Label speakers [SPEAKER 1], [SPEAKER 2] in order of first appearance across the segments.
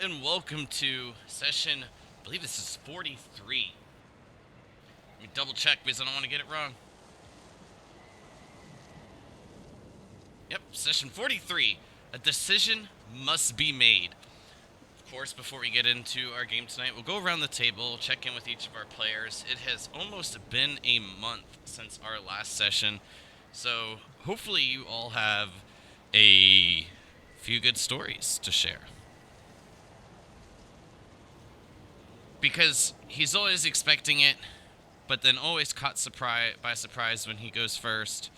[SPEAKER 1] and welcome to session, I believe this is 43. Let me double check because I don't want to get it wrong. Yep, session 43. A decision must be made. Of course, before we get into our game tonight, we'll go around the table, check in with each of our players. It has almost been a month since our last session, so hopefully you all have a few good stories to share. Because he's always expecting it, but then always caught by surprise when he goes first.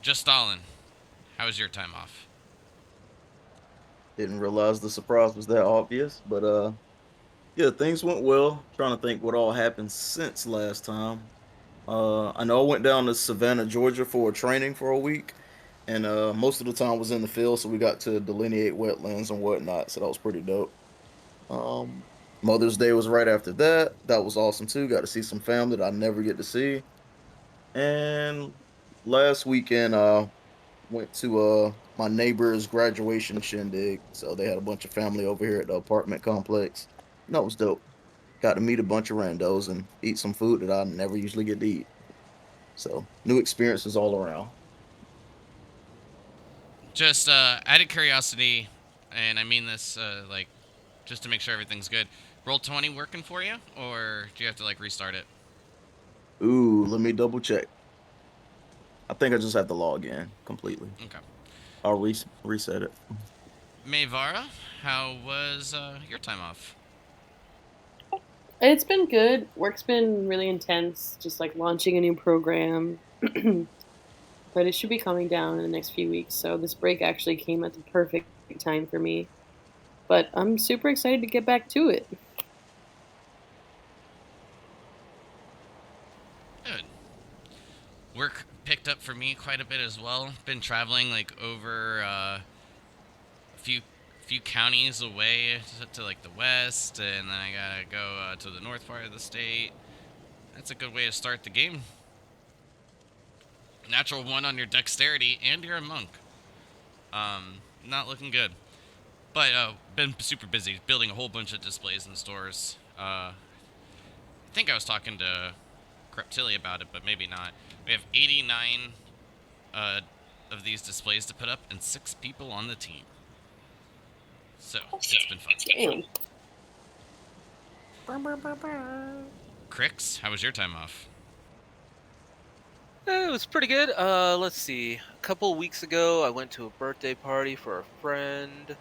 [SPEAKER 1] Just Stalin, how was your time off?
[SPEAKER 2] Didn't realize the surprise was that obvious, but yeah, things went well. Trying to think what all happened since last time. I know I went down to Savannah, Georgia for a training for a week, and most of the time was in the field, so we got to delineate wetlands and whatnot. So that was pretty dope. Um, Mother's Day was right after that. That was awesome too. Got to see some family that I never get to see. And last weekend, went to my neighbor's graduation shindig. So they had a bunch of family over here at the apartment complex. And that was dope. Got to meet a bunch of randos and eat some food that I never usually get to eat. So new experiences all around.
[SPEAKER 1] Just out of curiosity, and I mean this like just to make sure everything's good. Roll 20 working for you, or do you have to like restart it?
[SPEAKER 2] Ooh, let me double check. I think I just have to log in completely.
[SPEAKER 1] Okay.
[SPEAKER 2] I'll reset it.
[SPEAKER 1] Mayvara, how was your time off?
[SPEAKER 3] It's been good. Work's been really intense, just like launching a new program. But it should be coming down in the next few weeks. So this break actually came at the perfect time for me. But I'm super excited to get back to it.
[SPEAKER 1] Good. Work picked up for me quite a bit as well. Been traveling like over a few counties away to like the west, and then I gotta go to the north part of the state. That's a good way to start the game. Natural one on your dexterity, and you're a monk. Not looking good. But been super busy building a whole bunch of displays in stores. I think I was talking to Creptilli about it, but maybe not. We have 89 uh, of these displays to put up, and 6 people on the team. So it's been fun.
[SPEAKER 3] Damn.
[SPEAKER 1] Crix, how was your time off?
[SPEAKER 4] It was pretty good. Let's see. A couple weeks ago, I went to a birthday party for a friend.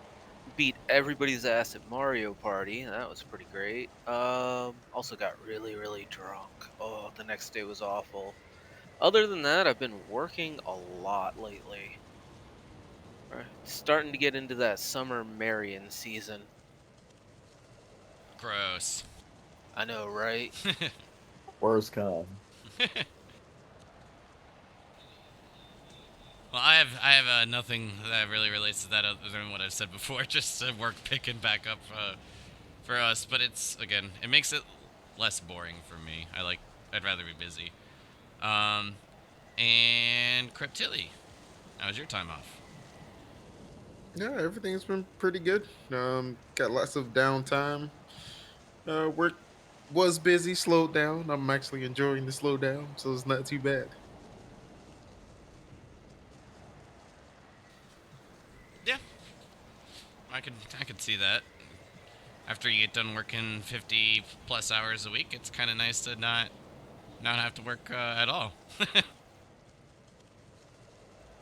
[SPEAKER 4] Beat everybody's ass at Mario Party. That was pretty great. Also got really, really drunk. Oh, the next day was awful. Other than that, I've been working a lot lately. Starting to get into that summer Marion season.
[SPEAKER 1] Gross.
[SPEAKER 4] I know, right?
[SPEAKER 2] Worst kind.
[SPEAKER 1] Well, I have nothing that really relates to that other than what I've said before. Just work picking back up for us, but it's again, it makes it less boring for me. I'd rather be busy. Um, and Creptilli, how was your time off?
[SPEAKER 5] Yeah, everything's been pretty good. Got lots of downtime. Work was busy, slowed down. I'm actually enjoying the slowdown, so it's not too bad.
[SPEAKER 1] Yeah, I could see that. After you get done working 50 plus hours a week, it's kind of nice to not have to work at all.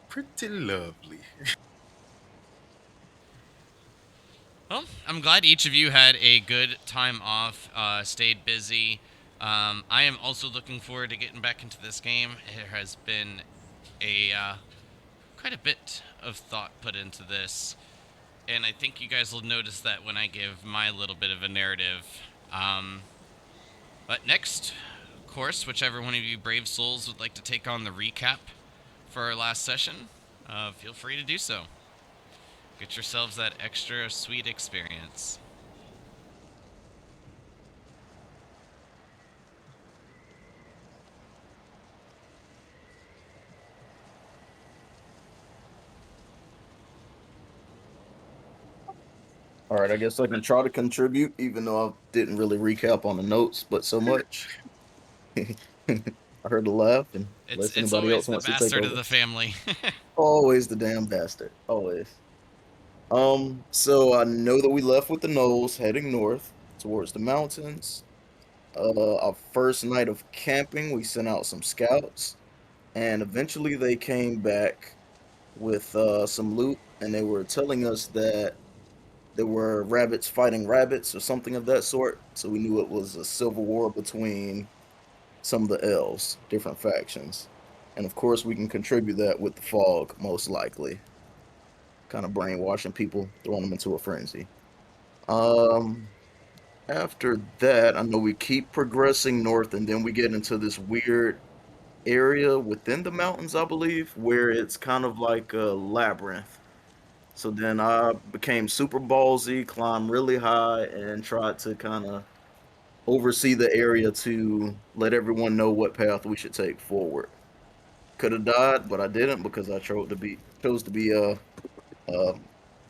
[SPEAKER 5] Pretty lovely.
[SPEAKER 1] Well, I'm glad each of you had a good time off, stayed busy. I am also looking forward to getting back into this game. There has been a quite a bit of thought put into this, and I think you guys will notice that when I give my little bit of a narrative. Um, but next, of course, whichever one of you brave souls would like to take on the recap for our last session, feel free to do so. Get yourselves that extra sweet experience.
[SPEAKER 2] All All right, I guess I can try to contribute, even though I didn't really recap on the notes, but so much. I heard the laugh, and
[SPEAKER 1] It's
[SPEAKER 2] unless
[SPEAKER 1] it's
[SPEAKER 2] anybody
[SPEAKER 1] always
[SPEAKER 2] else
[SPEAKER 1] the
[SPEAKER 2] wants to take
[SPEAKER 1] bastard of
[SPEAKER 2] over.
[SPEAKER 1] the family.
[SPEAKER 2] Always the damn bastard. Always. So I know that we left with the Knolls heading north towards the mountains. Our first night of camping, we sent out some scouts, and eventually they came back with some loot, and they were telling us that there were rabbits fighting rabbits or something of that sort. So we knew it was a civil war between some of the elves, different factions. And of course, we can contribute that with the fog, most likely. Kind of brainwashing people, throwing them into a frenzy. Um, After that, I know we keep progressing north, and then we get into this weird area within the mountains, I believe, where it's kind of like a labyrinth. So then I became super ballsy, climbed really high, and tried to kind of oversee the area to let everyone know what path we should take forward. Could have died, but I didn't because I chose to be a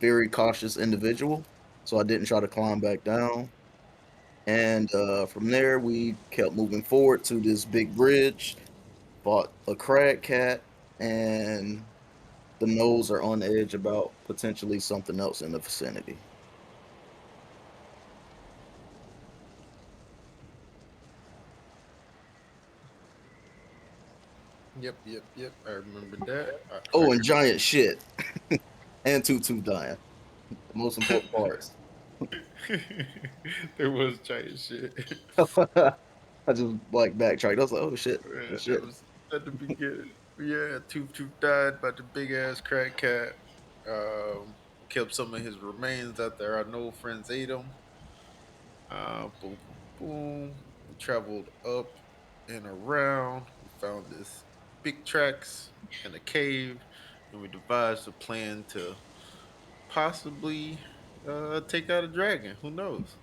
[SPEAKER 2] very cautious individual. So I didn't try to climb back down. And from there, we kept moving forward to this big bridge, fought a crag cat, and the Knolls are on edge about potentially something else in the vicinity.
[SPEAKER 5] Yep. I remember that. I
[SPEAKER 2] Oh, and giant shit. And Tutu dying. The most important parts.
[SPEAKER 5] there was giant shit.
[SPEAKER 2] I just like backtracked. I was like, oh shit, oh
[SPEAKER 5] Yeah, that
[SPEAKER 2] shit.
[SPEAKER 5] was at the beginning. Yeah, Tooth died by the big ass crack cat. Kept some of his remains out there. I know friends ate them. Boom. We traveled up and around. We found this big tracks and a cave, and we devised a plan to possibly take out a dragon. Who knows?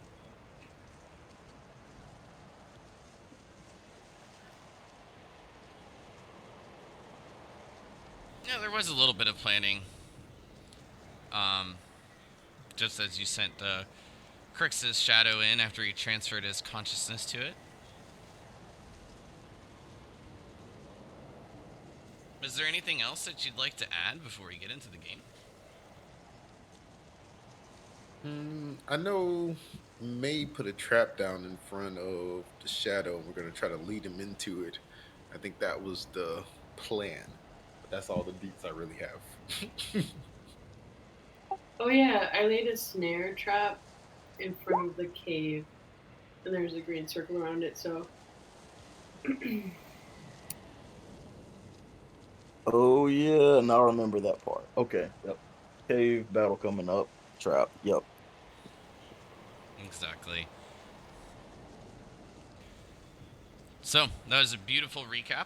[SPEAKER 1] Yeah, there was a little bit of planning. Um, just as you sent Crix's shadow in after he transferred his consciousness to it. Is there anything else that you'd like to add before we get into the game?
[SPEAKER 5] I know May put a trap down in front of the shadow, and we're gonna try to lead him into it. I think that was the plan, but that's all the deets I really have.
[SPEAKER 3] Oh yeah, I laid a snare trap in front of the cave, and there's a green circle around it. So
[SPEAKER 2] Oh yeah, now I remember that part. Okay, yep. Cave battle coming up. Trap. Yep.
[SPEAKER 1] Exactly. So, that was a beautiful recap.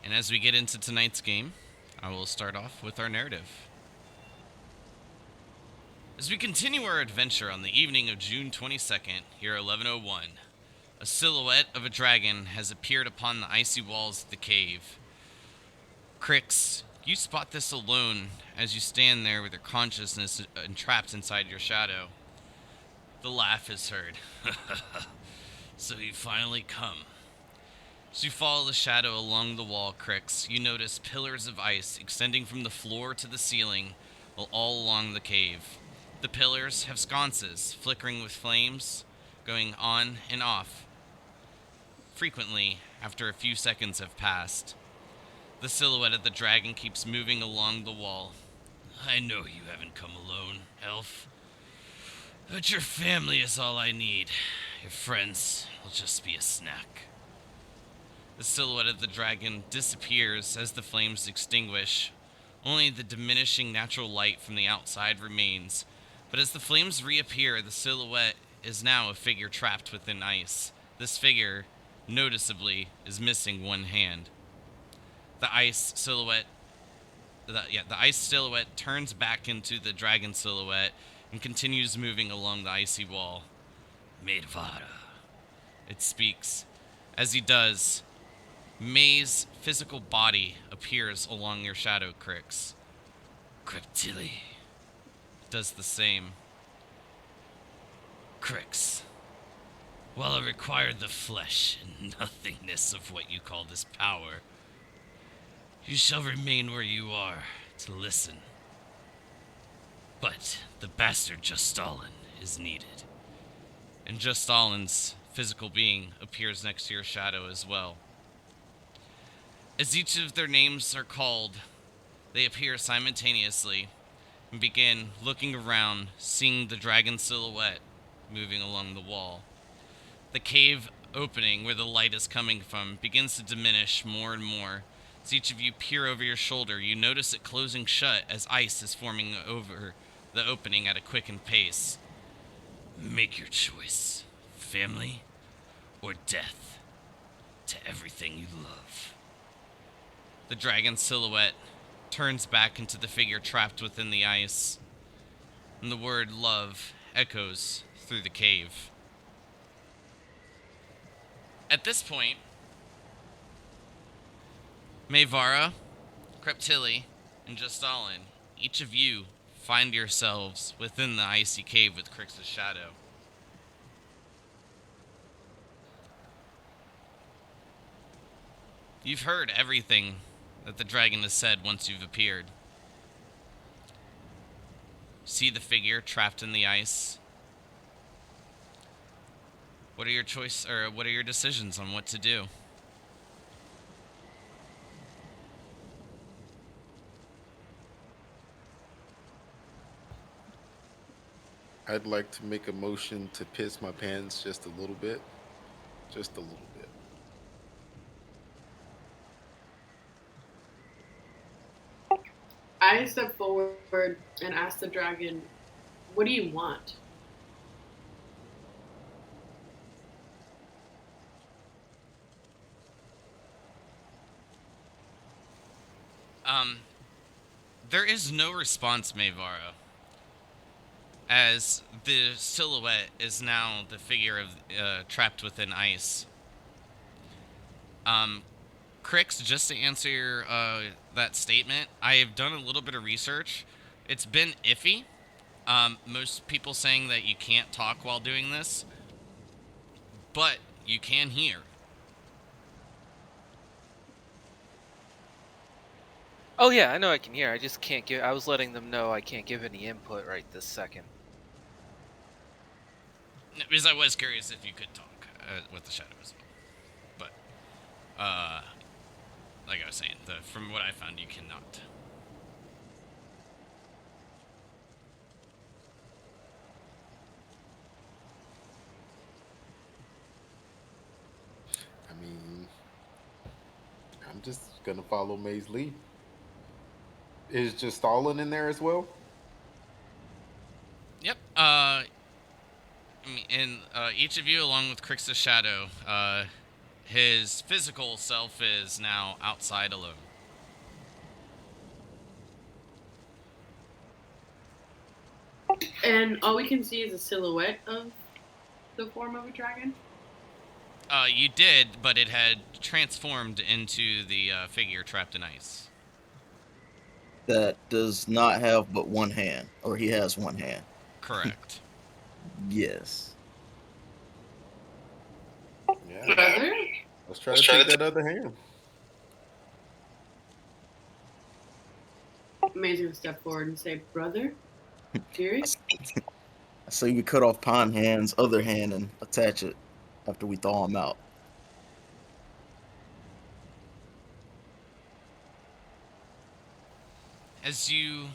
[SPEAKER 1] And as we get into tonight's game, I will start off with our narrative. As we continue our adventure on the evening of June 22nd, year 1101, a silhouette of a dragon has appeared upon the icy walls of the cave. Crix, you spot this alone as you stand there with your consciousness entrapped inside your shadow. The laugh is heard. So you finally come. As you follow the shadow along the wall, Crix, you notice pillars of ice extending from the floor to the ceiling all along the cave. The pillars have sconces, flickering with flames, going on and off, frequently after a few seconds have passed. The silhouette of the dragon keeps moving along the wall. I know you haven't come alone, elf. But your family is all I need. Your friends will just be a snack. The silhouette of the dragon disappears as the flames extinguish. Only the diminishing natural light from the outside remains. But as the flames reappear, the silhouette is now a figure trapped within ice. This figure, noticeably, is missing one hand. The ice silhouette the ice silhouette turns back into the dragon silhouette and continues moving along the icy wall. Maidvara. It speaks. As he does, May's physical body appears along your shadow, Crix. Cryptili. does the same. Crix, while I require the flesh and nothingness of what you call this power, you shall remain where you are to listen. But the bastard Justalin is needed. And Justalin's physical being appears next to your shadow as well. As each of their names are called, they appear simultaneously and begin looking around, seeing the dragon silhouette moving along the wall. The cave opening where the light is coming from begins to diminish more and more. As each of you peer over your shoulder, you notice it closing shut as ice is forming over the opening at a quickened pace. Make your choice, family or death, to everything you love. The dragon silhouette turns back into the figure trapped within the ice, and the word love echoes through the cave. At this point, Mayvara, Kreptili, and Justalin, each of you find yourselves within the icy cave with Crix's shadow. You've heard everything that the dragon has said once you've appeared. See the figure trapped in the ice. What are your decisions on what to do?
[SPEAKER 5] I'd like to make a motion to piss my pants just a little bit. Just a little bit.
[SPEAKER 3] I step forward and ask the dragon, "What do you want?"
[SPEAKER 1] Um, there is no response, Mayvara, as the silhouette is now the figure of trapped within ice. Crix, just to answer that statement, I have done a little bit of research. It's been iffy. Most people saying that you can't talk while doing this, but you can hear.
[SPEAKER 4] Oh yeah, I know I can hear. I just can't give. I was letting them know I can't give any input right this second.
[SPEAKER 1] Because I was curious if you could talk with the shadow as well. But, like I was saying, from what I found, you cannot.
[SPEAKER 5] I mean, I'm just gonna follow May's lead. Is just Stalin in there as well?
[SPEAKER 1] Yep. And each of you, along with Crix's shadow, his physical self is now outside alone.
[SPEAKER 3] And all we can see is a silhouette of the form of a dragon.
[SPEAKER 1] You did, but it had transformed into the figure trapped in ice.
[SPEAKER 2] That does not have but one hand, or he has one hand.
[SPEAKER 1] Correct.
[SPEAKER 2] Yes.
[SPEAKER 5] Yeah.
[SPEAKER 3] Brother?
[SPEAKER 5] Let's try to take that other hand.
[SPEAKER 3] May's gonna step forward and say, "Brother? Serious?"
[SPEAKER 2] I say we cut off Pine Hand's other hand and attach it after we thaw him out.
[SPEAKER 1] As you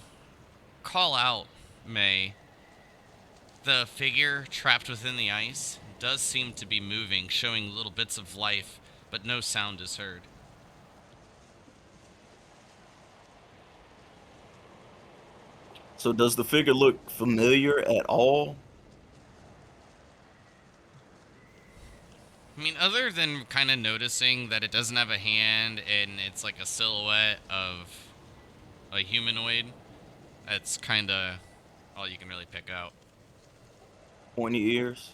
[SPEAKER 1] call out, May, the figure trapped within the ice does seem to be moving, showing little bits of life, but no sound is heard.
[SPEAKER 2] So does the figure look familiar at all?
[SPEAKER 1] I mean, other than kind of noticing that it doesn't have a hand and it's like a silhouette of a humanoid, that's kind of all you can really pick out.
[SPEAKER 2] Pointy ears?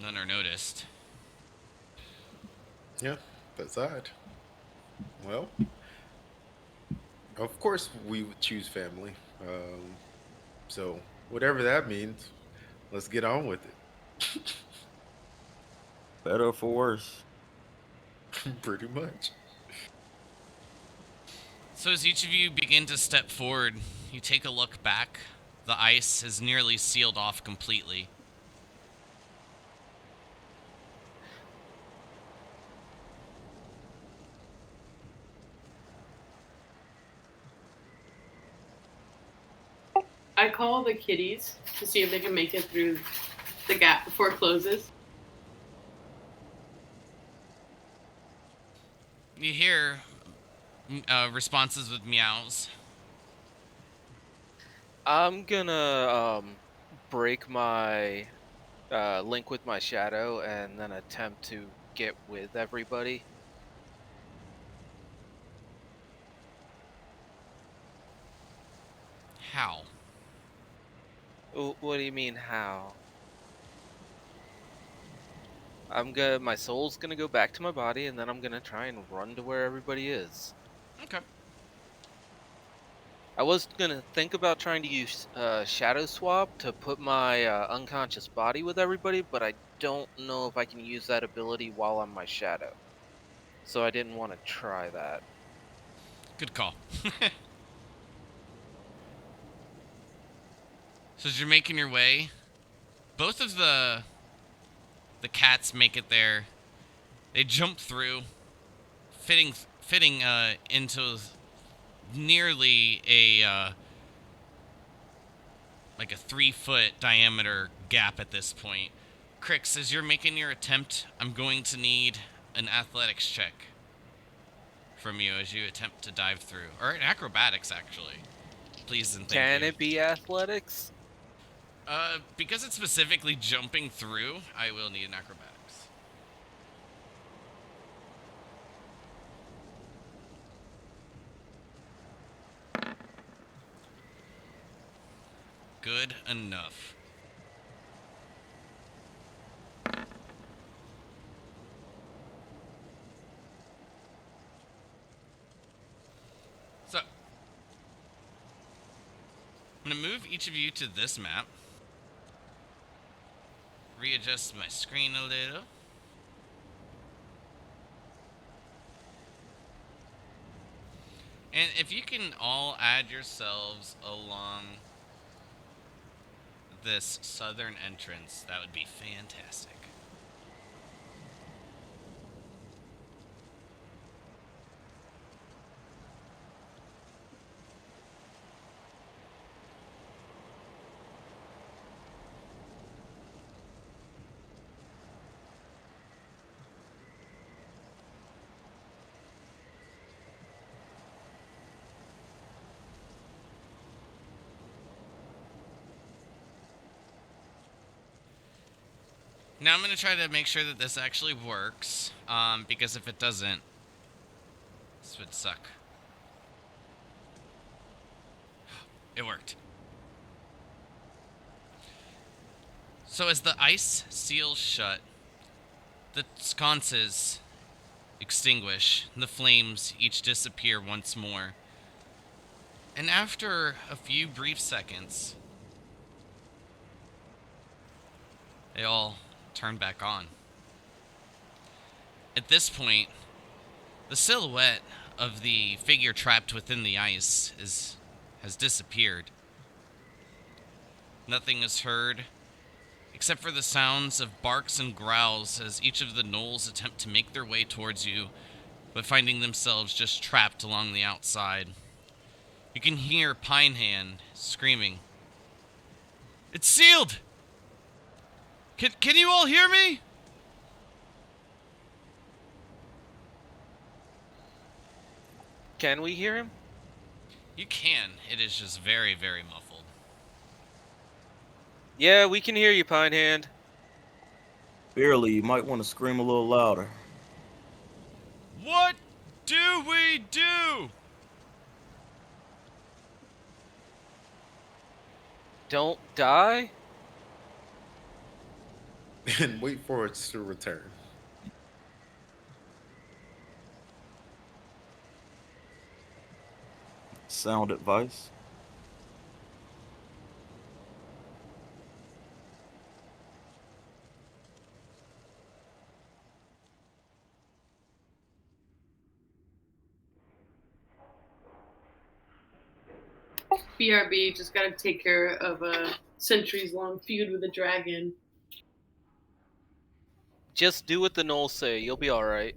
[SPEAKER 1] None are noticed.
[SPEAKER 5] Yeah, that's odd. Well, of course we would choose family. So whatever that means, let's get on with
[SPEAKER 2] Better for worse.
[SPEAKER 5] it. Pretty much.
[SPEAKER 1] So as each of you begin to step forward, you take a look back. The ice has nearly sealed off completely.
[SPEAKER 3] I call the kitties to see if they can make it through the gap before it closes.
[SPEAKER 1] You hear responses with meows.
[SPEAKER 4] I'm gonna break my link with my shadow and then attempt to get with everybody.
[SPEAKER 1] How?
[SPEAKER 4] What do you mean how? My soul's gonna go back to my body and then I'm gonna try and run to where everybody is.
[SPEAKER 1] Okay.
[SPEAKER 4] I was gonna think about trying to use shadow swap to put my unconscious body with everybody, but I don't know if I can use that ability while I'm my shadow. So I didn't want to try that.
[SPEAKER 1] Good call. So as you're making your way, both of the cats make it there. They jump through, fitting into nearly a like a 3-foot diameter gap at this point. Crix, as you're making your attempt, I'm going to need an athletics check from you as you attempt to dive through, or an acrobatics actually. Please and thank
[SPEAKER 4] Can
[SPEAKER 1] you.
[SPEAKER 4] it be athletics?
[SPEAKER 1] Because it's specifically jumping through, I will need an acrobatics. Good enough. So, I'm going to move each of you to this map. Readjust my screen a little. And if you can all add yourselves along this southern entrance, that would be fantastic. Now I'm going to try to make sure that this actually works, because if it doesn't, this would suck. It worked. So as the ice seals shut, the sconces extinguish, the flames each disappear once more. And after a few brief seconds, they all turn back on. At this point, the silhouette of the figure trapped within the ice has disappeared. Nothing is heard, except for the sounds of barks and growls as each of the gnolls attempt to make their way towards you, but finding themselves just trapped along the outside. You can hear Pinehand screaming, "It's sealed! Can you all hear me?"
[SPEAKER 4] Can we hear him?
[SPEAKER 1] You can. It is just very, very muffled.
[SPEAKER 4] Yeah, we can hear you, Pinehand.
[SPEAKER 2] Barely, you might want to scream a little louder.
[SPEAKER 1] What do we do?
[SPEAKER 4] Don't die?
[SPEAKER 5] And wait for it to return.
[SPEAKER 2] Sound advice.
[SPEAKER 3] BRB, just gotta take care of a centuries-long feud with a dragon.
[SPEAKER 4] Just do what the gnolls say. You'll be all right.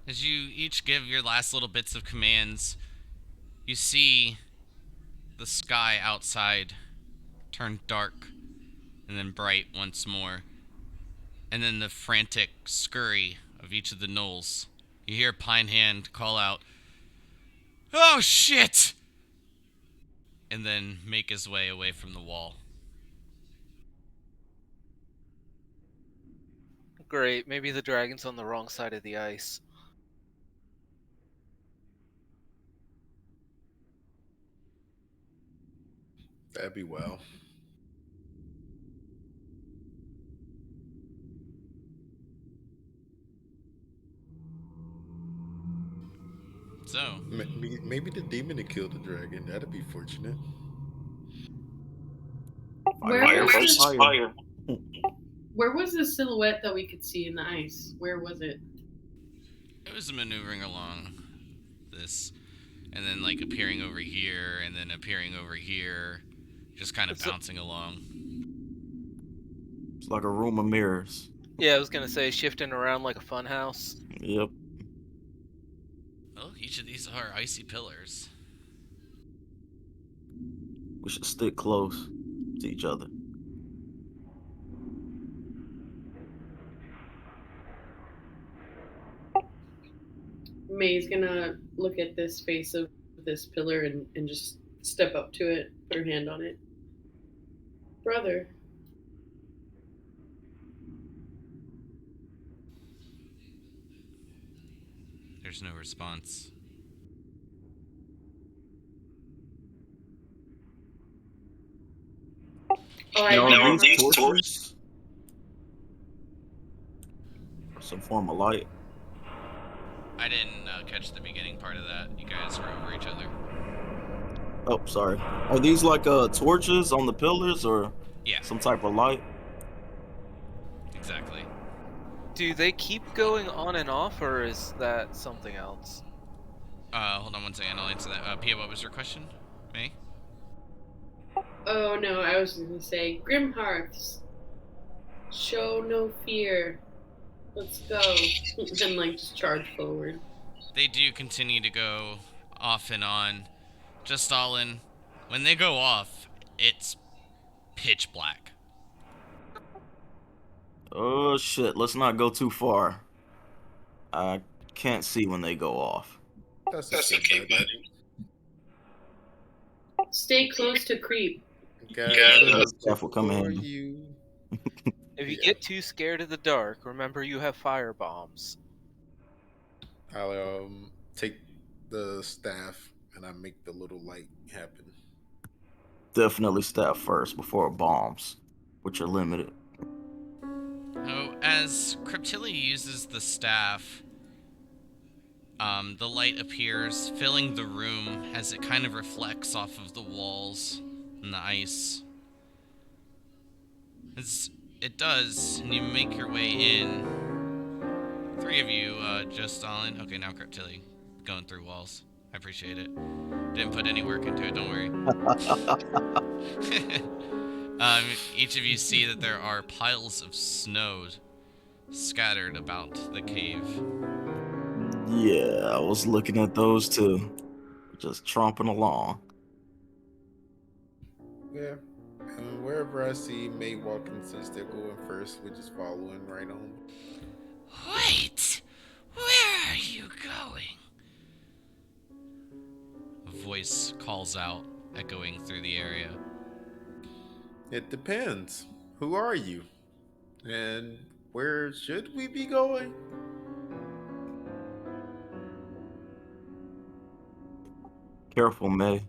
[SPEAKER 1] As you each give your last little bits of commands, you see the sky outside turn dark and then bright once more. And then the frantic scurry of each of the gnolls. You hear Pinehand call out, "Oh shit!" and then make his way away from the wall.
[SPEAKER 4] Great. Maybe the dragon's on the wrong side of the ice.
[SPEAKER 5] That'd be well.
[SPEAKER 1] So,
[SPEAKER 5] Maybe the demon that killed the dragon. That'd be fortunate.
[SPEAKER 3] Where was the
[SPEAKER 2] Fire.
[SPEAKER 3] Where was the silhouette that we could see in the ice? Where was it?
[SPEAKER 1] it was maneuvering along this, and then like appearing over here, and then appearing over here, just kind of bouncing along.
[SPEAKER 2] It's like a room of mirrors.
[SPEAKER 4] Yeah, I was gonna say shifting around like a funhouse.
[SPEAKER 2] Yep.
[SPEAKER 1] Well, each of these are icy pillars.
[SPEAKER 2] We should stick close to each other.
[SPEAKER 3] May's gonna look at this face of this pillar and just step up to it, put her hand on it. Brother.
[SPEAKER 1] There's no response.
[SPEAKER 3] Oh,
[SPEAKER 2] Now,
[SPEAKER 3] I
[SPEAKER 2] are these torches? Some form of light.
[SPEAKER 1] I didn't catch the beginning part of that. You guys were over each other.
[SPEAKER 2] Oh, sorry. Are these like torches on the pillars or
[SPEAKER 1] Yeah,
[SPEAKER 2] some type of light?
[SPEAKER 1] exactly.
[SPEAKER 4] Do they keep going on and off, or is that something else?
[SPEAKER 1] Hold on one second. I'll answer that. Pia, what was your question? May?
[SPEAKER 3] Oh no, I was gonna say Grim Hearths. Show no fear. Let's go. And like just charge forward.
[SPEAKER 1] They do continue to go off and on. Just Stalin. When they go off, it's pitch black.
[SPEAKER 2] Oh shit, let's not go too far. I can't see when they go off.
[SPEAKER 5] That's okay, buddy.
[SPEAKER 3] Stay close to creep.
[SPEAKER 5] Got
[SPEAKER 2] That stuff will come in
[SPEAKER 5] for
[SPEAKER 2] handy.
[SPEAKER 5] you.
[SPEAKER 4] If you
[SPEAKER 5] Yeah.
[SPEAKER 4] get too scared of the dark, remember you have fire bombs.
[SPEAKER 5] I'll take the staff and I make the little light happen.
[SPEAKER 2] Definitely staff first before bombs, which are limited.
[SPEAKER 1] Oh, as Cryptili uses the staff, the light appears, filling the room as it kind of reflects off of the walls and the ice. As it does, and you make your way in. Three of you, just Stalin. Okay, now Cryptili, going through walls. I appreciate it. Didn't put any work into it, don't worry. Each of you see that there are piles of snow scattered about the cave.
[SPEAKER 2] Yeah, I was looking at those too. Just tromping along.
[SPEAKER 5] Yeah. And wherever I see May walking, since they're going first, we're just following right on.
[SPEAKER 1] Wait! Where are you going? A voice calls out, echoing through the area.
[SPEAKER 5] It depends. Who are you? And where should we be going?
[SPEAKER 2] Careful, May.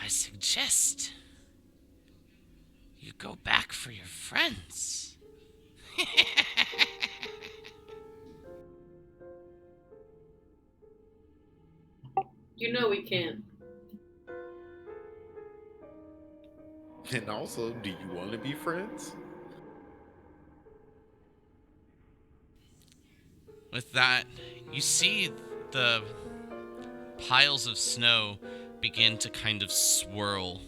[SPEAKER 1] I suggest you go back for your friends.
[SPEAKER 3] You know we can't.
[SPEAKER 5] And also, do you want to be friends?
[SPEAKER 1] With that, you see the piles of snow begin to kind of swirl.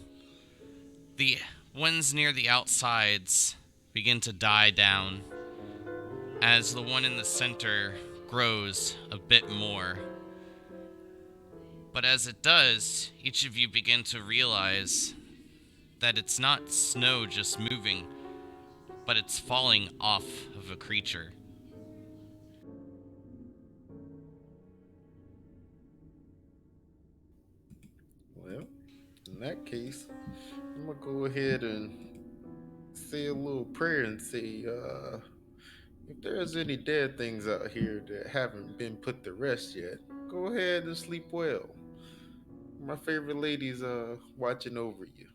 [SPEAKER 1] The ones near the outsides begin to die down as the one in the center grows a bit more. But as it does, each of you begin to realize that it's not snow just moving, but it's falling off of a creature.
[SPEAKER 5] Well, in that case, I'm gonna go ahead and say a little prayer and say, if there's any dead things out here that haven't been put to rest yet, go ahead and sleep well. My favorite lady's watching over you.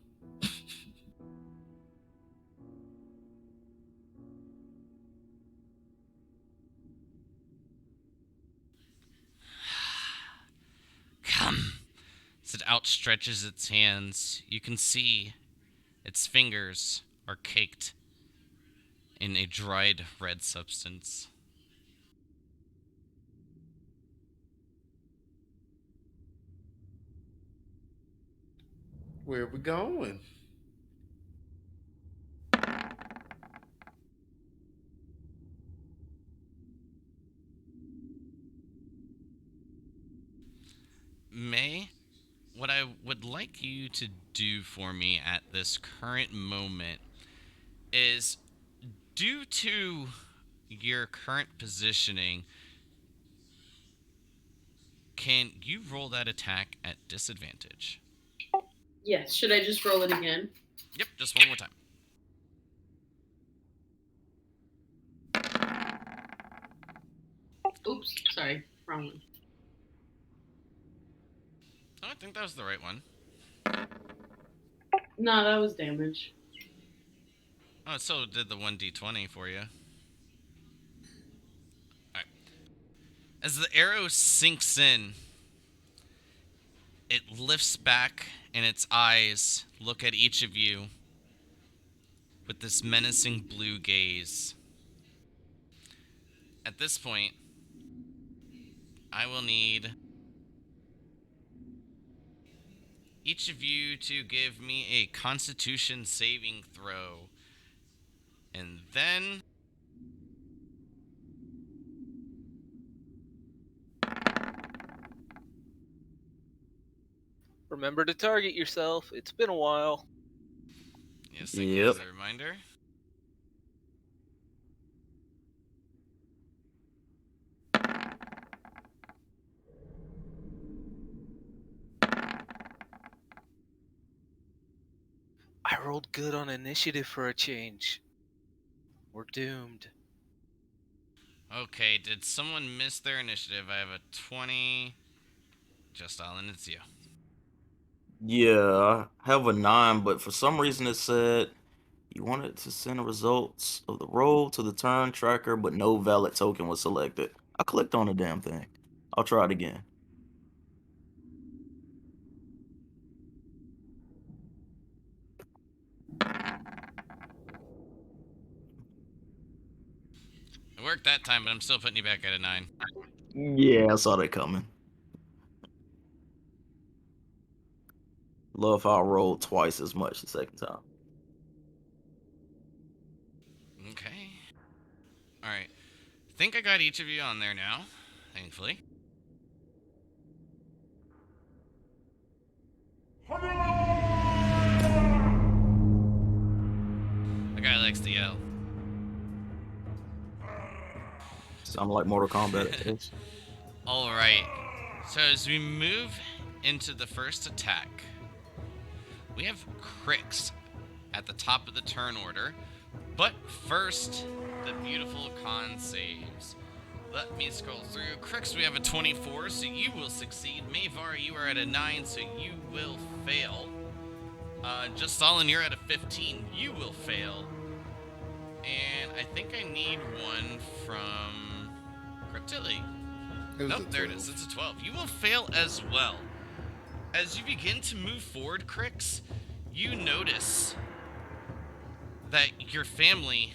[SPEAKER 1] Come! As it outstretches its hands, you can see its fingers are caked in a dried red substance.
[SPEAKER 5] Where we going?
[SPEAKER 1] May, what I would like you to do for me at this current moment is, due to your current positioning, can you roll that attack at disadvantage?
[SPEAKER 3] Yes. Should I just roll it again?
[SPEAKER 1] Yep, just one more time.
[SPEAKER 3] Oops. Sorry. Wrong one.
[SPEAKER 1] Oh, I think that was the right one.
[SPEAKER 3] No, that was damage.
[SPEAKER 1] Oh, it still did the 1d20 for you. Alright. As the arrow sinks in, it lifts back and its eyes look at each of you with this menacing blue gaze. At this point, I will need each of you to give me a Constitution saving throw. And then
[SPEAKER 4] Remember to target yourself. It's been a while.
[SPEAKER 1] yes, thank you
[SPEAKER 2] Yep.
[SPEAKER 1] as a reminder.
[SPEAKER 4] I rolled good on initiative for a change. We're doomed.
[SPEAKER 1] Okay, did someone miss their initiative? I have a 20. Just all in, it's you.
[SPEAKER 2] Yeah, I have a 9, but for some reason it said you wanted to send the results of the roll to the turn tracker, but no valid token was selected. I clicked on the damn thing. I'll try it again.
[SPEAKER 1] It worked that time, but I'm still putting you back at a 9.
[SPEAKER 2] Yeah, I saw that coming. Love how I rolled twice as much the second time.
[SPEAKER 1] Okay. Alright. Think I got each of you on there now, thankfully. The guy likes to yell.
[SPEAKER 2] Sound like Mortal Kombat. Yes.
[SPEAKER 1] Alright. So as we move into the first attack, we have Crix at the top of the turn order. But first, the beautiful con saves. Let me scroll through. Crix, we have a 24, so you will succeed. Mavar, you are at a 9, so you will fail. Just Stalin, you're at a 15. You will fail. And I think I need one from Cryptilli. Nope, there it is. It's a 12. You will fail as well. As you begin to move forward, Crix, you notice that your family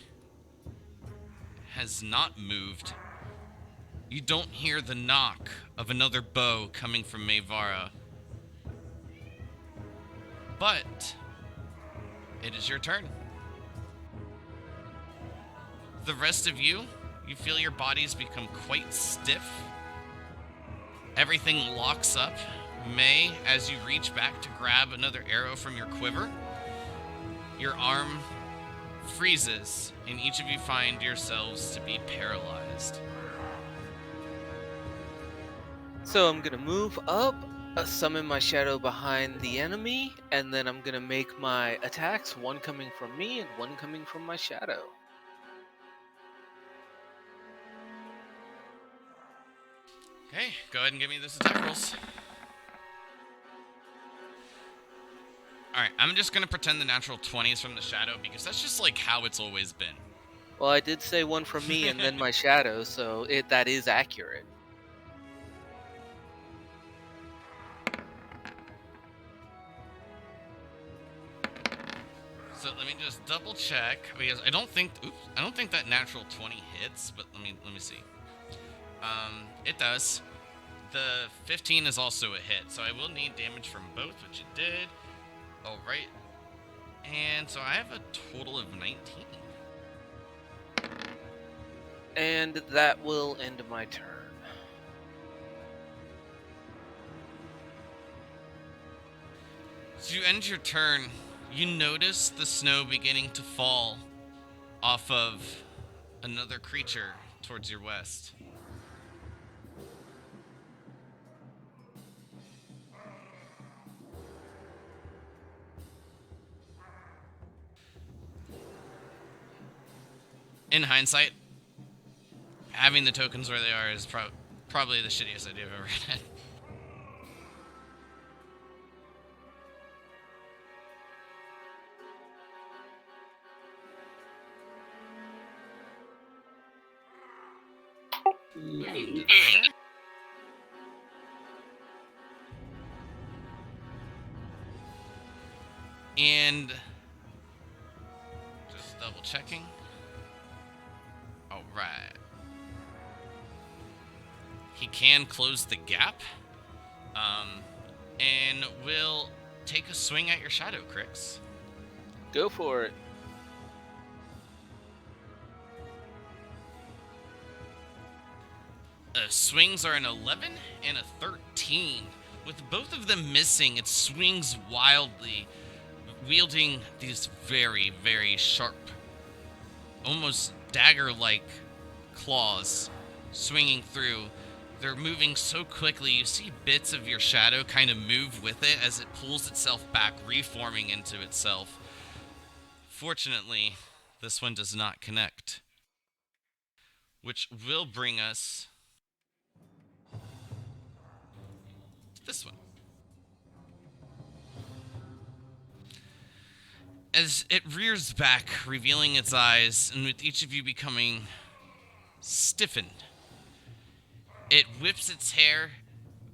[SPEAKER 1] has not moved You don't hear the knock of another bow coming from Mayvara. But it is your turn. The rest of you feel your bodies become quite stiff. Everything locks up. May, as you reach back to grab another arrow from your quiver, your arm freezes, and each of you find yourselves to be paralyzed.
[SPEAKER 4] So I'm gonna move up, summon my shadow behind the enemy, and then I'm gonna make my attacks, one coming from me and one coming from my shadow.
[SPEAKER 1] Okay, go ahead and give me those attack rolls. Alright, I'm just gonna pretend the natural 20s from the shadow because that's just like how it's always been.
[SPEAKER 4] Well, I did say one from me and then my shadow, so that is accurate.
[SPEAKER 1] So let me just double check because I don't think that natural 20 hits, but let me see. It does. The 15 is also a hit, so I will need damage from both, which it did. All right. And so I have a total of 19.
[SPEAKER 4] And that will end my turn.
[SPEAKER 1] So you end your turn. You notice the snow beginning to fall off of another creature towards your west. In hindsight, having the tokens where they are is probably the shittiest idea I've ever had. And just double checking. All right. He can close the gap, and will take a swing at your shadow, Crix.
[SPEAKER 4] Go for it.
[SPEAKER 1] Swings are an 11 and a 13. With both of them missing, it swings wildly, wielding these very, very sharp, almost dagger-like claws swinging through. They're moving so quickly, you see bits of your shadow kind of move with it as it pulls itself back, reforming into itself. Fortunately, this one does not connect, which will bring us to this one. As it rears back, revealing its eyes, and with each of you becoming stiffened, it whips its hair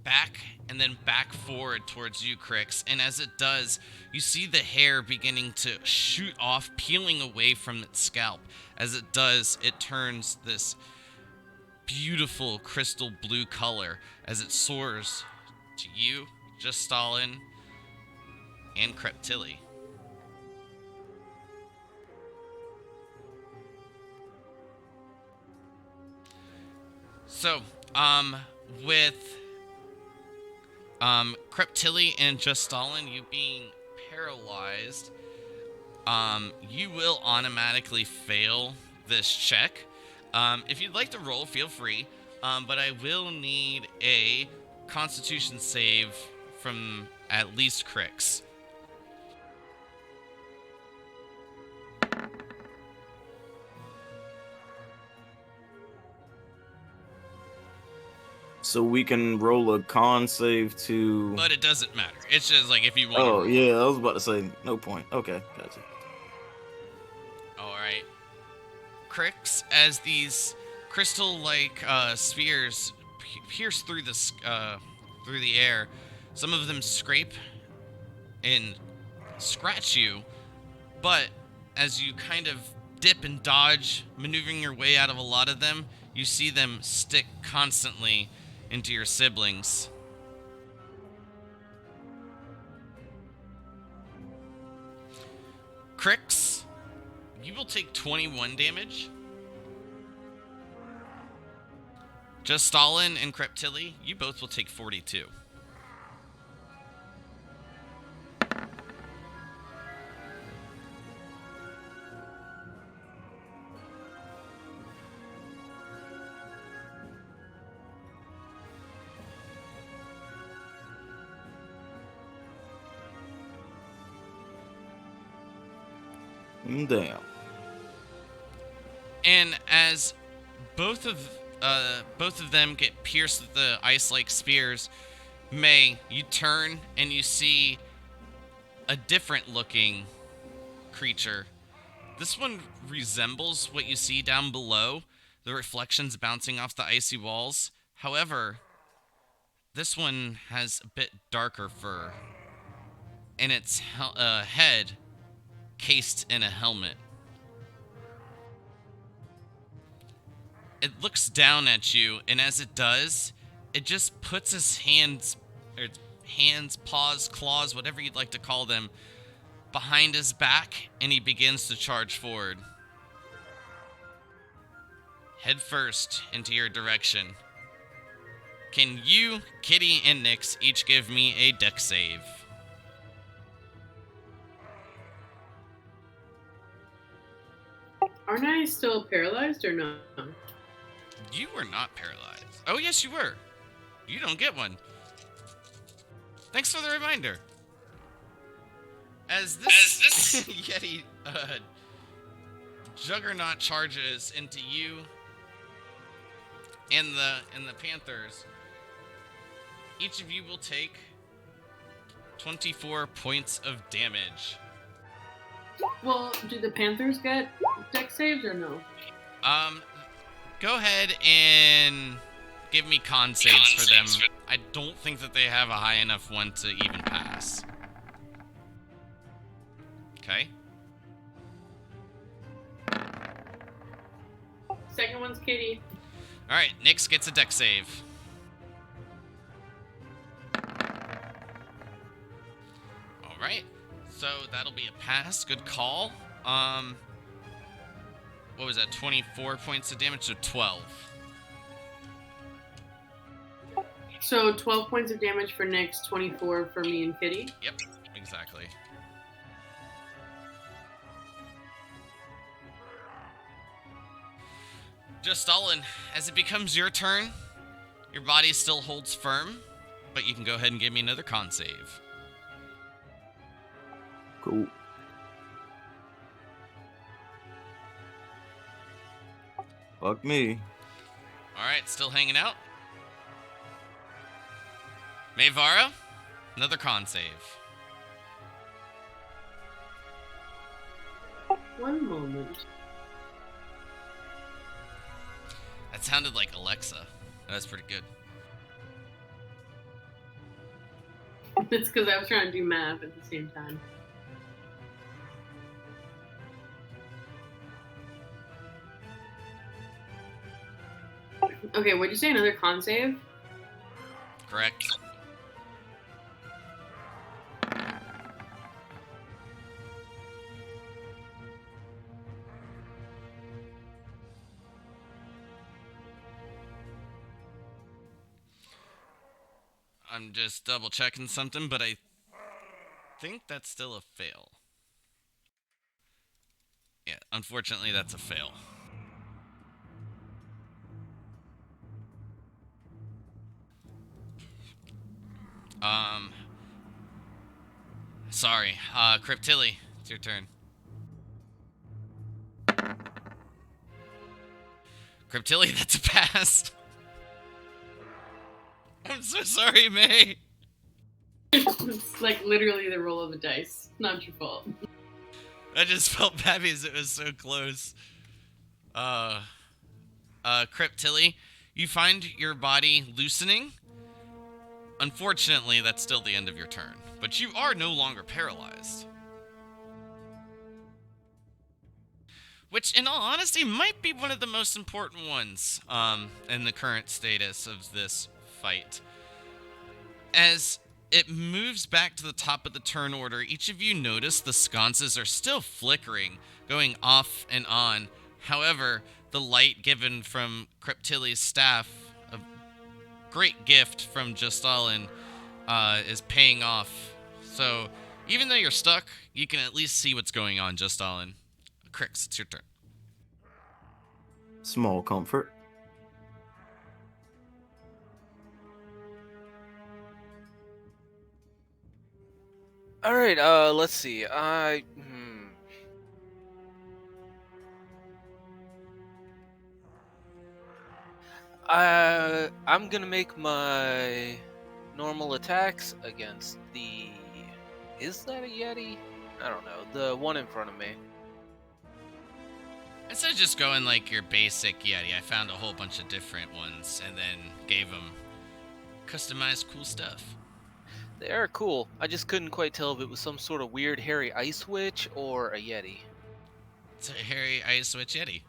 [SPEAKER 1] back and then back forward towards you, Crix. And as it does, you see the hair beginning to shoot off, peeling away from its scalp. As it does, it turns this beautiful crystal blue color as it soars to you, Just Stalin, and Kreptili. So, with Kreptili and Just Stalin, you being paralyzed, you will automatically fail this check. If you'd like to roll, feel free, but I will need a Constitution save from at least Crix.
[SPEAKER 2] So we can roll a con save to.
[SPEAKER 1] But it doesn't matter. It's just like if you want.
[SPEAKER 2] Oh yeah, I was about to say no point. Okay, gotcha.
[SPEAKER 1] All right. Crix, as these crystal-like spheres pierce through the air, some of them scrape and scratch you, but as you kind of dip and dodge, maneuvering your way out of a lot of them, you see them stick constantly into your siblings. Crix, you will take 21 damage. Just Stalin and Kreptili, you both will take 42.
[SPEAKER 2] Damn.
[SPEAKER 1] And as both of them get pierced with the ice-like spears, May, you turn and you see a different-looking creature. This one resembles what you see down below, the reflections bouncing off the icy walls. However, this one has a bit darker fur, and its head cased in a helmet. It looks down at you, and as it does, it just puts its hands, paws, claws, whatever you'd like to call them, behind his back, and he begins to charge forward. Head first into your direction. Can you, Kitty, and Nyx each give me a dex save?
[SPEAKER 3] Aren't I still paralyzed or no?
[SPEAKER 1] You were not paralyzed. Oh, yes, you were. You don't get one. Thanks for the reminder. As this Yeti juggernaut charges into you and the Panthers, each of you will take 24 points of damage.
[SPEAKER 3] Well, do the Panthers get dex saves or no?
[SPEAKER 1] Go ahead and give me con saves for them. I don't think that they have a high enough one to even pass. Okay.
[SPEAKER 3] Second one's Kitty.
[SPEAKER 1] Alright, Nyx gets a dex save. Alright, so that'll be a pass. Good call. What was that, 24 points of damage to 12?
[SPEAKER 3] So 12 points of damage for Nyx, 24 for me and Kitty.
[SPEAKER 1] Yep, exactly. Just Stalin, as it becomes your turn, your body still holds firm, but you can go ahead and give me another con save.
[SPEAKER 2] Cool. Fuck me.
[SPEAKER 1] Alright, still hanging out. Mayvara, another con save.
[SPEAKER 3] One moment.
[SPEAKER 1] That sounded like Alexa. That's pretty good.
[SPEAKER 3] It's because I was trying to do math at the same time. Okay, what'd you say? Another con save?
[SPEAKER 1] Correct. I'm just double checking something, but I think that's still a fail. Yeah, unfortunately, that's a fail. Sorry. Kreptili, it's your turn. Kreptili, that's a pass. I'm so sorry, May.
[SPEAKER 3] It's like literally the roll of the dice. Not your fault.
[SPEAKER 1] I just felt bad because it was so close. Kreptili, you find your body loosening. Unfortunately, that's still the end of your turn, but you are no longer paralyzed. which, in all honesty, might be one of the most important ones in the current status of this fight. As it moves back to the top of the turn order, each of you notice the sconces are still flickering, going off and on. However, the light given from Cryptili's staff, a great gift from Justalin, is paying off. So, even though you're stuck, you can at least see what's going on, Justalin. Crix, it's your turn.
[SPEAKER 2] Small comfort.
[SPEAKER 4] All right. Let's see. I'm gonna make my normal attacks against the. Is that a Yeti? I don't know. The one in front of me.
[SPEAKER 1] Instead of just going like your basic Yeti, I found a whole bunch of different ones and then gave them customized cool stuff.
[SPEAKER 4] They are cool. I just couldn't quite tell if it was some sort of weird hairy ice witch or a Yeti.
[SPEAKER 1] It's a hairy ice witch Yeti.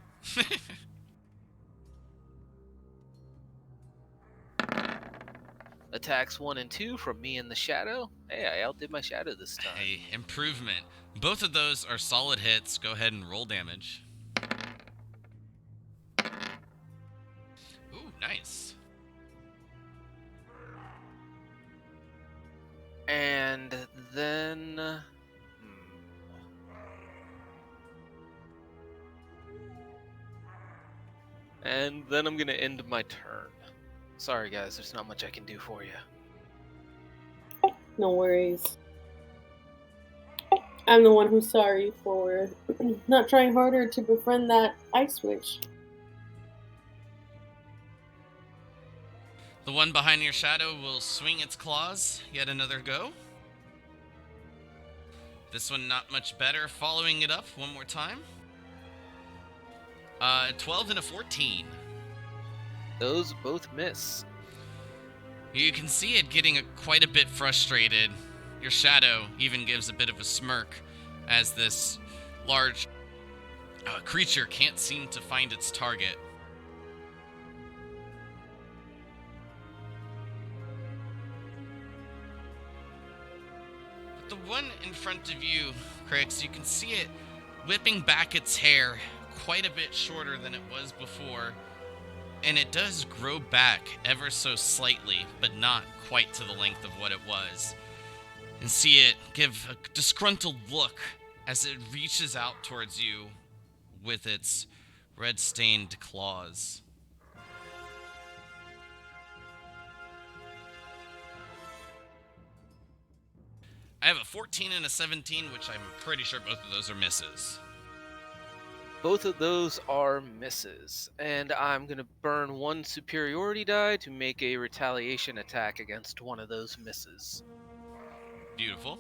[SPEAKER 4] Attacks 1 and 2 from me in the shadow. Hey, I outdid my shadow this time.
[SPEAKER 1] Hey, improvement. Both of those are solid hits. Go ahead and roll damage. Ooh, nice.
[SPEAKER 4] And then. And then I'm gonna end my turn. Sorry, guys, there's not much I can do for you.
[SPEAKER 3] No worries. I'm the one who's sorry for not trying harder to befriend that ice witch.
[SPEAKER 1] The one behind your shadow will swing its claws. Yet another go. This one not much better. Following it up one more time. 12 and a 14.
[SPEAKER 4] Those both miss.
[SPEAKER 1] You can see it getting quite a bit frustrated. Your shadow even gives a bit of a smirk as this large creature can't seem to find its target. But the one in front of you, Crix, you can see it whipping back its hair quite a bit shorter than it was before. And it does grow back ever so slightly, but not quite to the length of what it was. And see it give a disgruntled look as it reaches out towards you with its red-stained claws. I have a 14 and a 17, which I'm pretty sure both of those are misses.
[SPEAKER 4] Both of those are misses. And I'm going to burn one superiority die to make a retaliation attack against one of those misses.
[SPEAKER 1] Beautiful.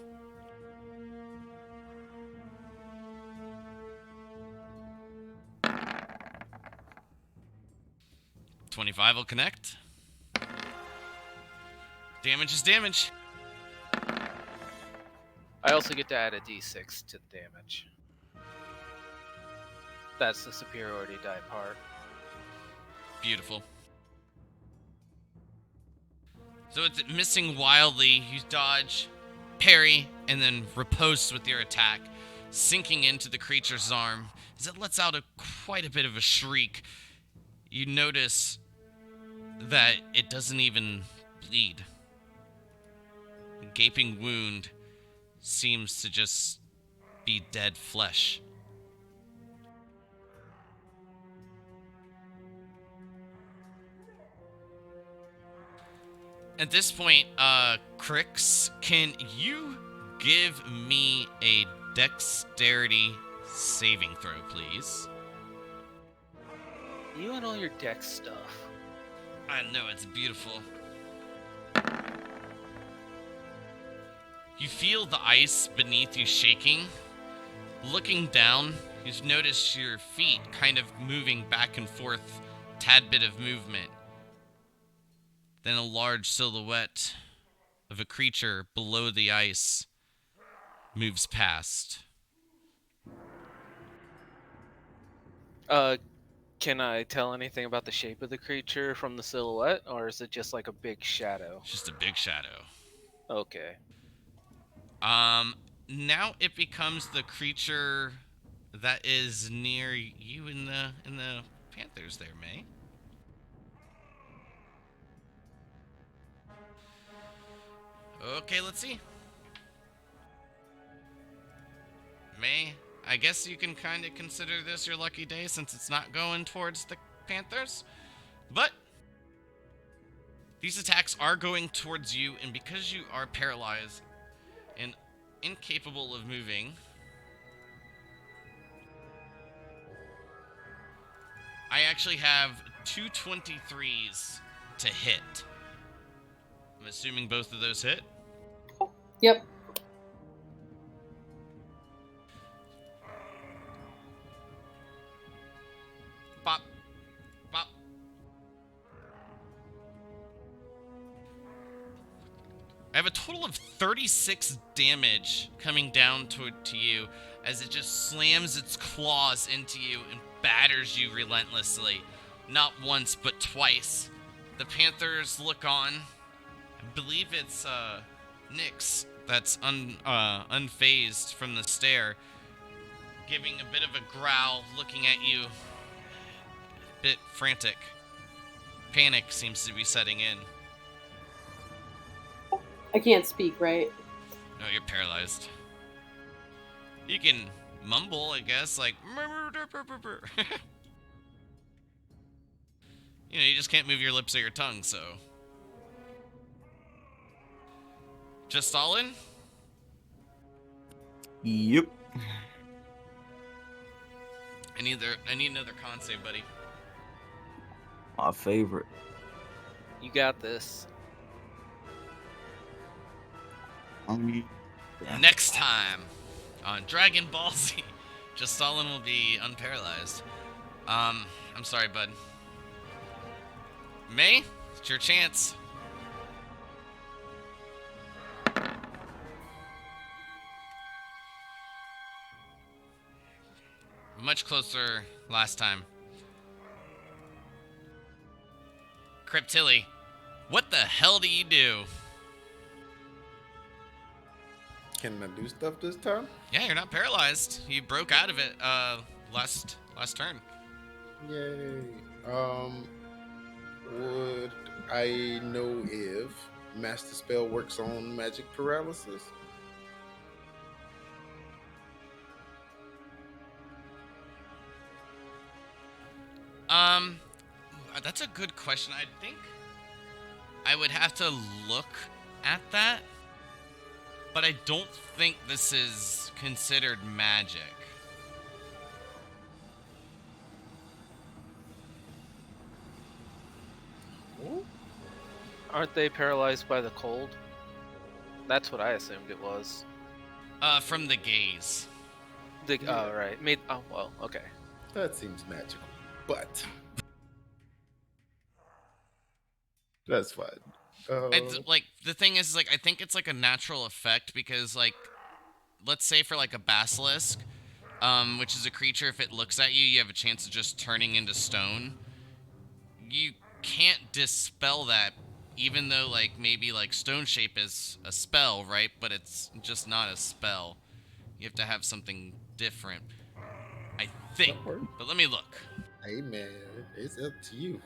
[SPEAKER 1] $25 will connect. Damage is damage.
[SPEAKER 4] I also get to add a d6 to the damage. That's the superiority die part.
[SPEAKER 1] Beautiful. So it's missing wildly. You dodge, parry, and then riposte with your attack, sinking into the creature's arm. As it lets out quite a bit of a shriek, you notice that it doesn't even bleed. The gaping wound seems to just be dead flesh. At this point, Crix, can you give me a dexterity saving throw, please?
[SPEAKER 4] You and all your dex stuff.
[SPEAKER 1] I know, it's beautiful. You feel the ice beneath you shaking. Looking down, you notice your feet kind of moving back and forth, tad bit of movement. Then a large silhouette of a creature below the ice moves past.
[SPEAKER 4] Uh, can I tell anything about the shape of the creature from the silhouette, or is it just like a big shadow?
[SPEAKER 1] It's just a big shadow.
[SPEAKER 4] Okay.
[SPEAKER 1] Um, now it becomes the creature that is near you in the Panthers there, May. Okay, let's see. May, I guess you can kind of consider this your lucky day since it's not going towards the Panthers. But these attacks are going towards you, and because you are paralyzed and incapable of moving, I actually have two 23s to hit. I'm assuming both of those hit.
[SPEAKER 3] Yep.
[SPEAKER 1] Bop. Bop. I have a total of 36 damage coming down to you as it just slams its claws into you and batters you relentlessly. Not once, but twice. The Panthers look on. I believe it's Nyx that's unfazed from the stare, giving a bit of a growl, looking at you, a bit frantic. Panic seems to be setting in.
[SPEAKER 3] I can't speak, right?
[SPEAKER 1] No, you're paralyzed. You can mumble, I guess, like... you just can't move your lips or your tongue, so... Just all in?
[SPEAKER 2] Yep.
[SPEAKER 1] I need another con save, buddy.
[SPEAKER 2] My favorite.
[SPEAKER 4] You got this.
[SPEAKER 1] Next time on Dragon Ball Z, Just Stalin will be unparalyzed. I'm sorry, bud. May, it's your chance. Much closer last time. Cryptilli, what the hell do you do?
[SPEAKER 5] Can I do stuff this time?
[SPEAKER 1] Yeah, you're not paralyzed. You broke out of it last turn.
[SPEAKER 5] Yay. Would I know if Master Spell works on magic paralysis?
[SPEAKER 1] That's a good question. I think I would have to look at that, but I don't think this is considered magic.
[SPEAKER 5] Oh,
[SPEAKER 4] Aren't they paralyzed by the cold? That's what I assumed it was.
[SPEAKER 1] From the gaze.
[SPEAKER 5] Yeah.
[SPEAKER 4] Oh, right. Oh, well, okay.
[SPEAKER 5] that seems magical, but that's fine.
[SPEAKER 1] It's like the thing is like I think it's like a natural effect because like let's say for like a basilisk, which is a creature, if it looks at you, you have a chance of just turning into stone. You can't dispel that, even though like maybe like stone shape is a spell, right? But it's just not a spell. You have to have something different, I think.
[SPEAKER 5] That works.
[SPEAKER 1] But let me look.
[SPEAKER 5] Hey man, it's up to you.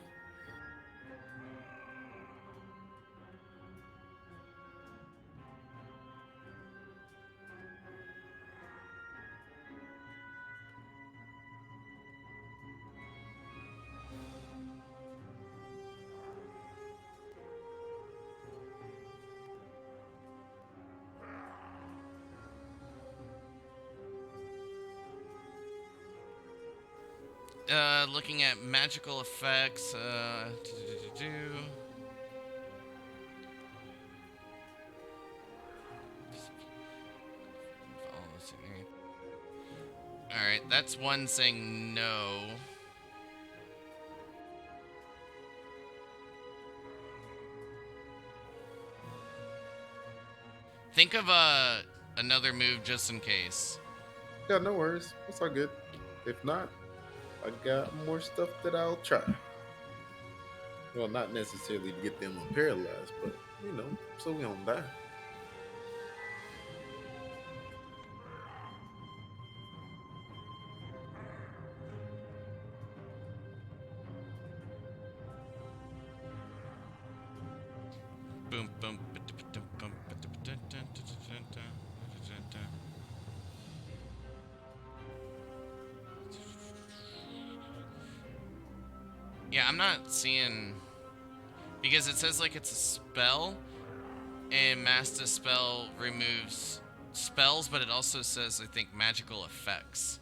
[SPEAKER 1] Looking at magical effects. Alright, that's one saying no. Think of another move just in case.
[SPEAKER 5] Yeah, no worries. It's all good. If not, I got more stuff that I'll try. Well, not necessarily to get them unparalyzed, but so we don't die.
[SPEAKER 1] Boom, boom. Yeah, I'm not seeing, because it says like it's a spell, and Master Spell removes spells, but it also says, I think, magical effects.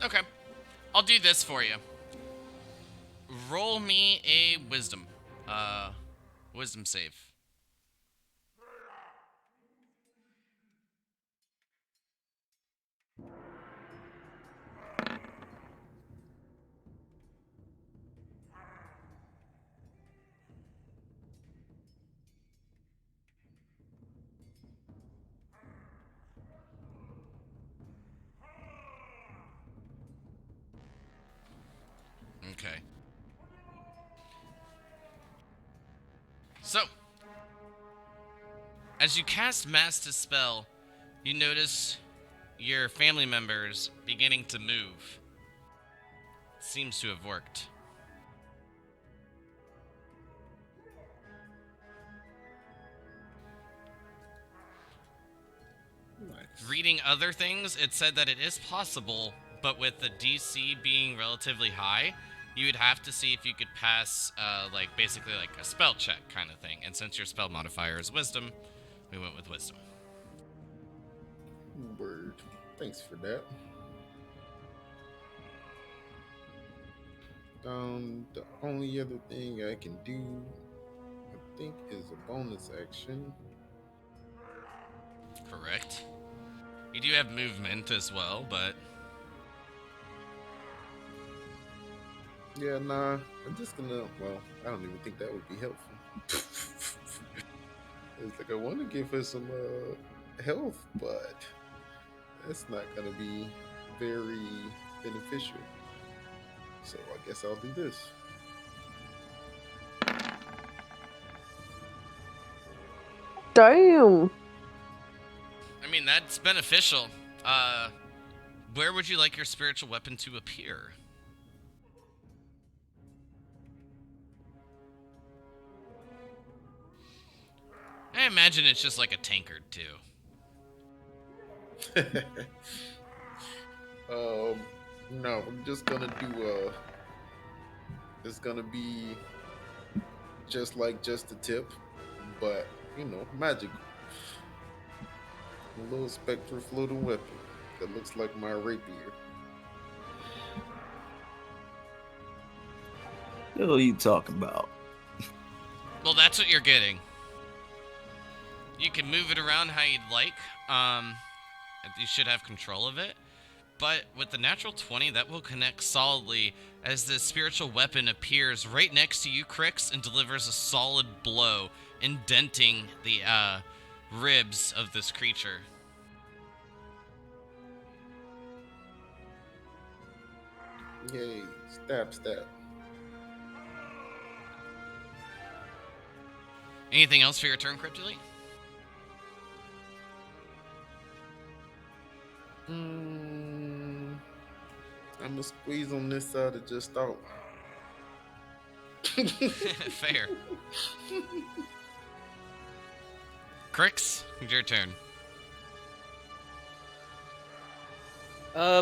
[SPEAKER 1] Okay, I'll do this for you. Roll me a wisdom save. Okay. So, as you cast Master Spell, you notice your family members beginning to move. Seems to have worked.
[SPEAKER 5] Nice.
[SPEAKER 1] Reading other things, it said that it is possible, but with the DC being relatively high, you would have to see if you could pass, basically like a spell check kind of thing. And since your spell modifier is wisdom, we went with wisdom.
[SPEAKER 5] Word. Thanks for that. The only other thing I can do, I think, is a bonus action.
[SPEAKER 1] Correct. You do have movement as well, but
[SPEAKER 5] Yeah, nah. I'm just gonna. Well, I don't even think that would be helpful. It's like I want to give her some health, but that's not gonna be very beneficial. So I guess I'll do this.
[SPEAKER 3] Damn.
[SPEAKER 1] I mean, that's beneficial. Where would you like your spiritual weapon to appear? I imagine it's just like a tankard too.
[SPEAKER 5] No, I'm just gonna do it's gonna be just a tip, but magical. A little spectral floating weapon that looks like my rapier.
[SPEAKER 2] What are you talking about?
[SPEAKER 1] Well, that's what you're getting. You can move it around how you'd like. You should have control of it. But with the natural 20, that will connect solidly as the spiritual weapon appears right next to you, Crix, and delivers a solid blow, indenting the ribs of this creature.
[SPEAKER 5] Yay! Stab, stab.
[SPEAKER 1] Anything else for your turn, Cryptolite?
[SPEAKER 5] I'm gonna squeeze on this side of just out.
[SPEAKER 1] Fair. Crix, it's your turn.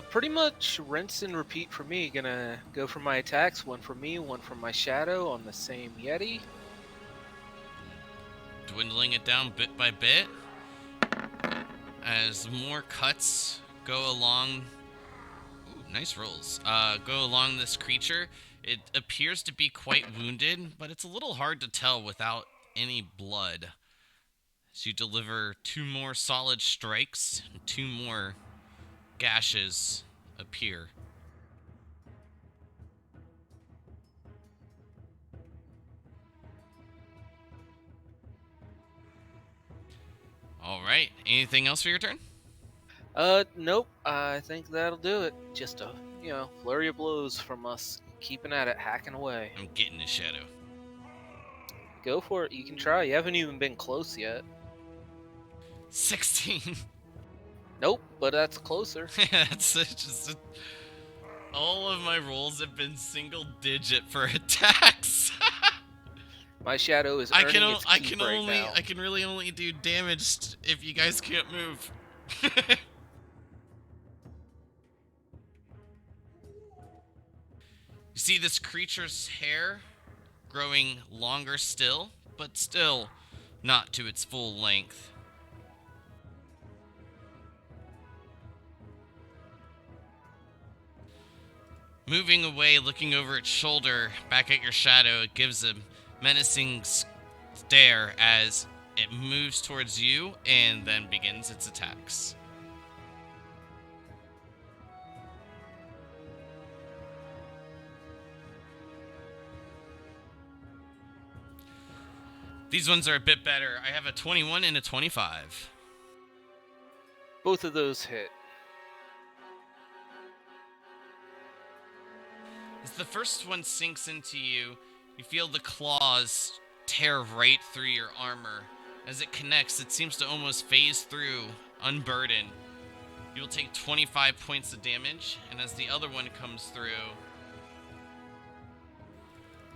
[SPEAKER 4] Pretty much rinse and repeat for me. Gonna go for my attacks. One for me, one for my shadow on the same Yeti.
[SPEAKER 1] Dwindling it down bit by bit as more cuts go along nice rolls. Go along this creature. It appears to be quite wounded, but it's a little hard to tell without any blood. So you deliver 2 more solid strikes, and 2 more gashes appear. All right. Anything else for your turn?
[SPEAKER 4] Nope. I think that'll do it. Just a, flurry of blows from us keeping at it, hacking away.
[SPEAKER 1] I'm getting the shadow.
[SPEAKER 4] Go for it. You can try. You haven't even been close yet.
[SPEAKER 1] 16.
[SPEAKER 4] Nope, but that's closer.
[SPEAKER 1] That's just all of my rolls have been single digit for attacks.
[SPEAKER 4] My shadow is
[SPEAKER 1] I
[SPEAKER 4] earning
[SPEAKER 1] can
[SPEAKER 4] its
[SPEAKER 1] I
[SPEAKER 4] keep
[SPEAKER 1] can
[SPEAKER 4] right
[SPEAKER 1] only
[SPEAKER 4] now.
[SPEAKER 1] I can really only do damage if you guys can't move. You see this creature's hair growing longer still, but still not to its full length. Moving away, looking over its shoulder, back at your shadow, it gives a menacing stare as it moves towards you and then begins its attacks. These ones are a bit better. I have a 21 and a 25.
[SPEAKER 4] Both of those hit.
[SPEAKER 1] As the first one sinks into you, you feel the claws tear right through your armor. As it connects, it seems to almost phase through, unburdened. You will take 25 points of damage, and as the other one comes through,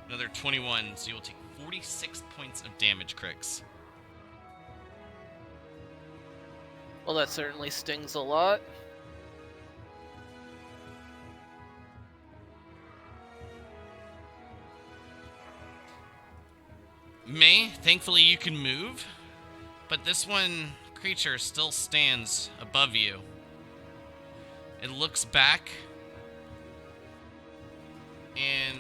[SPEAKER 1] another 21, so you will take 46 points of damage, Crix.
[SPEAKER 4] Well, that certainly stings a lot.
[SPEAKER 1] May, thankfully you can move, but this one creature still stands above you. It looks back and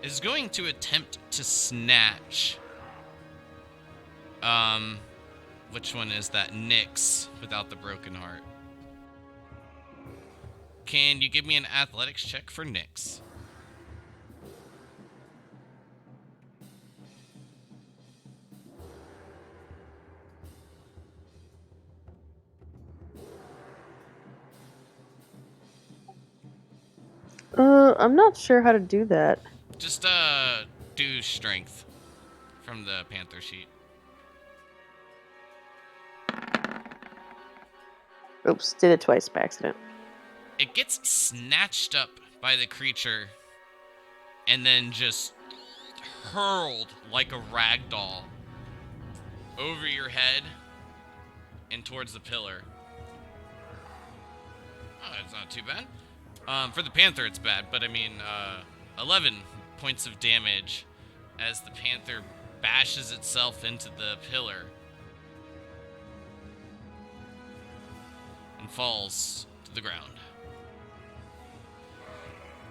[SPEAKER 1] is going to attempt to snatch. Which one is that? Nyx without the broken heart. Can you give me an athletics check for Nyx?
[SPEAKER 3] I'm not sure how to do that.
[SPEAKER 1] Just do strength from the Panther sheet.
[SPEAKER 3] Oops, did it twice by accident.
[SPEAKER 1] It gets snatched up by the creature and then just hurled like a rag doll over your head and towards the pillar. Oh, that's not too bad. For the Panther, it's bad, but I mean, 11 points of damage as the Panther bashes itself into the pillar and falls to the ground.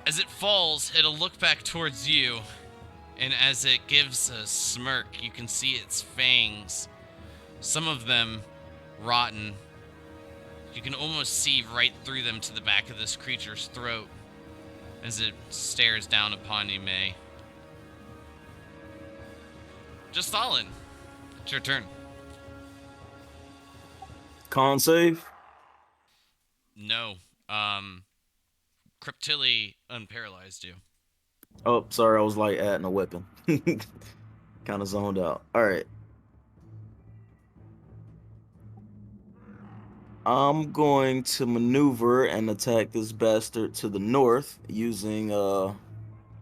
[SPEAKER 1] As it falls, it'll look back towards you, and as it gives a smirk, you can see its fangs, some of them rotten. You can almost see right through them to the back of this creature's throat as it stares down upon you, May. Just Stalin. It's your turn.
[SPEAKER 2] Con save.
[SPEAKER 1] No. Cryptilli unparalyzed you.
[SPEAKER 2] Oh, sorry, I was like adding a weapon. Kind of zoned out. All right. I'm going to maneuver and attack this bastard to the north using a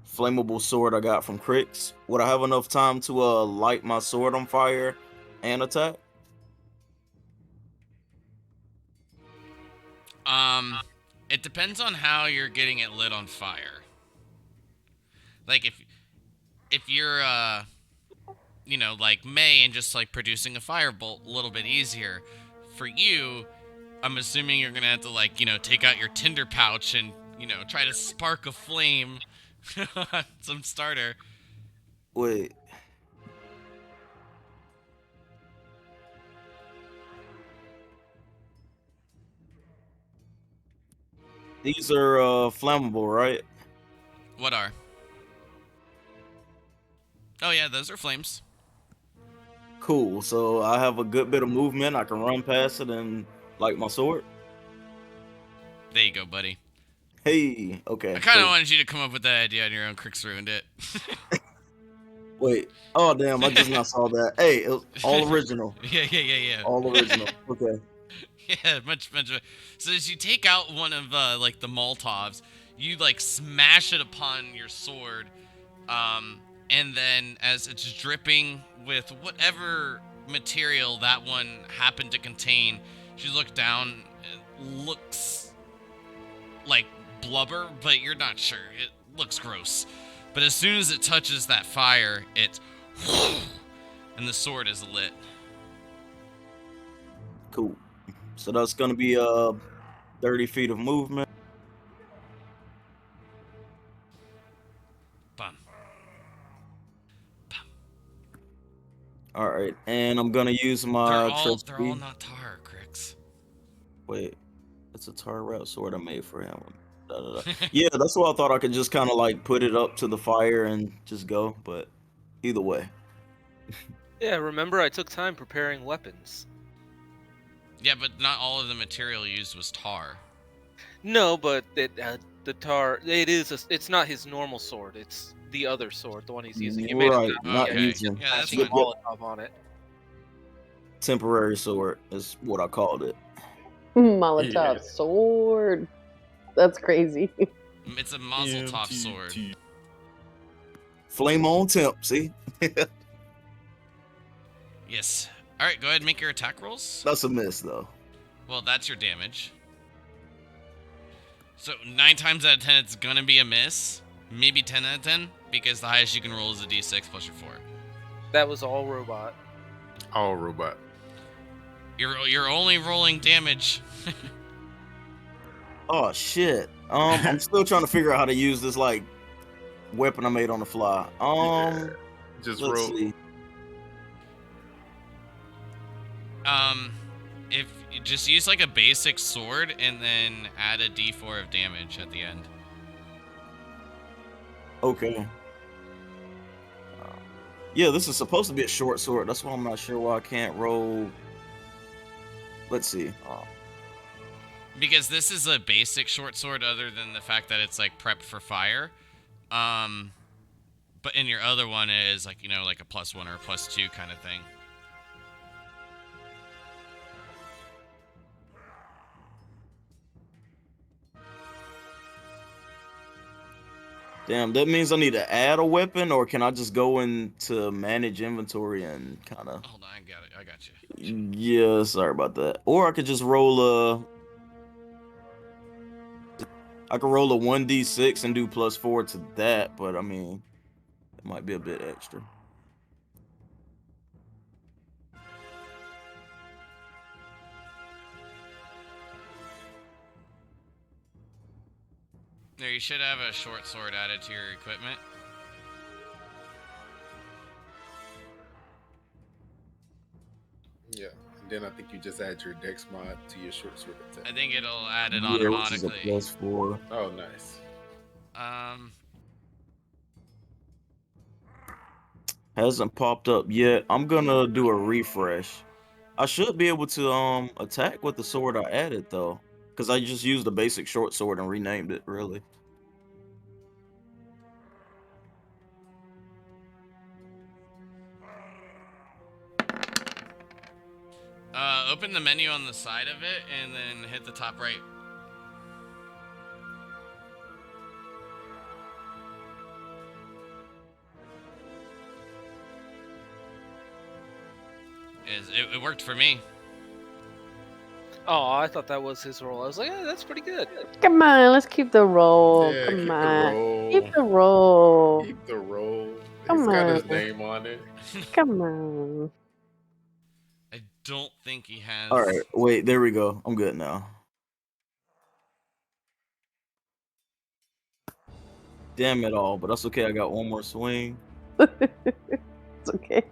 [SPEAKER 2] flammable sword I got from Crix. Would I have enough time to light my sword on fire and attack?
[SPEAKER 1] It depends on how you're getting it lit on fire. Like if you're like May and just like producing a firebolt a little bit easier. For you, I'm assuming you're gonna have to like, take out your tinder pouch and, try to spark a flame on some starter.
[SPEAKER 2] Wait. These are flammable, right?
[SPEAKER 1] What are? Oh yeah, those are flames.
[SPEAKER 2] Cool. So I have a good bit of movement. I can run past it and light my sword.
[SPEAKER 1] There you go, buddy.
[SPEAKER 2] Hey,
[SPEAKER 1] I
[SPEAKER 2] okay,
[SPEAKER 1] kind of
[SPEAKER 2] cool.
[SPEAKER 1] wanted you to come up with that idea on your own. Cricks ruined it.
[SPEAKER 2] Wait. Oh damn, I just now saw that. Hey, it was all original.
[SPEAKER 1] Yeah.
[SPEAKER 2] All original. Okay.
[SPEAKER 1] Yeah, much. So as you take out one of like the Molotovs, you like smash it upon your sword, and then as it's dripping with whatever material that one happened to contain, you look down. It looks like blubber, but you're not sure. It looks gross. But as soon as it touches that fire, it's and the sword is lit.
[SPEAKER 2] Cool. So that's gonna be 30 feet of movement.
[SPEAKER 1] Bum.
[SPEAKER 2] All right, and I'm gonna use
[SPEAKER 1] They're
[SPEAKER 2] my
[SPEAKER 1] all
[SPEAKER 2] trusty.
[SPEAKER 1] not tar, Crix.
[SPEAKER 2] Wait, it's a tar route sword I made for him. Da, da, da. Yeah, that's why I thought I could just kind of like put it up to the fire and just go. But either way,
[SPEAKER 4] Yeah, remember I took time preparing weapons.
[SPEAKER 1] Yeah, but not all of the material used was tar.
[SPEAKER 4] No, but the tar. It's not his normal sword. It's the other sword, the one he's using. You made it.
[SPEAKER 2] right? Not
[SPEAKER 1] Okay.
[SPEAKER 2] using
[SPEAKER 1] Yeah, that's
[SPEAKER 4] Smashing a
[SPEAKER 1] fine.
[SPEAKER 4] Molotov on it.
[SPEAKER 2] temporary sword is what I called it.
[SPEAKER 3] Molotov
[SPEAKER 5] Yeah.
[SPEAKER 3] sword. That's crazy.
[SPEAKER 1] It's a Mazel Tov sword.
[SPEAKER 5] MTT.
[SPEAKER 2] Flame on temp. See,
[SPEAKER 1] Yes. All right, go ahead and make your attack rolls.
[SPEAKER 2] that's a miss though.
[SPEAKER 1] Well, that's your damage. So 9 times out of 10, it's gonna be a miss. Maybe 10 out of 10, because the highest you can roll is a d6 plus your 4.
[SPEAKER 4] That was all robot.
[SPEAKER 5] All robot.
[SPEAKER 1] You're only rolling damage.
[SPEAKER 2] Oh shit. I'm still trying to figure out how to use this like weapon I made on the fly.
[SPEAKER 5] Yeah. Just
[SPEAKER 2] Let's
[SPEAKER 5] roll.
[SPEAKER 2] see.
[SPEAKER 1] If you just use like a basic sword and then add a d4 of damage at the end.
[SPEAKER 2] Okay. Yeah, this is supposed to be a short sword. That's why I'm not sure why I can't roll. Let's see.
[SPEAKER 1] Because this is a basic short sword, other than the fact that it's like prepped for fire. But in your other one it is like, like a +1 or a +2 kind of thing.
[SPEAKER 2] Damn, that means I need to add a weapon, or can I just go into manage inventory and kind of?
[SPEAKER 1] Hold on, I got you.
[SPEAKER 2] Yeah, sorry about that. Or I could just roll I could roll a 1d6 and do +4 to that, but I mean, it might be a bit extra.
[SPEAKER 1] There, you should have a short sword added to your equipment.
[SPEAKER 5] Yeah. And then I think you just add your dex mod to your short sword attack.
[SPEAKER 1] I think it'll add it
[SPEAKER 2] Yeah, which is a
[SPEAKER 1] automatically.
[SPEAKER 2] +4.
[SPEAKER 5] Oh, nice.
[SPEAKER 2] Hasn't popped up yet. I'm gonna do a refresh. I should be able to attack with the sword I added though, because I just used the basic short sword and renamed it. Really.
[SPEAKER 1] Open the menu on the side of it and then hit the top right. It worked for me.
[SPEAKER 4] Oh, I thought that was his role. I was like, that's pretty good.
[SPEAKER 3] Come on, let's keep the roll.
[SPEAKER 5] Yeah,
[SPEAKER 3] Come
[SPEAKER 5] keep
[SPEAKER 3] on.
[SPEAKER 5] the roll.
[SPEAKER 3] Keep the roll.
[SPEAKER 5] Keep the roll.
[SPEAKER 3] Come
[SPEAKER 5] He's got his
[SPEAKER 3] on.
[SPEAKER 5] name on it.
[SPEAKER 3] Come on.
[SPEAKER 1] I don't think he has.
[SPEAKER 2] All right, wait, there we go. I'm good now. Damn it all, but that's okay. I got one more swing.
[SPEAKER 3] It's okay.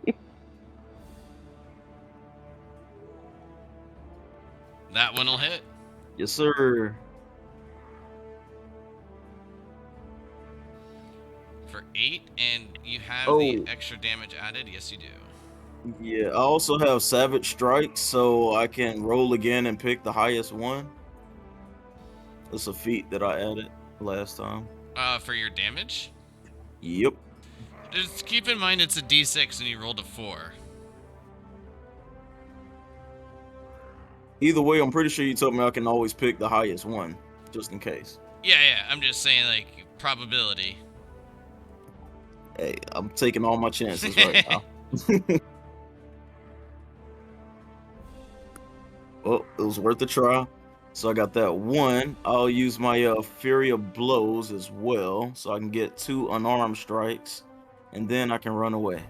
[SPEAKER 1] That one will hit.
[SPEAKER 2] Yes, sir.
[SPEAKER 1] For 8, and you have the
[SPEAKER 2] Oh.
[SPEAKER 1] extra damage added? Yes, you do.
[SPEAKER 2] Yeah, I also have Savage Strike, so I can roll again and pick the highest one. That's a feat that I added last time.
[SPEAKER 1] For your damage?
[SPEAKER 2] Yep.
[SPEAKER 1] Just keep in mind it's a d6 and you rolled a 4.
[SPEAKER 2] Either way, I'm pretty sure you told me I can always pick the highest one, just in case.
[SPEAKER 1] Yeah, I'm just saying, like, probability.
[SPEAKER 2] Hey, I'm taking all my chances right now. Well, it was worth a try. So I got that one. I'll use my Fury of Blows as well, so I can get 2 unarmed strikes, and then I can run away.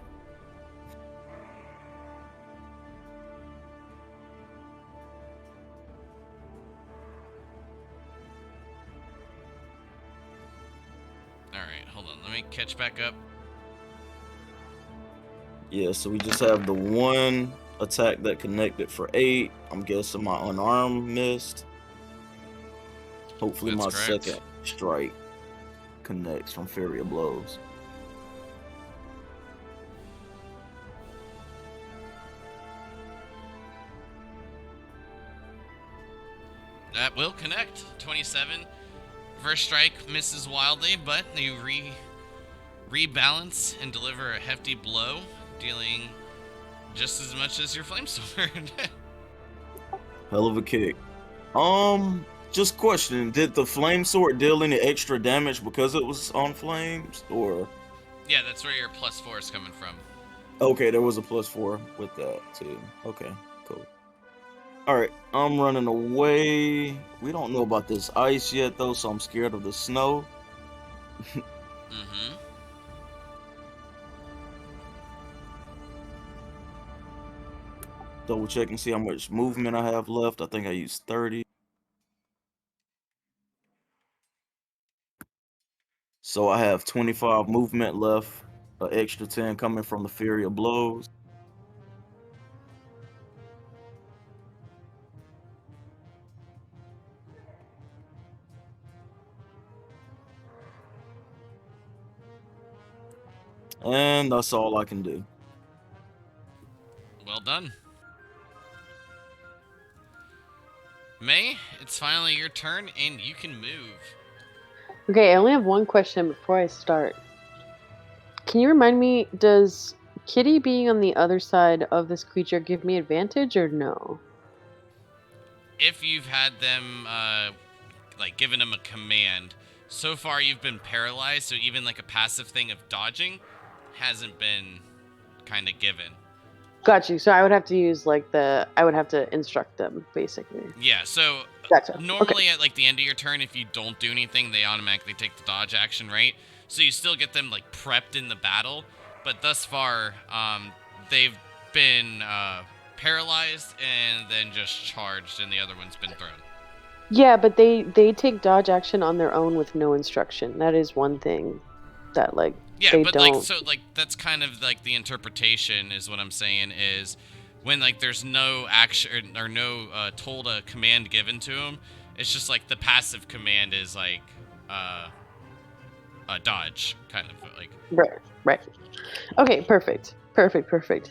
[SPEAKER 1] Alright, hold on. Let me catch back up.
[SPEAKER 2] Yeah, so we just have the one attack that connected for 8. I'm guessing my unarmed missed. Hopefully
[SPEAKER 1] That's
[SPEAKER 2] my
[SPEAKER 1] correct.
[SPEAKER 2] second strike connects from Fury of Blows.
[SPEAKER 1] That will connect. 27. First strike misses wildly, but you rebalance and deliver a hefty blow, dealing just as much as your flame sword.
[SPEAKER 2] Hell of a kick. Just questioning, did the flame sword deal any extra damage because it was on flames, or?
[SPEAKER 1] Yeah, that's where your +4 is coming from.
[SPEAKER 2] Okay, there was a +4 with that too. Okay, cool. All right, I'm running away. We don't know about this ice yet though, so I'm scared of the snow.
[SPEAKER 1] Mm-hmm.
[SPEAKER 2] Double check and see how much movement I have left. I think I used 30. So I have 25 movement left, an extra 10 coming from the Fury of Blows. And that's all I can do.
[SPEAKER 1] Well done. May, it's finally your turn, and you can move.
[SPEAKER 3] Okay, I only have one question before I start. Can you remind me, does Kitty being on the other side of this creature give me advantage or no?
[SPEAKER 1] If you've had them, like, given them a command, so far you've been paralyzed, so even, like, a passive thing of dodging hasn't been kind of given.
[SPEAKER 3] Got you. So I would have to use I would have to instruct them basically.
[SPEAKER 1] Yeah, so
[SPEAKER 3] Gotcha.
[SPEAKER 1] normally
[SPEAKER 3] Okay.
[SPEAKER 1] at, like, the end of your turn, if you don't do anything, they automatically take the dodge action, right? So you still get them, like, prepped in the battle, but thus far, they've been paralyzed and then just charged, and the other one's been thrown.
[SPEAKER 3] Yeah, but they take dodge action on their own with no instruction. That is one thing that
[SPEAKER 1] Yeah,
[SPEAKER 3] they
[SPEAKER 1] but
[SPEAKER 3] don't.
[SPEAKER 1] like, so like that's kind of like the interpretation is what I'm saying is when like there's no action or no told a command given to him, it's just like the passive command is like a dodge kind of like.
[SPEAKER 3] Right. Okay, perfect.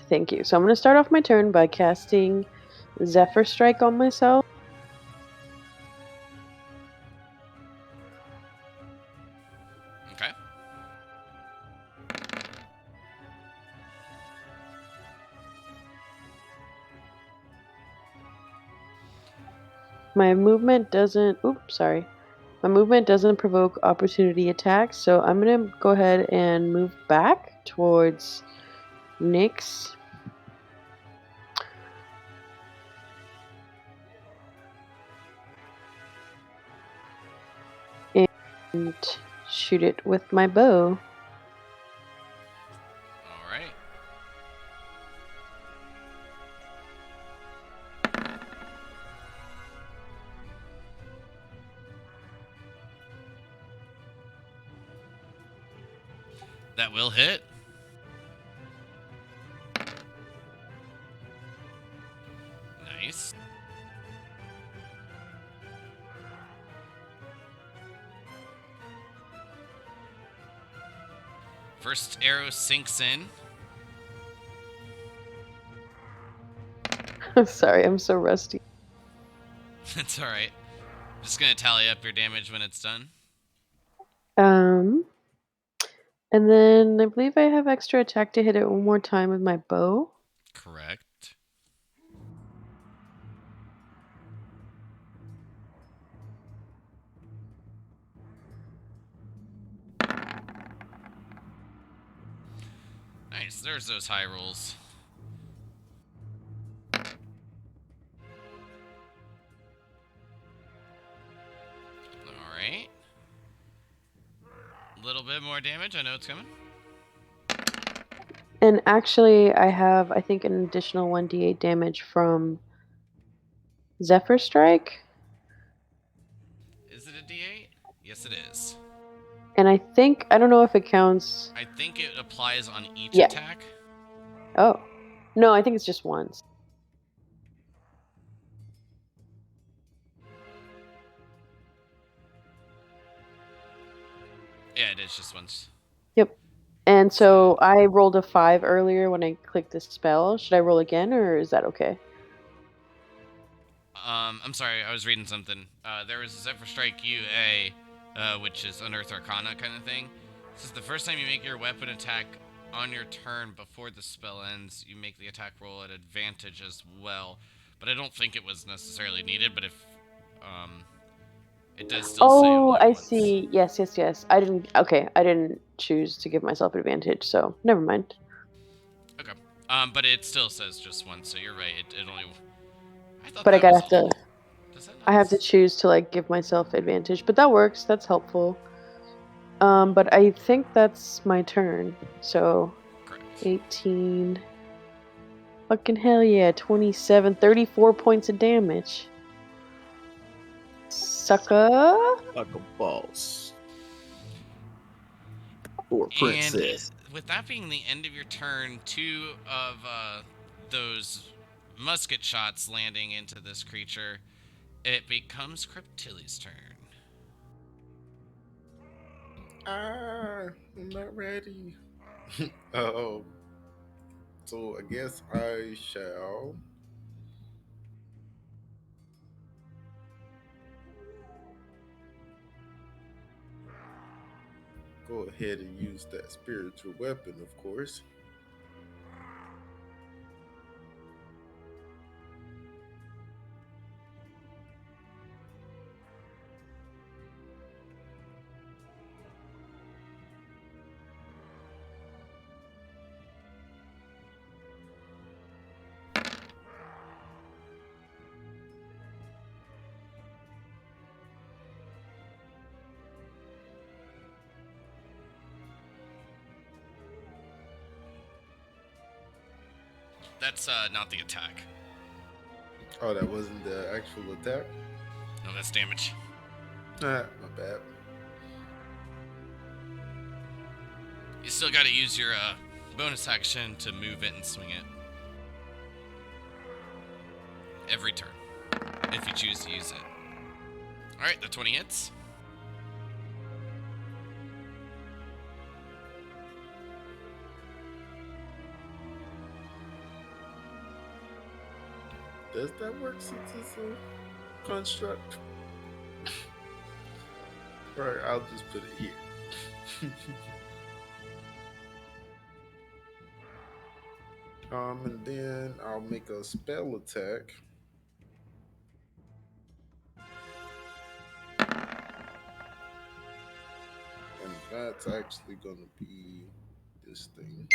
[SPEAKER 3] Thank you. So I'm going to start off my turn by casting Zephyr Strike on myself.
[SPEAKER 1] Okay.
[SPEAKER 3] My movement doesn't provoke opportunity attacks, so I'm going to go ahead and move back towards Nyx. And shoot it with my bow.
[SPEAKER 1] All right. That will hit. Nice. First arrow sinks in.
[SPEAKER 3] Sorry, I'm so rusty.
[SPEAKER 1] That's alright. Just gonna tally up your damage when it's done.
[SPEAKER 3] And then I believe I have extra attack to hit it one more time with my bow.
[SPEAKER 1] Correct. Nice, there's those high rolls. Alright. A little bit more damage, I know it's coming.
[SPEAKER 3] And actually, I have, I think, an additional 1d8 damage from Zephyr Strike.
[SPEAKER 1] Is it a d8? Yes, it is.
[SPEAKER 3] And I think, I don't know if it counts.
[SPEAKER 1] I think it applies on each
[SPEAKER 3] Yeah.
[SPEAKER 1] attack.
[SPEAKER 3] Oh. No, I think it's just once.
[SPEAKER 1] Yeah, it is just once.
[SPEAKER 3] Yep. And so I rolled a 5 earlier when I clicked this spell. Should I roll again, or is that okay?
[SPEAKER 1] I'm sorry, I was reading something. There was a Zephyr Strike Ua, which is Unearth Arcana kind of thing. This is the first time you make your weapon attack on your turn before the spell ends. You make the attack roll at advantage as well. But I don't think it was necessarily needed, but if, it does still say
[SPEAKER 3] Oh,
[SPEAKER 1] only
[SPEAKER 3] I
[SPEAKER 1] once.
[SPEAKER 3] see. Yes, yes, yes. I didn't choose to give myself advantage, so never mind.
[SPEAKER 1] Okay. But it still says just once, so you're right. It only... I thought
[SPEAKER 3] But I
[SPEAKER 1] that was
[SPEAKER 3] gotta have to,
[SPEAKER 1] all. Does that
[SPEAKER 3] I
[SPEAKER 1] not...
[SPEAKER 3] have to choose to like give myself advantage, but that works. That's helpful. But I think that's my turn. So
[SPEAKER 1] Correct.
[SPEAKER 3] 18. Fucking hell yeah, 27, 34 points of damage. Sucker.
[SPEAKER 2] Like a boss. Or
[SPEAKER 1] And
[SPEAKER 2] princess.
[SPEAKER 1] with that being the end of your turn, two of those musket shots landing into this creature, it becomes Cryptilli's turn.
[SPEAKER 5] I'm not ready. Um, so I guess I shall go ahead and use that spiritual weapon, of course.
[SPEAKER 1] That's not the attack.
[SPEAKER 5] Oh, that wasn't the actual attack?
[SPEAKER 1] No, that's damage.
[SPEAKER 5] My bad.
[SPEAKER 1] You still got to use your bonus action to move it and swing it. Every turn, if you choose to use it. Alright, the 20 hits.
[SPEAKER 5] Does that work since it's a construct? Alright, I'll just put it here. And then I'll make a spell attack. And that's actually going to be this thing.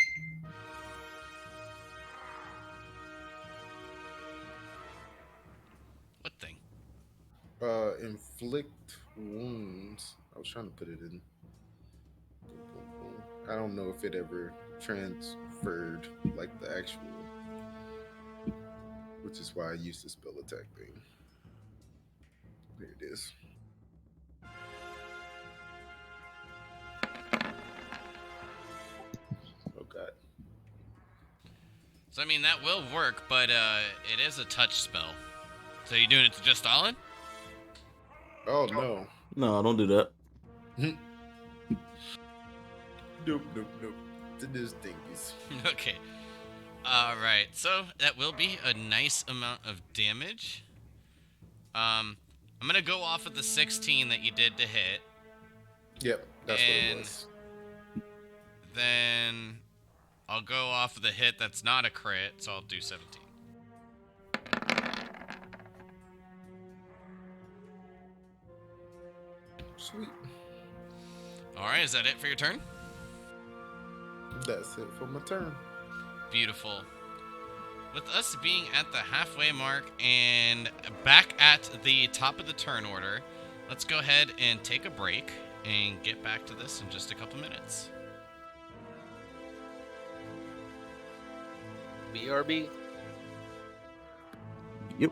[SPEAKER 1] What thing?
[SPEAKER 5] Inflict wounds. I was trying to put it in. I don't know if it ever transferred like the actual, which is why I used the spell attack thing. There it is.
[SPEAKER 1] So I mean that will work, but it is a touch spell. So you doing it to just Stalin?
[SPEAKER 5] Oh no.
[SPEAKER 2] No, don't do that.
[SPEAKER 5] Nope, nope, nope. To this dingies.
[SPEAKER 1] Okay. All right. So that will be a nice amount of damage. I'm gonna go off of the 16 that you did to hit,
[SPEAKER 5] Yep, that's what it
[SPEAKER 1] and
[SPEAKER 5] was.
[SPEAKER 1] then I'll go off of the hit that's not a crit, so I'll do 17.
[SPEAKER 5] Sweet.
[SPEAKER 1] All right. Is that it for your turn?
[SPEAKER 5] That's it for my turn.
[SPEAKER 1] Beautiful. With us being at the halfway mark and back at the top of the turn order, let's go ahead and take a break and get back to this in just a couple minutes.
[SPEAKER 4] BRB.
[SPEAKER 2] Yep.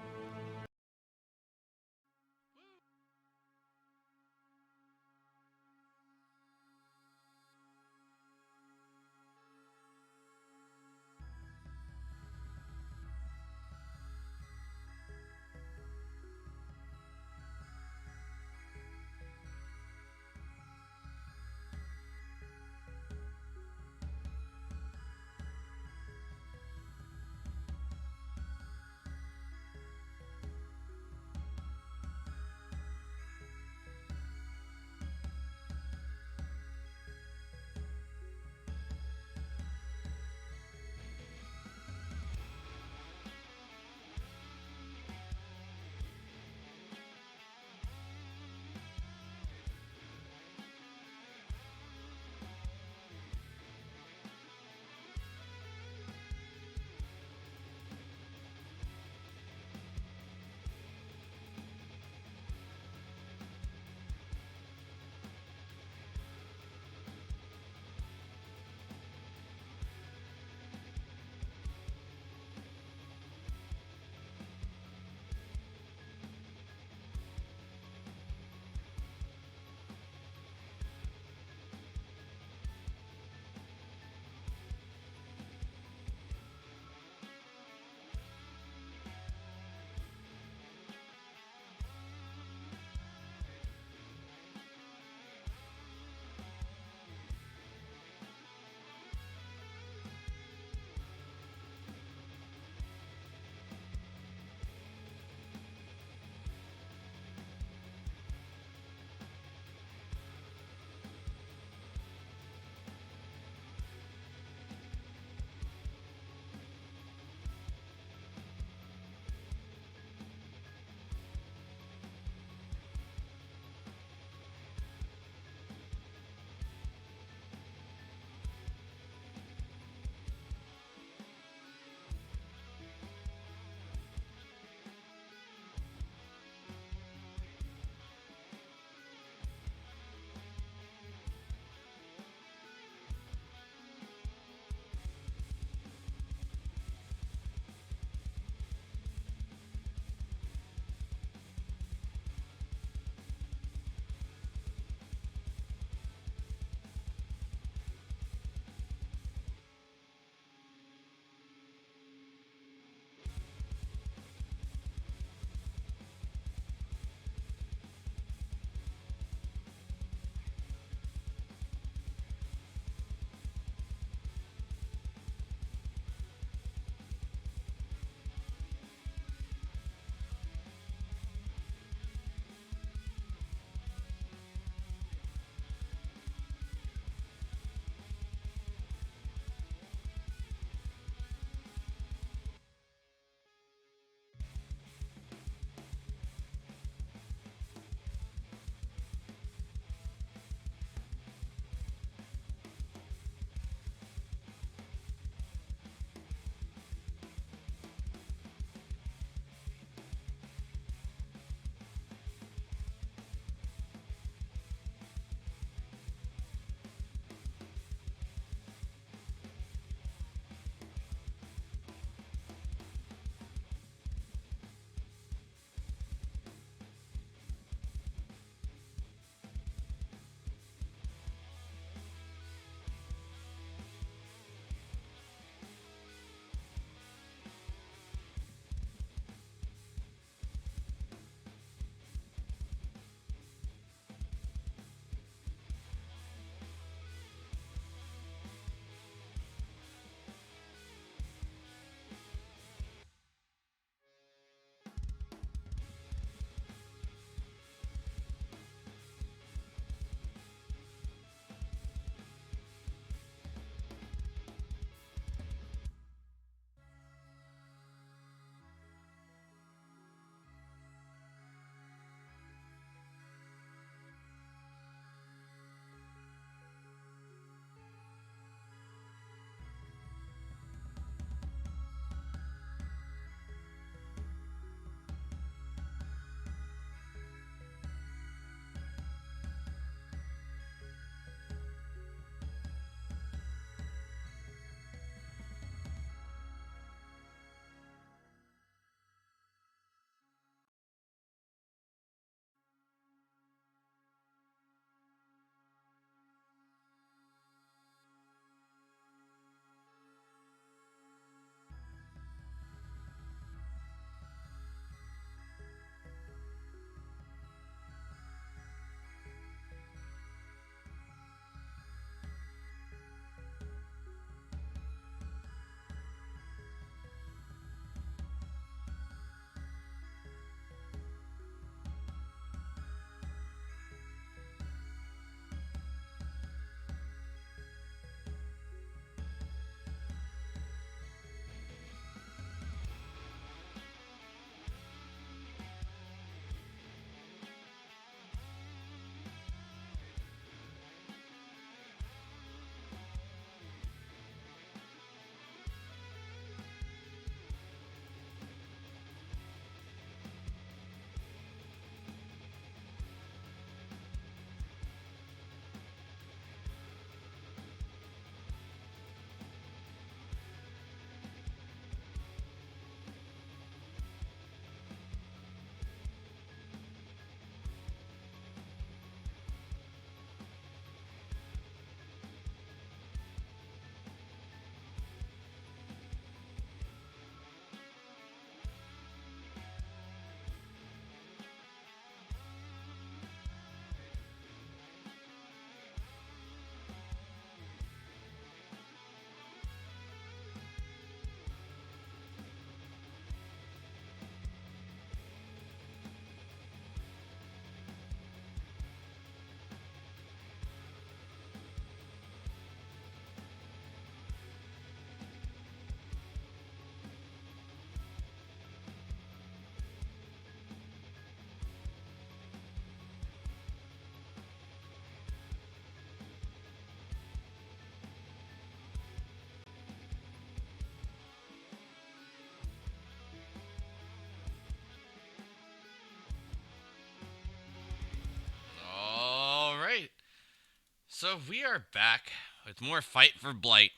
[SPEAKER 1] So we are back with more Fight for Blight,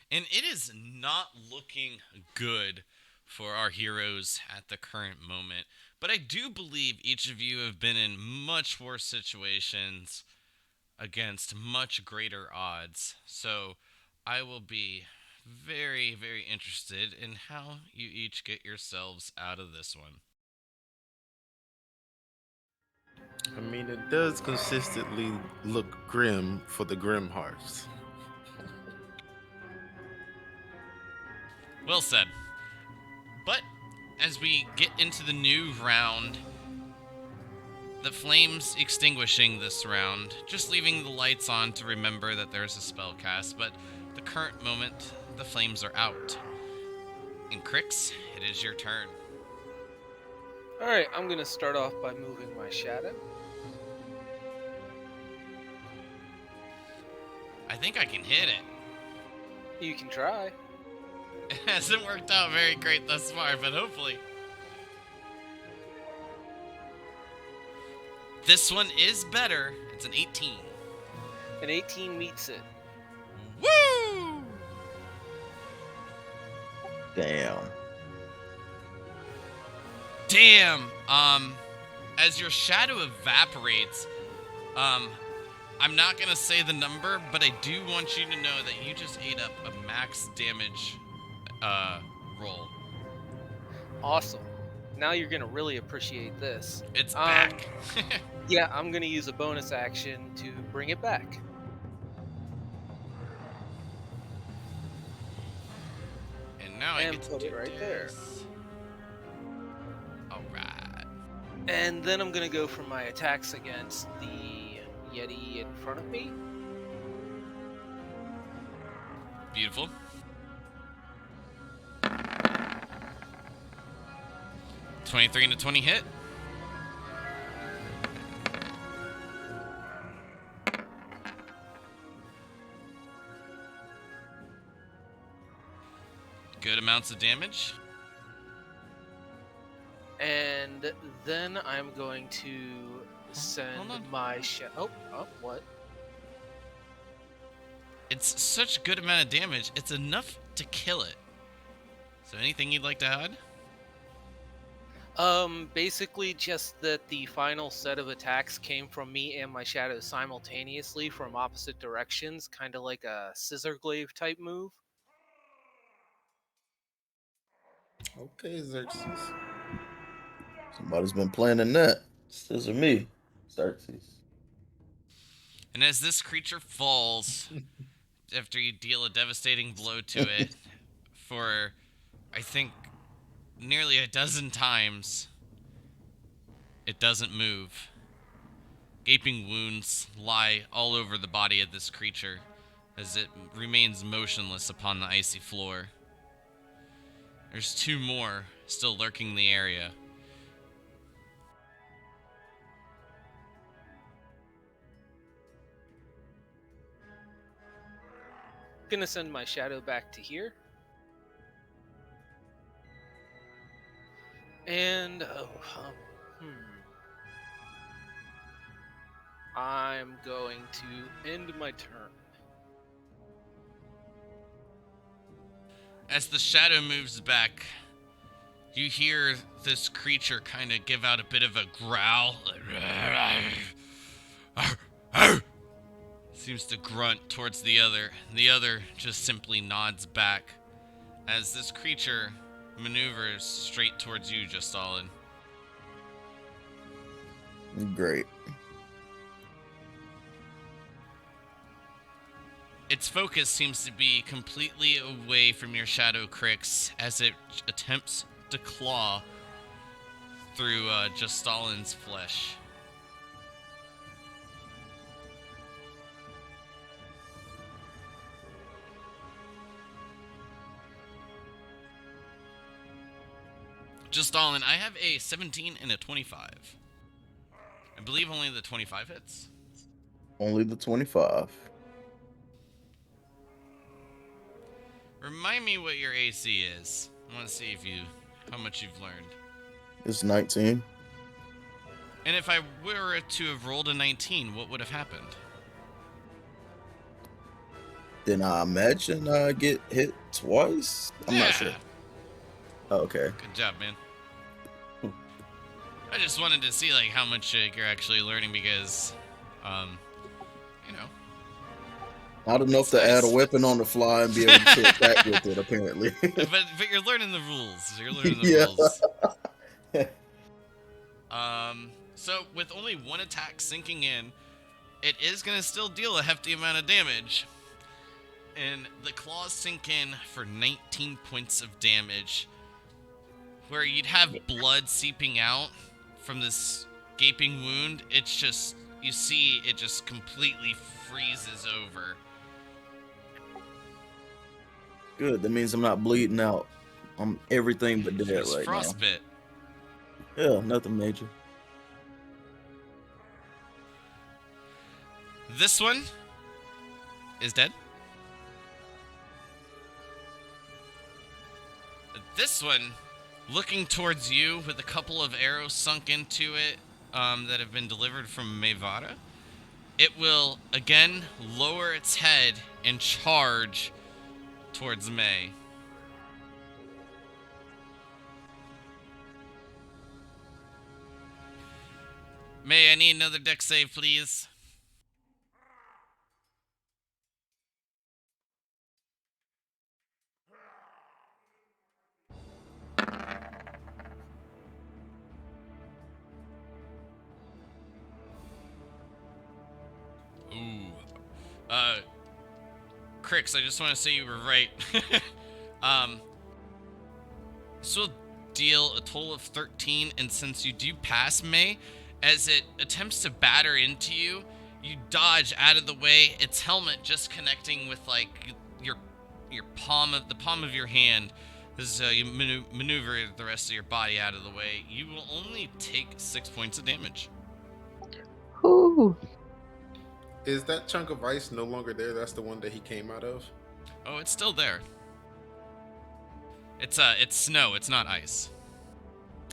[SPEAKER 1] and it is not looking good for our heroes at the current moment. But I do believe each of you have been in much worse situations against much greater odds. So I will be very, very interested in how you each get yourselves out of this one.
[SPEAKER 5] I mean, it does consistently look grim for the Grim Hearts.
[SPEAKER 1] Well said. But as we get into the new round, the flames extinguishing this round, just leaving the lights on to remember that there's a spell cast, but the current moment, the flames are out. And Crix, it is your turn.
[SPEAKER 4] Alright, I'm gonna start off by moving my shadow.
[SPEAKER 1] I think I can hit it.
[SPEAKER 4] You can try.
[SPEAKER 1] It hasn't worked out very great thus far, but hopefully. This one is better. It's an 18.
[SPEAKER 4] An 18 meets it.
[SPEAKER 1] Woo!
[SPEAKER 2] Damn.
[SPEAKER 1] Damn. As your shadow evaporates, I'm not gonna say the number, but I do want you to know that you just ate up a max damage roll.
[SPEAKER 4] Awesome. Now you're gonna really appreciate this.
[SPEAKER 1] It's back.
[SPEAKER 4] Yeah, I'm gonna use a bonus action to bring it back.
[SPEAKER 1] And now I
[SPEAKER 4] And
[SPEAKER 1] get to
[SPEAKER 4] put
[SPEAKER 1] do
[SPEAKER 4] it right there.
[SPEAKER 1] this. Alright.
[SPEAKER 4] And then I'm gonna go for my attacks against the Yeti in front of me.
[SPEAKER 1] Beautiful. $23 and a 20 hit. Good amounts of damage.
[SPEAKER 4] And then I'm going to send
[SPEAKER 1] hold on.
[SPEAKER 4] my shadow. Oh, what?
[SPEAKER 1] It's such good amount of damage, it's enough to kill it. So anything you'd like to add?
[SPEAKER 4] Basically just that the final set of attacks came from me and my shadow simultaneously from opposite directions, kind of like a scissor glaive type move.
[SPEAKER 5] Okay, Xerxes.
[SPEAKER 2] Somebody's been planning that. This is me, Xerxes.
[SPEAKER 1] And as this creature falls, after you deal a devastating blow to it, for, I think, nearly a dozen times, it doesn't move. Gaping wounds lie all over the body of this creature as it remains motionless upon the icy floor. There's two more still lurking the area.
[SPEAKER 4] Gonna send my shadow back to here. And I'm going to end my turn.
[SPEAKER 1] As the shadow moves back, you hear this creature kind of give out a bit of a growl. Seems to grunt towards the other. The other just simply nods back as this creature maneuvers straight towards you, Justalin.
[SPEAKER 2] Great.
[SPEAKER 1] Its focus seems to be completely away from your shadow, Crix, as it attempts to claw through Justalin's flesh. Justalin, I have a 17 and a 25. I believe only the 25 hits.
[SPEAKER 2] Only the 25.
[SPEAKER 1] Remind me what your AC is. I want to see how much you've learned.
[SPEAKER 2] It's 19.
[SPEAKER 1] And if I were to have rolled a 19, what would have happened?
[SPEAKER 2] Then I imagine I get hit twice. I'm not sure.
[SPEAKER 1] Yeah.
[SPEAKER 2] Okay.
[SPEAKER 1] Good job, man.
[SPEAKER 2] Hmm.
[SPEAKER 1] I just wanted to see like how much you're actually learning because, you know,
[SPEAKER 2] Not enough
[SPEAKER 1] it's
[SPEAKER 2] to add a
[SPEAKER 1] nice.
[SPEAKER 2] weapon on the fly and be able to attack with it, apparently.
[SPEAKER 1] But you're learning the rules. You're learning the
[SPEAKER 2] Yeah.
[SPEAKER 1] rules. So with only one attack sinking in, it is gonna still deal a hefty amount of damage. And the claws sink in for 19 points of damage, where you'd have blood seeping out from this gaping wound. It's just, you see it just completely freezes over.
[SPEAKER 2] Good. That means I'm not bleeding out. I'm everything but dead
[SPEAKER 1] He's
[SPEAKER 2] right now.
[SPEAKER 1] frostbit.
[SPEAKER 2] Yeah, nothing major.
[SPEAKER 1] This one is dead. This one, looking towards you with a couple of arrows sunk into it that have been delivered from Mevada, it will again lower its head and charge towards May. May, I need another deck save, please. Ooh. Crix, I just want to say you were right. um, this will deal a total of 13, and since you do pass May, as it attempts to batter into you, you dodge out of the way, its helmet just connecting with like your the palm of your hand. As you maneuver the rest of your body out of the way, you will only take 6 points of damage.
[SPEAKER 3] Ooh.
[SPEAKER 5] Is that chunk of ice no longer there? That's the one that he came out of?
[SPEAKER 1] Oh, it's still there. It's snow. It's not ice.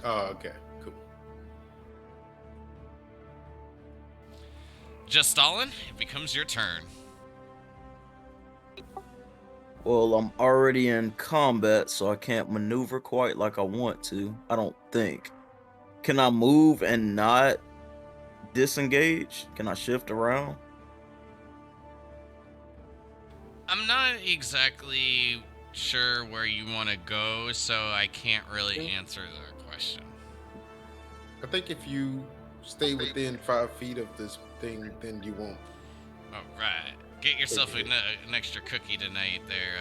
[SPEAKER 5] Oh, okay. Cool.
[SPEAKER 1] Just Stalin, it becomes your turn.
[SPEAKER 2] Well, I'm already in combat, so I can't maneuver quite like I want to. I don't think. Can I move and not disengage? Can I shift around?
[SPEAKER 1] I'm not exactly sure where you want to go, so I can't really answer the question.
[SPEAKER 5] I think if you stay within 5 feet of this thing, then you won't.
[SPEAKER 1] All right, get yourself
[SPEAKER 5] Okay.
[SPEAKER 1] an extra cookie tonight, there,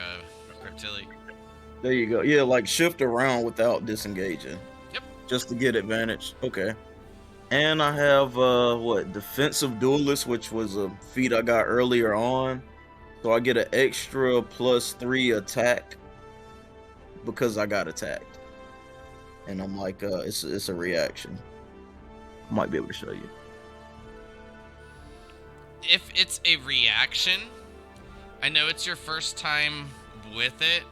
[SPEAKER 1] Cryptilli.
[SPEAKER 2] There you go. Yeah, like shift around without disengaging.
[SPEAKER 1] Yep.
[SPEAKER 2] Just to get advantage. Okay. And I have defensive duelist, which was a feat I got earlier on. So I get an extra +3 attack because I got attacked. And I'm like, it's a reaction. Might be able to show you.
[SPEAKER 1] If it's a reaction, I know it's your first time with it,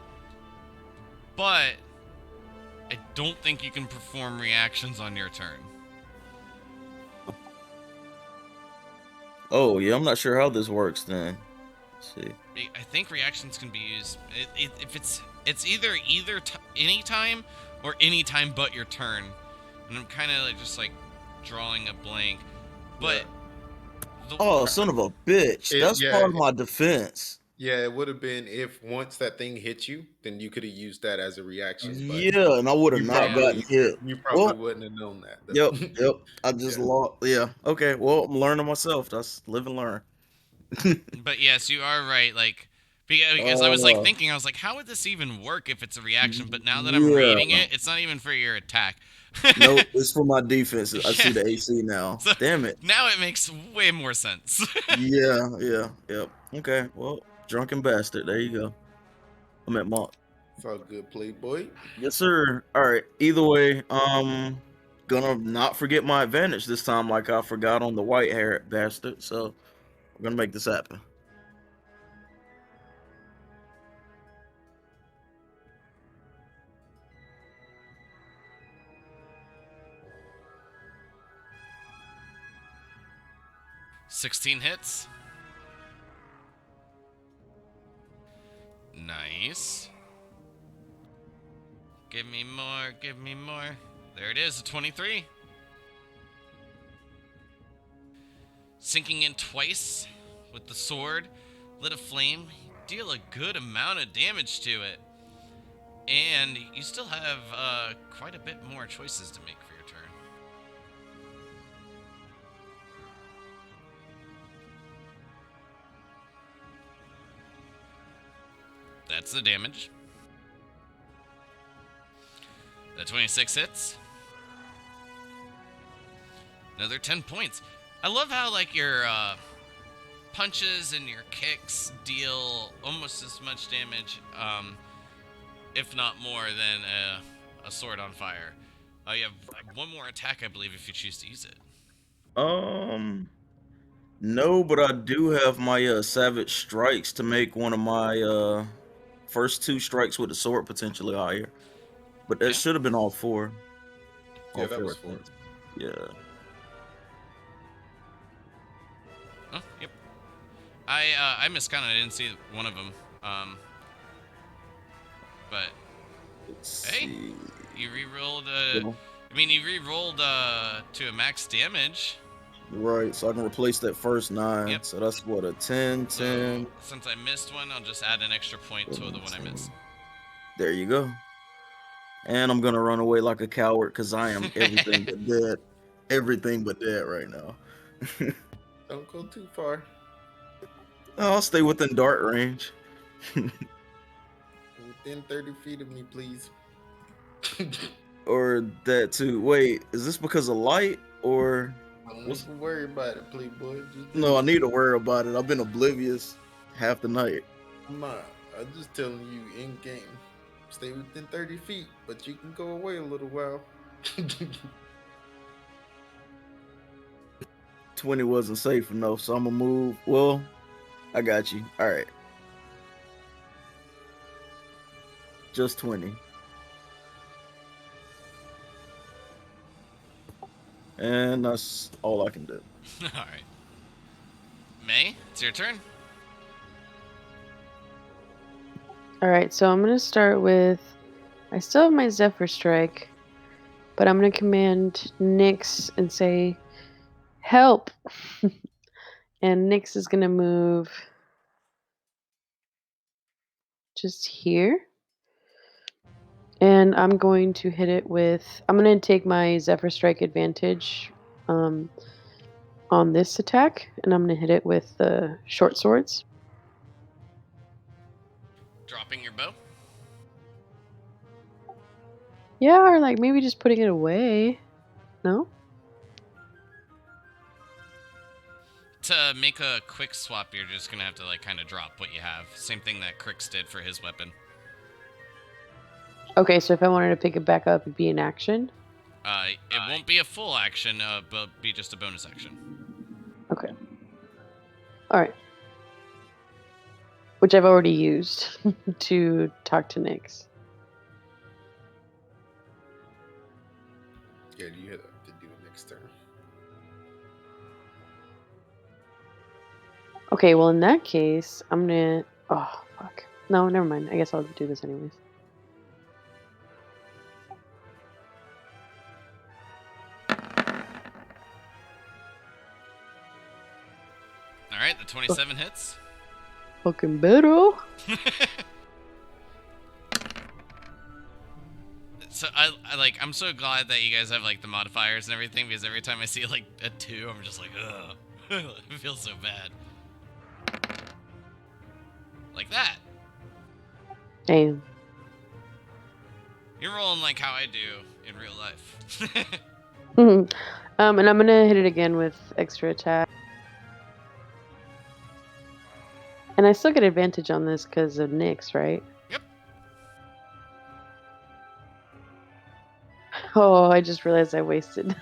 [SPEAKER 1] but I don't think you can perform reactions on your turn.
[SPEAKER 2] Oh yeah, I'm not sure how this works then. Let's see.
[SPEAKER 1] I think reactions can be used if it's either any time or any time but your turn, and I'm kind of like just like drawing a blank. But
[SPEAKER 2] Oh, son of a bitch! That's
[SPEAKER 5] Yeah,
[SPEAKER 2] part of my defense.
[SPEAKER 5] yeah, it would have been if once that thing hit you, then you could have used that as a reaction. But
[SPEAKER 2] Yeah, and I would have
[SPEAKER 5] you
[SPEAKER 2] not
[SPEAKER 1] Yeah.
[SPEAKER 2] gotten hit.
[SPEAKER 5] you probably
[SPEAKER 2] Well,
[SPEAKER 5] wouldn't have known that.
[SPEAKER 2] yep,
[SPEAKER 5] Though.
[SPEAKER 2] yep. I just
[SPEAKER 5] Yeah.
[SPEAKER 2] lost. Yeah. Okay. Well, I'm learning myself. That's live and learn.
[SPEAKER 1] But yes, you are right. Like because I was like thinking, I was like, how would this even work if it's a reaction? But now that I'm reading
[SPEAKER 2] Yeah.
[SPEAKER 1] it, it's not even for your attack.
[SPEAKER 2] Nope, it's for my defense. I see
[SPEAKER 1] Yeah.
[SPEAKER 2] the AC now.
[SPEAKER 1] So
[SPEAKER 2] Damn it.
[SPEAKER 1] now it makes way more sense.
[SPEAKER 2] Yeah, yeah, yep. Okay, well, drunken bastard. There you go. I'm at Monk.
[SPEAKER 5] It's all good, Playboy.
[SPEAKER 2] Yes, sir. All right. Either way, gonna not forget my advantage this time, like I forgot on the white hair bastard. So we're gonna make this happen.
[SPEAKER 1] $16 hits. Nice. Give me more, give me more. There it is, a 23. Sinking in twice with the sword, lit a flame, deal a good amount of damage to it. And you still have quite a bit more choices to make for your turn. That's the damage. The 26 hits. Another 10 points. I love how like your punches and your kicks deal almost as much damage, if not more, than a sword on fire. You have one more attack, I believe, if you choose to use it.
[SPEAKER 2] No, but I do have my Savage Strikes to make one of my first 2 strikes with the sword potentially higher. But that
[SPEAKER 1] Yeah.
[SPEAKER 2] should have been all 4.
[SPEAKER 5] Yeah,
[SPEAKER 2] All
[SPEAKER 5] that
[SPEAKER 2] 4
[SPEAKER 5] was 4.
[SPEAKER 2] attacks. Yeah.
[SPEAKER 1] Oh, yep. I miscounted. I didn't see one of them. But
[SPEAKER 2] Let's
[SPEAKER 1] hey,
[SPEAKER 2] see.
[SPEAKER 1] you re-rolled.
[SPEAKER 2] Well,
[SPEAKER 1] You re-rolled to a max damage.
[SPEAKER 2] right, so I can replace that first 9.
[SPEAKER 1] Yep.
[SPEAKER 2] So that's what, a 10,
[SPEAKER 1] So
[SPEAKER 2] 10,
[SPEAKER 1] since I missed one, I'll just add an extra point to the one I
[SPEAKER 2] 17.
[SPEAKER 1] missed.
[SPEAKER 2] There you go. And I'm gonna run away like a coward because I am everything but dead. Everything but dead right now.
[SPEAKER 5] Don't go too far.
[SPEAKER 2] I'll stay within dart range.
[SPEAKER 5] Within 30 feet of me, please.
[SPEAKER 2] Or that too. Wait, is this because of light or
[SPEAKER 5] Don't
[SPEAKER 2] what's...
[SPEAKER 5] even worry about it, playboy. Just
[SPEAKER 2] No, I
[SPEAKER 5] do it.
[SPEAKER 2] need to worry about it. I've been oblivious half the night.
[SPEAKER 5] I'm not. I'm just telling you in game. Stay within 30 feet, but you can go away a little while.
[SPEAKER 2] 20 wasn't safe enough, so I'm gonna move. Well, I got you. All right. Just 20. And that's all I can do.
[SPEAKER 1] All right. May, it's your turn.
[SPEAKER 3] All right, so I'm going to start with. I still have my Zephyr Strike, but I'm going to command Nyx and say, help! And Nyx is going to move just here. And I'm going to hit it with. I'm going to take my Zephyr Strike advantage on this attack, and I'm going to hit it with the short swords.
[SPEAKER 1] Dropping your bow.
[SPEAKER 3] Yeah, or like maybe just putting it away. No?
[SPEAKER 1] To make a quick swap, you're just gonna have to like kind of drop what you have. Same thing that Crix did for his weapon.
[SPEAKER 3] Okay, so if I wanted to pick it back up, it'd be an action.
[SPEAKER 1] It won't be a full action, but be just a bonus action.
[SPEAKER 3] Okay. All right. Which I've already used to talk to Nyx.
[SPEAKER 5] Yeah, you have to do it next turn.
[SPEAKER 3] Okay, well in that case, I'm gonna. Oh fuck. No, never mind. I guess I'll do this anyways.
[SPEAKER 1] All right, the 27 hits.
[SPEAKER 3] Fucking better.
[SPEAKER 1] So I'm so glad that you guys have like the modifiers and everything, because every time I see like a 2, I'm just like, ugh. It feels so bad. Like that.
[SPEAKER 3] Damn.
[SPEAKER 1] You're rolling like how I do in real life.
[SPEAKER 3] And I'm gonna hit it again with extra attack. And I still get advantage on this because of Nyx, right?
[SPEAKER 1] Yep.
[SPEAKER 3] Oh, I just realized I wasted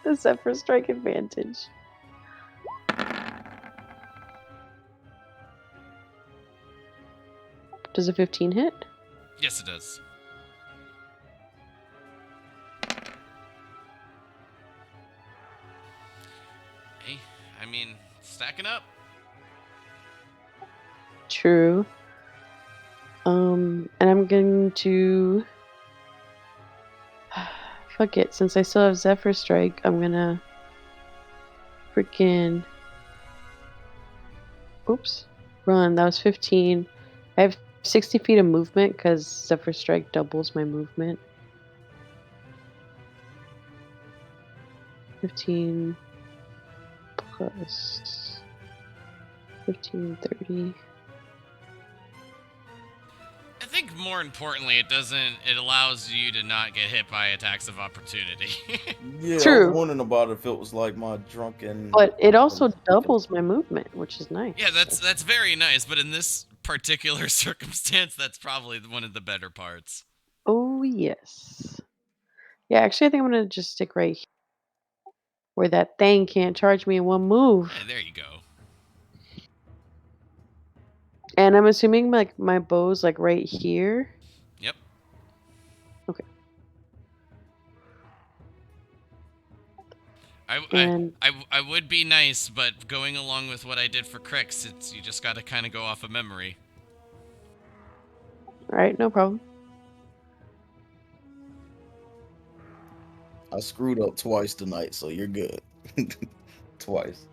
[SPEAKER 3] the Zephyr Strike advantage. Does a 15 hit?
[SPEAKER 1] Yes, it does. Hey, stacking up.
[SPEAKER 3] True. And I'm going to fuck it. Since I still have Zephyr Strike, I'm gonna freaking oops run. That was 15. I have 60 feet of movement because Zephyr Strike doubles my movement. 15 plus 15, 30.
[SPEAKER 1] I think more importantly, it allows you to not get hit by attacks of opportunity.
[SPEAKER 2] Yeah, I was
[SPEAKER 3] True.
[SPEAKER 2] wondering about if it was like my drunken.
[SPEAKER 3] But it also doubles my movement, which is nice.
[SPEAKER 1] Yeah, that's very nice, but in this particular circumstance, that's probably one of the better parts.
[SPEAKER 3] Oh, yes. Yeah, actually, I think I'm going to just stick right here where that thing can't charge me in one move.
[SPEAKER 1] Hey, there you go.
[SPEAKER 3] And I'm assuming like my bow's like right here.
[SPEAKER 1] Yep.
[SPEAKER 3] Okay.
[SPEAKER 1] I,
[SPEAKER 3] And
[SPEAKER 1] I would be nice, but going along with what I did for Crix, it's you just got to kind of go off of memory.
[SPEAKER 3] all right, no problem.
[SPEAKER 2] I screwed up twice tonight, so you're good. Twice.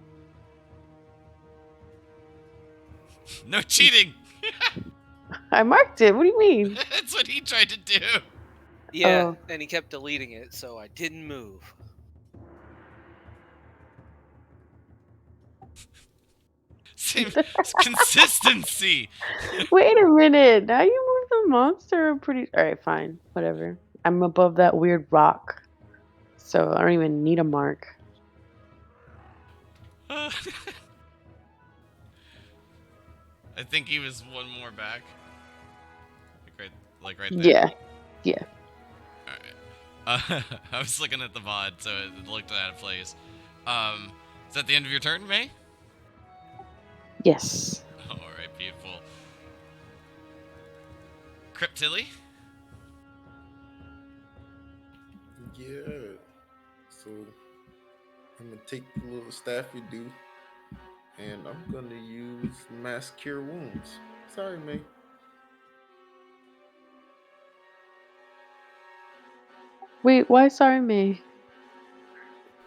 [SPEAKER 1] No cheating.
[SPEAKER 3] I marked it. What do you mean?
[SPEAKER 1] That's what he tried to do.
[SPEAKER 4] Yeah,
[SPEAKER 3] Oh.
[SPEAKER 4] and he kept deleting it, so I didn't move.
[SPEAKER 1] Same consistency.
[SPEAKER 3] Wait a minute. Now you moved the monster pretty. All right, fine. Whatever. I'm above that weird rock. So I don't even need a mark.
[SPEAKER 1] I think he was one more back. Like right there.
[SPEAKER 3] Yeah. Yeah.
[SPEAKER 1] Alright. I was looking at the VOD, so it looked out of place. Is that the end of your turn, May?
[SPEAKER 3] Yes.
[SPEAKER 1] Alright, beautiful. Cryptilly?
[SPEAKER 5] Yeah. So I'm gonna take the little staff you do, and I'm gonna use Mass Cure Wounds. Sorry, mate.
[SPEAKER 3] Wait, why sorry me?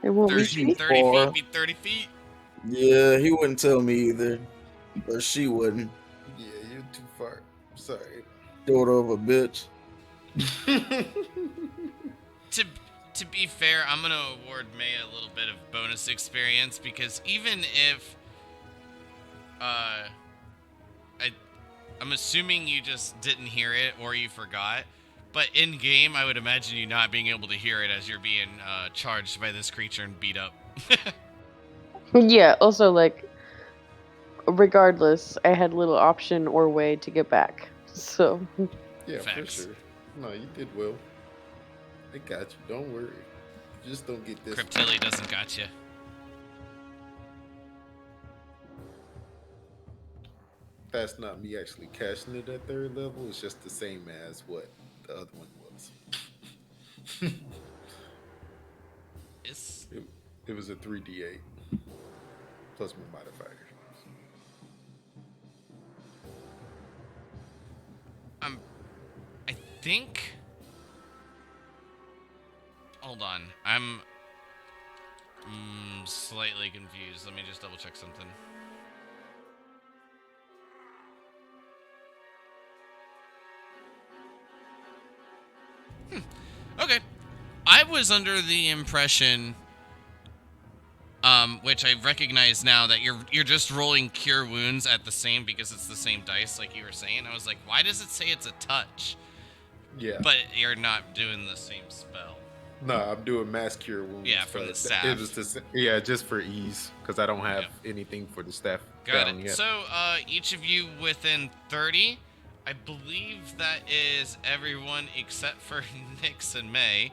[SPEAKER 3] It won't
[SPEAKER 1] 30,
[SPEAKER 3] reach me?
[SPEAKER 1] 30 feet, be 30 feet.
[SPEAKER 2] Yeah, he wouldn't tell me either, but she wouldn't.
[SPEAKER 5] Yeah, you're too far. Sorry.
[SPEAKER 2] Daughter of a bitch.
[SPEAKER 1] To be fair, I'm gonna award May a little bit of bonus experience because even if I'm assuming you just didn't hear it or you forgot, but in game I would imagine you not being able to hear it as you're being charged by this creature and beat up.
[SPEAKER 3] Yeah, also like regardless, I had little option or way to get back. So
[SPEAKER 5] Yeah,
[SPEAKER 1] Facts.
[SPEAKER 5] for sure. No, you did well. I got you. Don't worry. You just don't get this.
[SPEAKER 1] Cryptilly doesn't got you.
[SPEAKER 5] That's not me actually casting it at third level. It's just the same as what the other one was.
[SPEAKER 1] It's
[SPEAKER 5] It was a 3d8 plus my modifier.
[SPEAKER 1] I think. Hold on, I'm slightly confused. Let me just double check something. Okay. I was under the impression, which I recognize now, that you're just rolling cure wounds at the same because it's the same dice, like you were saying. I was like, why does it say it's a touch?
[SPEAKER 5] Yeah.
[SPEAKER 1] But you're not doing the same spell.
[SPEAKER 5] No, I'm doing mass cure wounds.
[SPEAKER 1] Yeah, from the staff.
[SPEAKER 5] It was just for ease because I don't have anything for the staff.
[SPEAKER 1] Got
[SPEAKER 5] down
[SPEAKER 1] it.
[SPEAKER 5] yet.
[SPEAKER 1] So, each of you within 30. I believe that is everyone except for Nyx and May.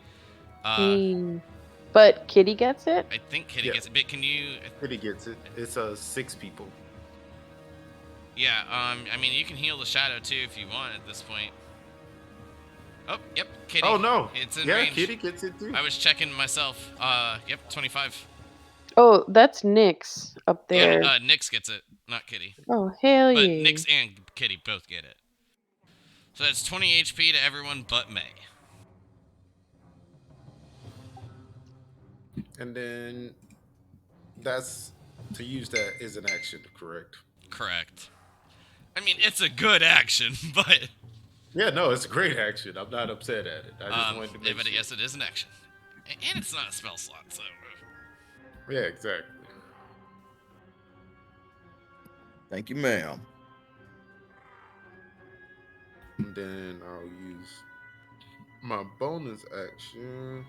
[SPEAKER 3] But Kitty gets it?
[SPEAKER 1] I think Kitty gets it. But can you?
[SPEAKER 5] Kitty gets it. It's 6 people.
[SPEAKER 1] Yeah. I mean, you can heal the shadow too if you want at this point. Oh, yep. Kitty.
[SPEAKER 5] Oh no.
[SPEAKER 1] It's in
[SPEAKER 5] yeah,
[SPEAKER 1] range.
[SPEAKER 5] Kitty gets it too.
[SPEAKER 1] I was checking myself. Yep. 25.
[SPEAKER 3] Oh, that's Nyx up there.
[SPEAKER 1] Yeah. Nyx gets it, not Kitty.
[SPEAKER 3] Oh, hell
[SPEAKER 1] But
[SPEAKER 3] yeah.
[SPEAKER 1] Nyx and Kitty both get it. So that's 20 HP to everyone but May.
[SPEAKER 5] And then that's to use that is an action, correct?
[SPEAKER 1] Correct. I mean, it's a good action, but...
[SPEAKER 5] Yeah, no, it's a great action. I'm not upset at it. I just wanted to make
[SPEAKER 1] but
[SPEAKER 5] sure.
[SPEAKER 1] yes, it is an action. And it's not a spell slot, so...
[SPEAKER 5] Yeah, exactly.
[SPEAKER 2] Thank you, ma'am.
[SPEAKER 5] And then I'll use my bonus action.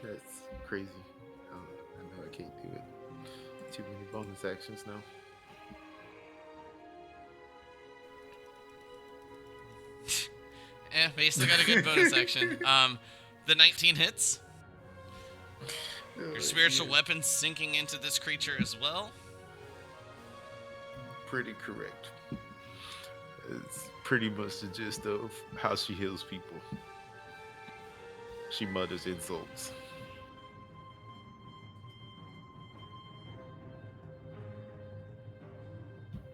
[SPEAKER 5] That's crazy. I know I can't do it. Too many bonus actions now.
[SPEAKER 1] But you still got a good bonus action. The 19 hits. Your spiritual weapon sinking into this creature as well.
[SPEAKER 5] Pretty correct. It's pretty much the gist of how she heals people. She mutters insults.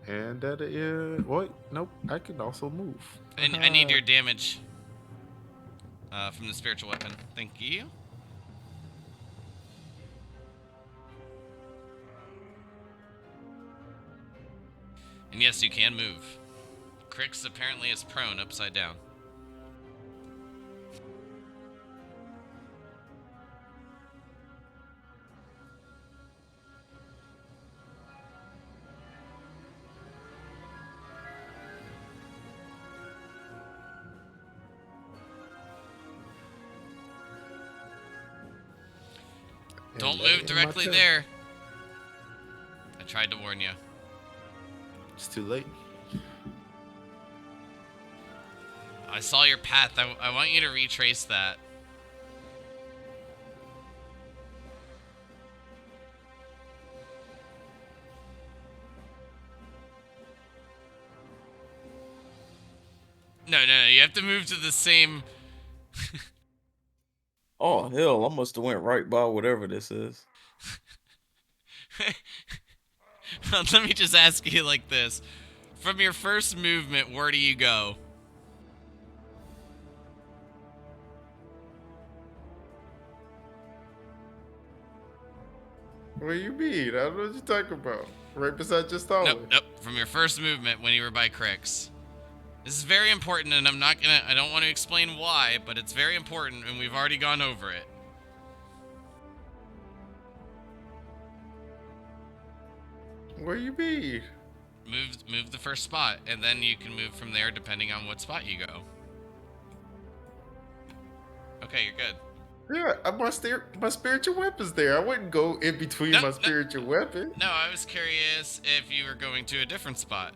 [SPEAKER 5] And that wait, nope, I can also move.
[SPEAKER 1] And I need your damage from the spiritual weapon. Thank you. And yes, you can move. Crix apparently is prone upside down. Don't move directly there. I tried to warn you.
[SPEAKER 5] It's too late.
[SPEAKER 1] I saw your path. I want you to retrace that. No, you have to move to the same...
[SPEAKER 2] Oh, hell, I must have went right by whatever this is.
[SPEAKER 1] Let me just ask you like this. From your first movement, where do you go?
[SPEAKER 5] What do you mean? I don't know what you're talking about. Right beside your stalling.
[SPEAKER 1] Nope. From your first movement when you were by Crix. This is very important, and I don't want to explain why, but it's very important, and we've already gone over it.
[SPEAKER 5] What do you mean?
[SPEAKER 1] Move the first spot, and then you can move from there depending on what spot you go. Okay, you're good.
[SPEAKER 5] Yeah, my spiritual weapon's there. I wouldn't go in between my spiritual weapon.
[SPEAKER 1] No, I was curious if you were going to a different spot.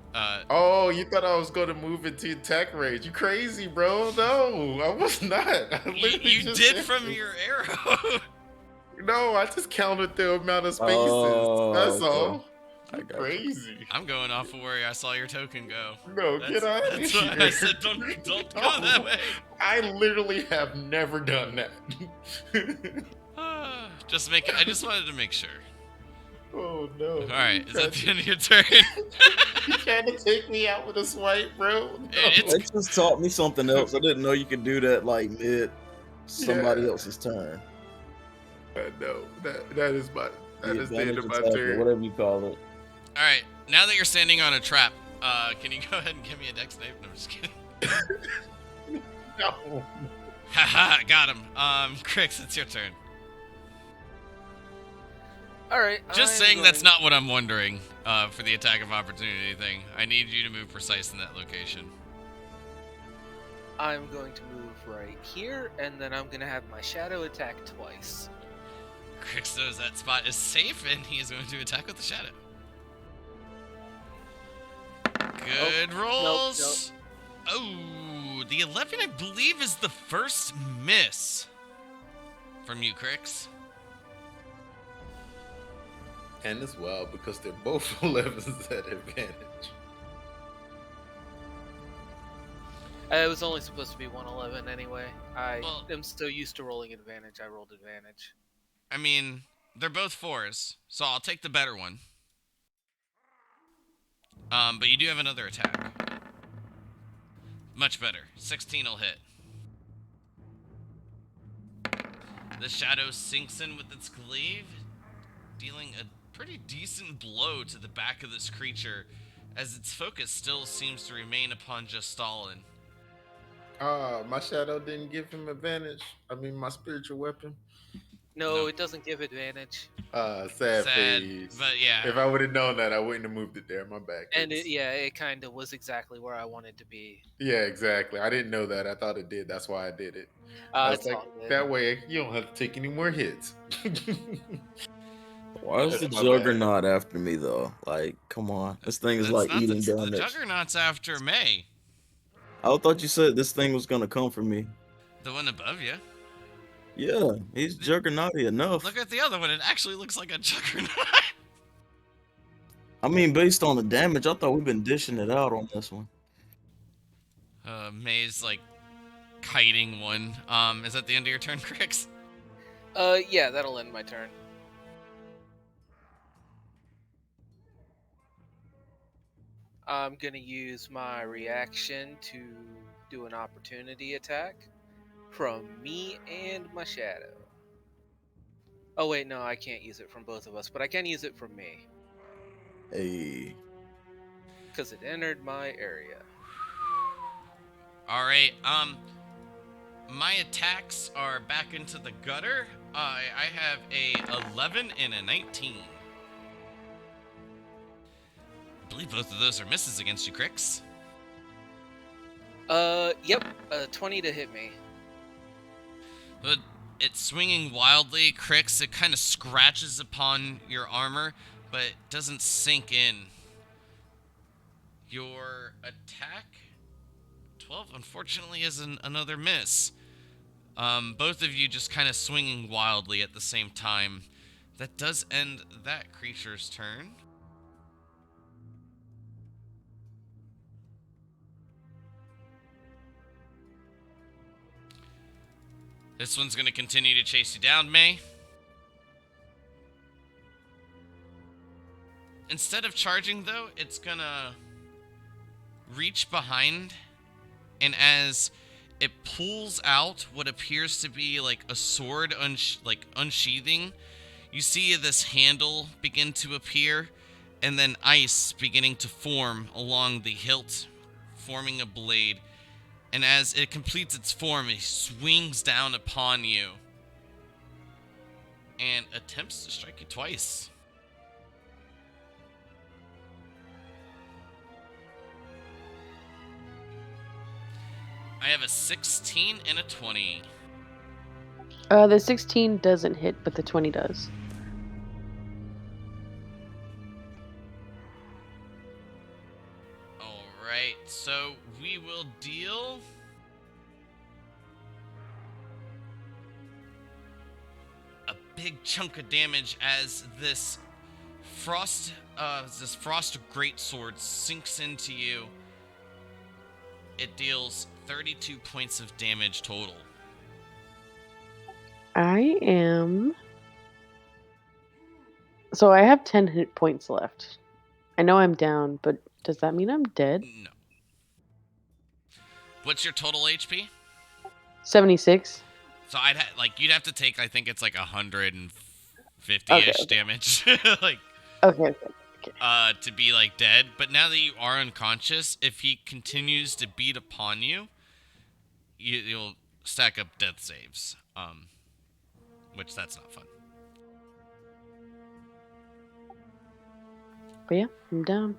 [SPEAKER 5] Oh, you thought I was going to move into attack range. You crazy, bro. No, I was not.
[SPEAKER 1] You did from your arrow.
[SPEAKER 5] No, I just counted the amount of spaces. That's all.
[SPEAKER 2] I got
[SPEAKER 5] crazy.
[SPEAKER 1] I'm going off of where I saw your token go.
[SPEAKER 5] No, get out of here.
[SPEAKER 1] That's why I said don't go that way.
[SPEAKER 5] I literally have never done that.
[SPEAKER 1] I just wanted to make sure.
[SPEAKER 5] Oh no.
[SPEAKER 1] Alright, is that the end of your turn?
[SPEAKER 5] You trying to take me out with a swipe, bro? No.
[SPEAKER 2] It just taught me something else. I didn't know you could do that like mid somebody else's turn.
[SPEAKER 5] No, that is the end of my
[SPEAKER 2] attack,
[SPEAKER 5] turn.
[SPEAKER 2] whatever you call it.
[SPEAKER 1] Alright, now that you're standing on a trap, can you go ahead and give me a dex save? No, I'm just kidding.
[SPEAKER 5] No.
[SPEAKER 1] Haha, got him. Crix, it's your turn.
[SPEAKER 4] Alright.
[SPEAKER 1] Just saying that's not what I'm wondering for the attack of opportunity thing. I need you to move precise in that location.
[SPEAKER 4] I'm going to move right here, and then I'm going to have my shadow attack twice.
[SPEAKER 1] Crix knows that spot is safe, and he is going to attack with the shadow. Good rolls.
[SPEAKER 4] Nope.
[SPEAKER 1] Oh, the 11, I believe, is the first miss from you, Crix.
[SPEAKER 5] And as well, because they're both 11s at advantage.
[SPEAKER 4] It was only supposed to be 111 anyway. I
[SPEAKER 1] Well,
[SPEAKER 4] am so used to rolling advantage. I rolled advantage.
[SPEAKER 1] I mean, they're both 4s, so I'll take the better one. But you do have another attack. Much better. 16 will hit. The shadow sinks in with its glaive, dealing a pretty decent blow to the back of this creature, as its focus still seems to remain upon just Stalin.
[SPEAKER 5] My shadow didn't give him advantage. I mean, my spiritual weapon.
[SPEAKER 4] No,
[SPEAKER 1] No.
[SPEAKER 4] it doesn't give advantage.
[SPEAKER 5] Sad
[SPEAKER 1] Sad,
[SPEAKER 5] face.
[SPEAKER 1] but yeah.
[SPEAKER 5] If I would have known that, I wouldn't have moved it there. My bad.
[SPEAKER 4] And
[SPEAKER 5] Kids.
[SPEAKER 4] it kind of was exactly where I wanted to be.
[SPEAKER 5] Yeah, exactly. I didn't know that. I thought it did. That's why I did it. I was
[SPEAKER 4] It's
[SPEAKER 5] like,
[SPEAKER 4] all good.
[SPEAKER 5] that way you don't have to take any more hits.
[SPEAKER 2] Why is
[SPEAKER 5] That's
[SPEAKER 2] the
[SPEAKER 5] my bad.
[SPEAKER 2] Juggernaut after me though? Like, come on, this thing is
[SPEAKER 1] That's
[SPEAKER 2] like
[SPEAKER 1] not
[SPEAKER 2] eating
[SPEAKER 1] the
[SPEAKER 2] damage.
[SPEAKER 1] Juggernaut's after May.
[SPEAKER 2] I thought you said this thing was gonna come for me.
[SPEAKER 1] The one above you.
[SPEAKER 2] Yeah, he's Juggernauty enough.
[SPEAKER 1] Look at the other one. It actually looks like a Juggernaut.
[SPEAKER 2] I mean, based on the damage, I thought we've been dishing it out on this one.
[SPEAKER 1] May's like kiting one. Is that the end of your turn, Crix?
[SPEAKER 4] Yeah, that'll end my turn. I'm gonna use my reaction to do an opportunity attack from me and my shadow. Oh wait, no, I can't use it from both of us, but I can use it from me
[SPEAKER 2] Hey,
[SPEAKER 4] because it entered my area.
[SPEAKER 1] All right. My attacks are back into the gutter. I have a 11 and a 19. I believe both of those are misses against you, Crix.
[SPEAKER 4] Yep, 20 to hit me.
[SPEAKER 1] But it's swinging wildly, Crix. It kind of scratches upon your armor, but it doesn't sink in. Your attack, 12, unfortunately, is another miss. Both of you just kind of swinging wildly at the same time. That does end that creature's turn. This one's going to continue to chase you down, May. Instead of charging, though, it's going to reach behind, and as it pulls out what appears to be like a sword unsheathing, you see this handle begin to appear, and then ice beginning to form along the hilt, forming a blade. And as it completes its form, it swings down upon you and attempts to strike you twice. I have a 16 and a 20.
[SPEAKER 3] The 16 doesn't hit, but the 20 does.
[SPEAKER 1] Alright, so we will deal a big chunk of damage as this frost greatsword sinks into you. It deals 32 points of damage total.
[SPEAKER 3] I am. So I have 10 hit points left. I know I'm down, but does that mean I'm dead?
[SPEAKER 1] No. What's your total HP?
[SPEAKER 3] 76.
[SPEAKER 1] So you'd have to take, I think it's like 150-ish
[SPEAKER 3] Okay.
[SPEAKER 1] damage. Like
[SPEAKER 3] Okay.
[SPEAKER 1] to be like dead. But now that you are unconscious, if he continues to beat upon you, you'll stack up death saves. Which that's not fun.
[SPEAKER 3] But yeah, I'm down.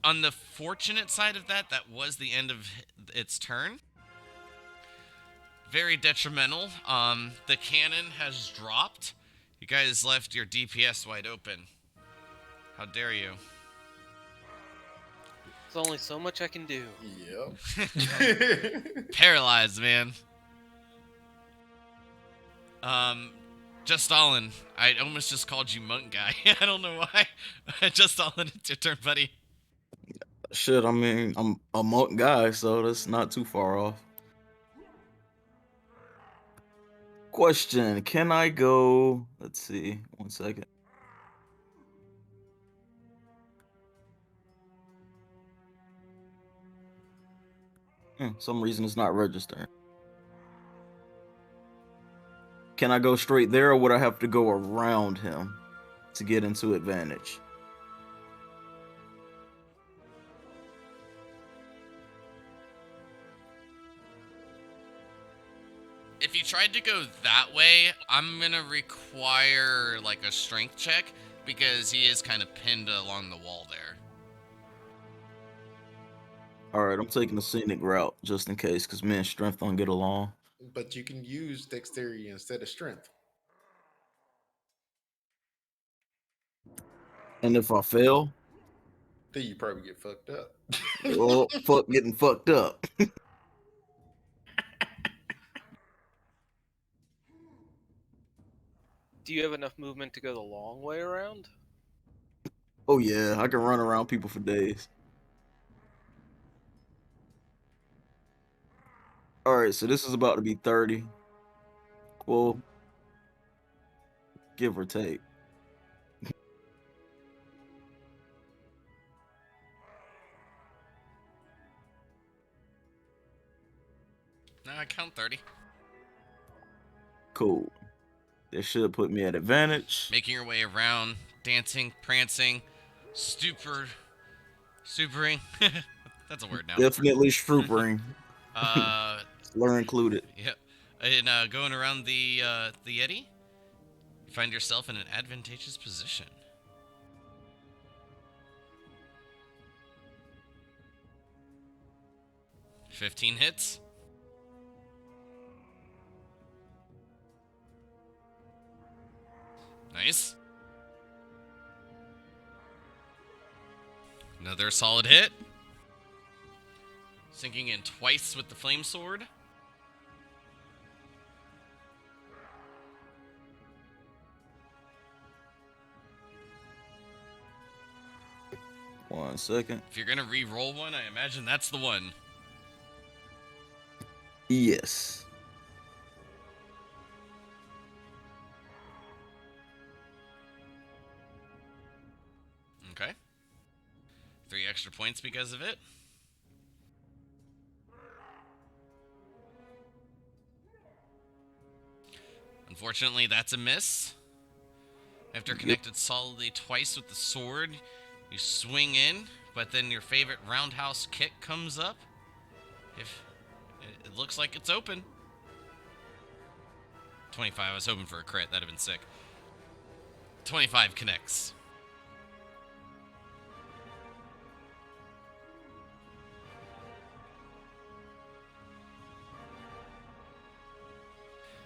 [SPEAKER 1] On the fortunate side of that, that was the end of its turn. Very detrimental. The cannon has dropped. You guys left your DPS wide open. How dare you?
[SPEAKER 4] There's only so much I can do.
[SPEAKER 5] Yep.
[SPEAKER 1] Paralyzed, man. Just Stalin. I almost just called you monk guy. I don't know why. Just Stalin, it's your turn, buddy.
[SPEAKER 2] Shit, I mean, I'm a monk guy, so that's not too far off. Question: can I go? Let's see. 1 second. Some reason it's not registering. Can I go straight there, or would I have to go around him to get into advantage?
[SPEAKER 1] If you tried to go that way, I'm gonna require like a strength check because he is kind of pinned along the wall there.
[SPEAKER 2] All right, I'm taking the scenic route just in case, because me and strength don't get along.
[SPEAKER 5] But you can use dexterity instead of strength.
[SPEAKER 2] And if I fail,
[SPEAKER 5] Then you probably get fucked up.
[SPEAKER 2] well, fuck getting fucked up.
[SPEAKER 4] Do you have enough movement to go the long way around?
[SPEAKER 2] Oh yeah, I can run around people for days. All right, so this is about to be 30. Well, give or take.
[SPEAKER 1] No, I count 30.
[SPEAKER 2] Cool. This should put me at advantage.
[SPEAKER 1] Making your way around, dancing, prancing, supering. That's a word now.
[SPEAKER 2] Definitely stroopering.
[SPEAKER 1] Uh,
[SPEAKER 2] Slur included.
[SPEAKER 1] Yep. And going around the Yeti, you find yourself in an advantageous position. $15 hits. Nice. Another solid hit. Sinking in twice with the flame sword.
[SPEAKER 2] One second.
[SPEAKER 1] If you're gonna re-roll one, I imagine that's the one.
[SPEAKER 2] Yes.
[SPEAKER 1] Okay. 3 extra points because of it. Unfortunately, that's a miss. After connected solidly twice with the sword, you swing in, but then your favorite roundhouse kick comes up. If it looks like it's open. 25. I was hoping for a crit. That'd have been sick. 25 connects.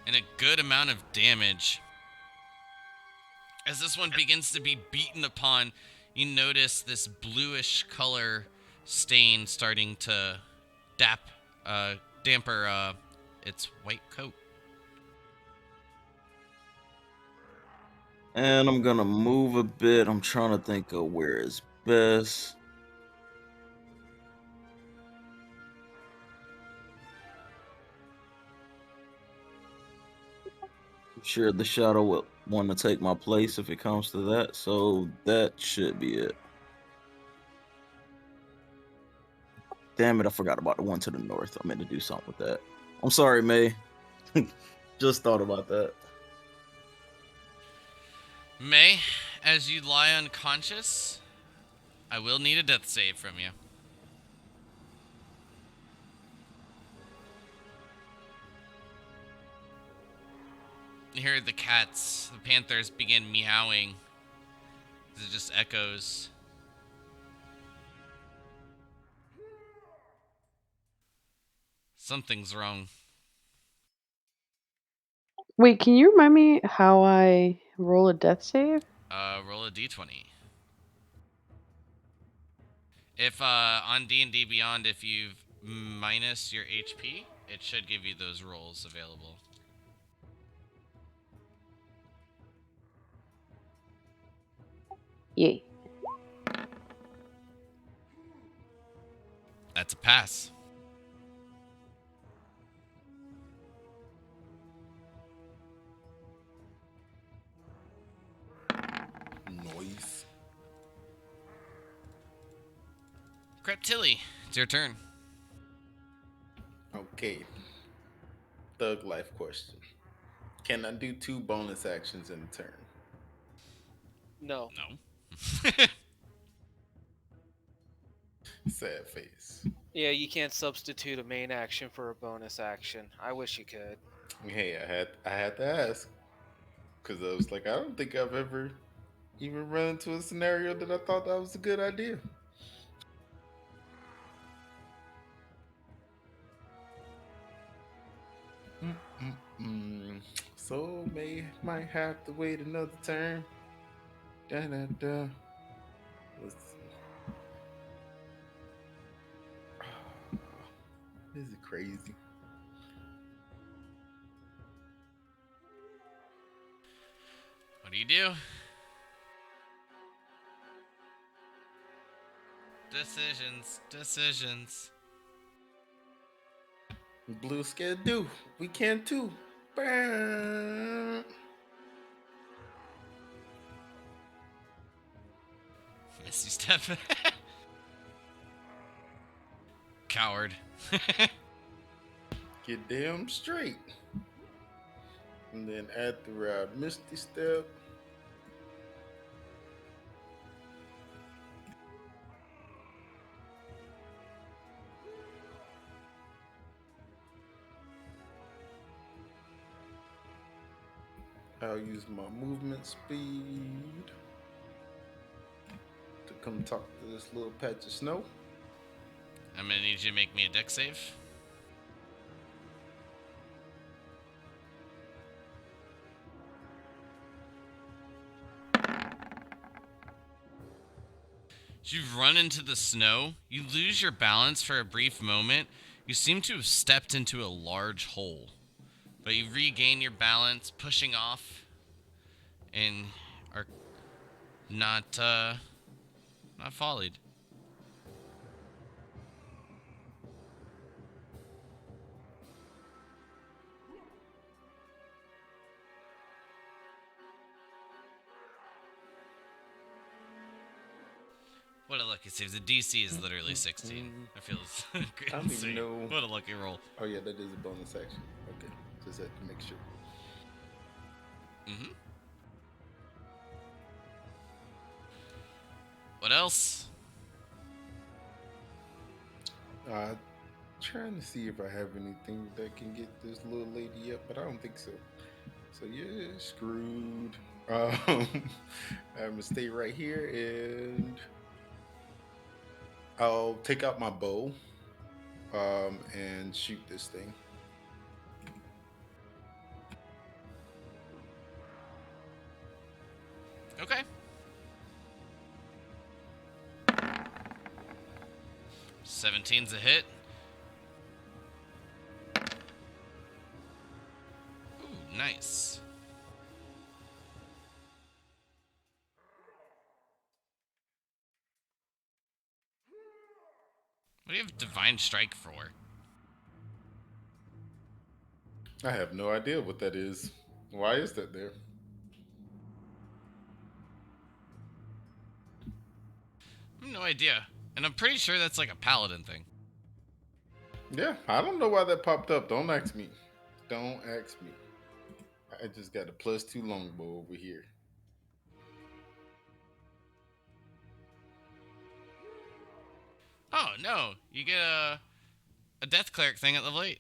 [SPEAKER 1] And a good amount of damage. As this one begins to be beaten upon, you notice this bluish color stain starting to damper its white coat.
[SPEAKER 2] And I'm gonna move a bit. I'm trying to think of where is best. I'm sure the shadow will want to take my place if it comes to that, so that should be it. Damn it, I forgot about the one to the north. I meant to do something with that. I'm sorry, May. Just thought about that.
[SPEAKER 1] May, as you lie unconscious, I will need a death save from you. You hear the panthers begin meowing. It just echoes. Something's wrong.
[SPEAKER 3] Wait, can you remind me how I roll a death save?
[SPEAKER 1] Roll a d20. If on D&D Beyond, if you've minus your HP, it should give you those rolls available.
[SPEAKER 3] Yay.
[SPEAKER 1] That's a pass.
[SPEAKER 5] Noise.
[SPEAKER 1] Creptilli, it's your turn.
[SPEAKER 5] Okay. Thug life question. Can I do 2 bonus actions in a turn?
[SPEAKER 4] No.
[SPEAKER 1] No.
[SPEAKER 5] Sad face.
[SPEAKER 4] Yeah, you can't substitute a main action for a bonus action. I wish you could.
[SPEAKER 5] Hey, I had to ask because I was like, I don't think I've ever even run into a scenario that I thought that was a good idea. Mm-mm-mm. So might have to wait another turn. Da da da. Let's see. This is crazy.
[SPEAKER 1] What do you do? Decisions.
[SPEAKER 5] Blue scared do. We can too. Bah.
[SPEAKER 1] Misty step. Coward.
[SPEAKER 5] Get damn straight. And then add the ride Misty Step. I'll use my movement speed to come talk to this little patch of snow.
[SPEAKER 1] I'm gonna need you to make me a deck save. As you run into the snow, you lose your balance for a brief moment. You seem to have stepped into a large hole, but you regain your balance, pushing off, and are not volleyed. What a lucky save. The DC is literally 16. I feel
[SPEAKER 5] I don't even
[SPEAKER 1] insane.
[SPEAKER 5] know.
[SPEAKER 1] What a lucky roll.
[SPEAKER 5] Oh yeah, that is a bonus action. Okay, just had to make sure.
[SPEAKER 1] Mm-hmm. What else?
[SPEAKER 5] Trying to see if I have anything that can get this little lady up, but I don't think so. So yeah, screwed. I'm gonna stay right here and I'll take out my bow and shoot this thing.
[SPEAKER 1] Okay. 17's a hit. Ooh, nice. What do you have Divine Strike for?
[SPEAKER 5] I have no idea what that is. Why is that there?
[SPEAKER 1] I have no idea. And I'm pretty sure that's like a paladin thing.
[SPEAKER 5] Yeah, I don't know why that popped up. Don't ask me. Don't ask me. I just got a +2 longbow over here.
[SPEAKER 1] Oh, no. You get a Death Cleric thing at level 8.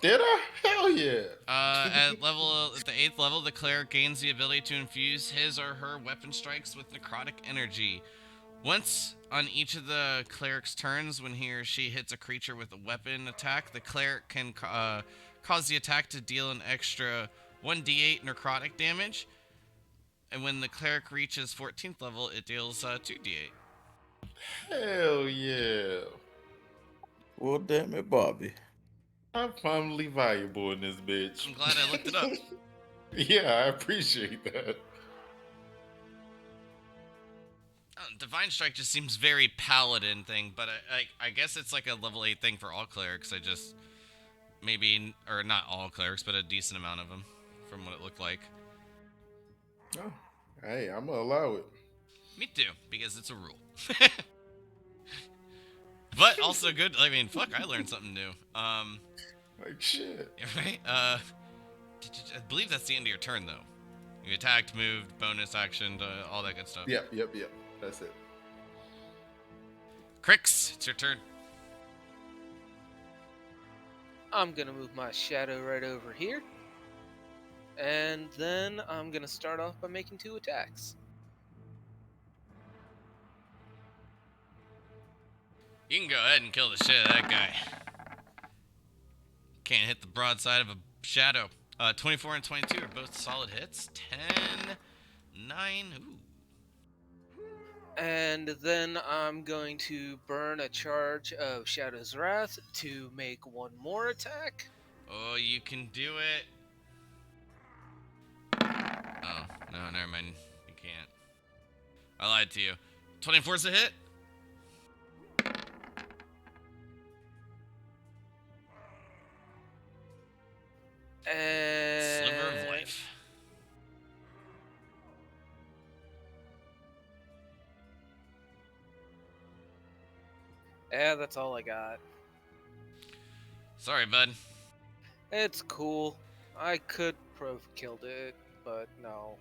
[SPEAKER 5] Did I? Hell yeah.
[SPEAKER 1] At the 8th level, the cleric gains the ability to infuse his or her weapon strikes with necrotic energy. Once on each of the cleric's turns, when he or she hits a creature with a weapon attack, the cleric can cause the attack to deal an extra 1d8 necrotic damage. And when the cleric reaches 14th level, it deals 2d8.
[SPEAKER 5] Hell yeah.
[SPEAKER 2] Well, damn it, Bobby.
[SPEAKER 5] I'm finally valuable in this bitch.
[SPEAKER 1] I'm glad I looked it up.
[SPEAKER 5] Yeah, I appreciate that.
[SPEAKER 1] Divine Strike just seems very paladin thing, but I guess it's like a level 8 thing for all clerics. I just maybe, or not all clerics, but a decent amount of them, from what it looked like.
[SPEAKER 5] Oh, hey, I'm gonna allow it.
[SPEAKER 1] Me too, because it's a rule. But also good. I mean, fuck, I learned something new.
[SPEAKER 5] Like shit.
[SPEAKER 1] Right? I believe that's the end of your turn, though. You attacked, moved, bonus action, all that good stuff.
[SPEAKER 5] Yep. That's it.
[SPEAKER 1] Crix, it's your turn.
[SPEAKER 4] I'm gonna move my shadow right over here. And then I'm gonna start off by making 2 attacks.
[SPEAKER 1] You can go ahead and kill the shit out of that guy. Can't hit the broadside of a shadow. 24 and 22 are both solid hits. 10, 9, ooh.
[SPEAKER 4] And then I'm going to burn a charge of Shadow's Wrath to make 1 more attack.
[SPEAKER 1] Oh, you can do it. Oh, no, never mind. You can't. I lied to you. 24's a hit.
[SPEAKER 4] And
[SPEAKER 1] Sliver of life.
[SPEAKER 4] Yeah, that's all I got.
[SPEAKER 1] Sorry, bud.
[SPEAKER 4] It's cool. I could have killed it, but no.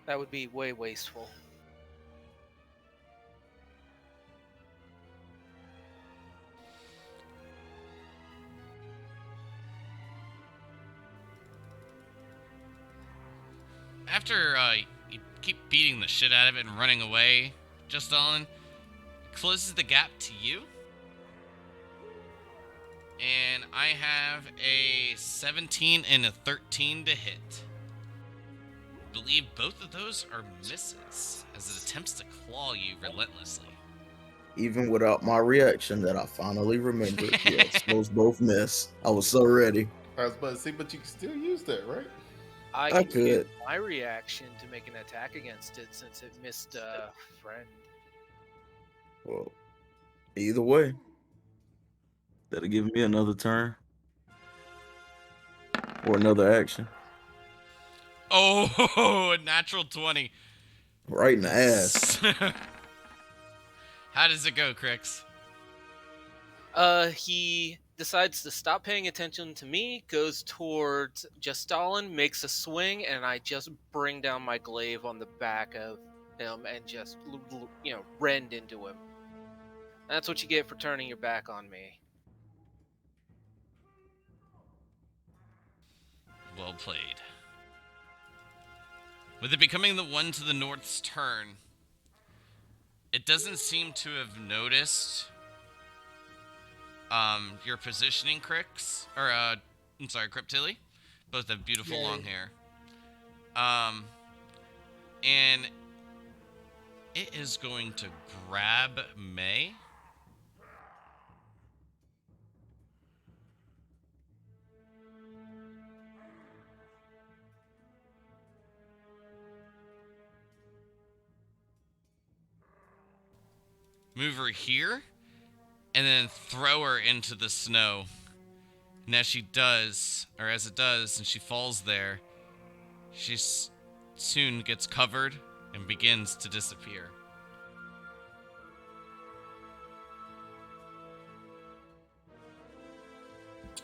[SPEAKER 4] That would be way wasteful.
[SPEAKER 1] After you keep beating the shit out of it and running away, just Alan closes the gap to you. And I have a 17 and a 13 to hit. I believe both of those are misses as it attempts to claw you relentlessly.
[SPEAKER 2] Even without my reaction that I finally remembered. Yes, those both miss. I was so ready.
[SPEAKER 5] I was about to say, but you can still use that, right?
[SPEAKER 4] I
[SPEAKER 2] I
[SPEAKER 4] can use
[SPEAKER 2] could.
[SPEAKER 4] my reaction to make an attack against it since it missed a friend.
[SPEAKER 2] Well, either way, that'll give me another turn or another action.
[SPEAKER 1] Oh, a natural 20.
[SPEAKER 2] Right in the ass.
[SPEAKER 1] How does it go, Crix?
[SPEAKER 4] He decides to stop paying attention to me, goes towards Justalin, makes a swing, and I just bring down my glaive on the back of him and just, rend into him. That's what you get for turning your back on me.
[SPEAKER 1] Well played. With it becoming the one to the north's turn, it doesn't seem to have noticed your positioning, Crix, or I'm sorry, Cryptilli. Both have beautiful
[SPEAKER 3] Yeah.
[SPEAKER 1] long hair. And it is going to grab May. Move her here, and then throw her into the snow. And as she does, or as it does, and she falls there, she soon gets covered and begins to disappear.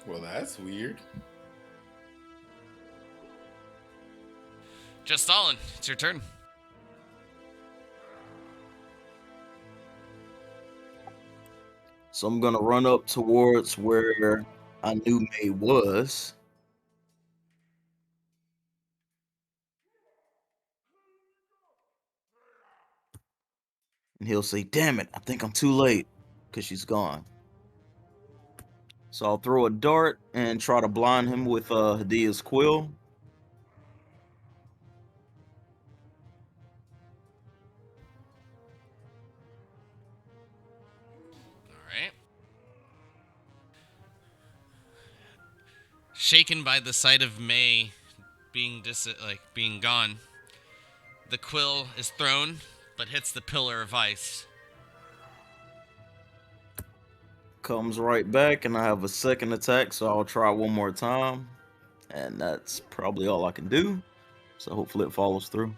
[SPEAKER 5] Well, that's weird.
[SPEAKER 1] Just Stalin, it's your turn.
[SPEAKER 2] So I'm gonna run up towards where I knew May was. And he'll say, "Damn it, I think I'm too late," because she's gone. So I'll throw a dart and try to blind him with Hadia's quill.
[SPEAKER 1] Alright. Shaken by the sight of May being being gone, the quill is thrown but hits the pillar of ice.
[SPEAKER 2] Comes right back, and I have a second attack, so I'll try one more time. And that's probably all I can do. So hopefully it follows through.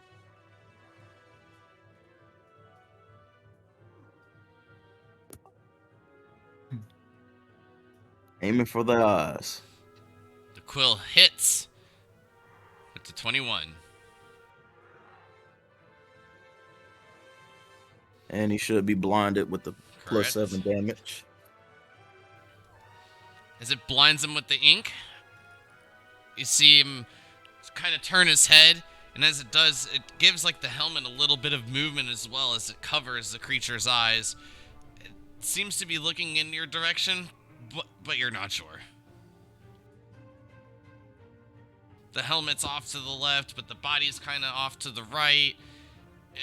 [SPEAKER 2] Aiming for the eyes.
[SPEAKER 1] The quill hits with the 21.
[SPEAKER 2] And he should be blinded with the
[SPEAKER 1] Correct.
[SPEAKER 2] +7 damage.
[SPEAKER 1] As it blinds him with the ink, you see him kind of turn his head, and as it does, it gives like the helmet a little bit of movement as well as it covers the creature's eyes. It seems to be looking in your direction, but you're not sure. The helmet's off to the left, but the body's kind of off to the right.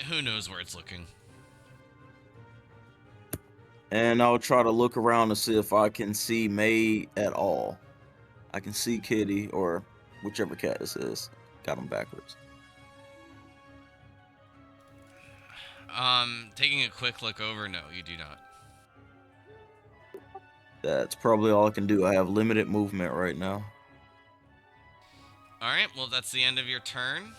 [SPEAKER 1] Who knows where it's looking?
[SPEAKER 2] And I'll try to look around to see if I can see May at all. I can see Kitty, or whichever cat this is. Got him backwards.
[SPEAKER 1] Taking a quick look over, no, you do not.
[SPEAKER 2] That's probably all I can do. I have limited movement right now.
[SPEAKER 1] Alright, well, that's the end of your turn.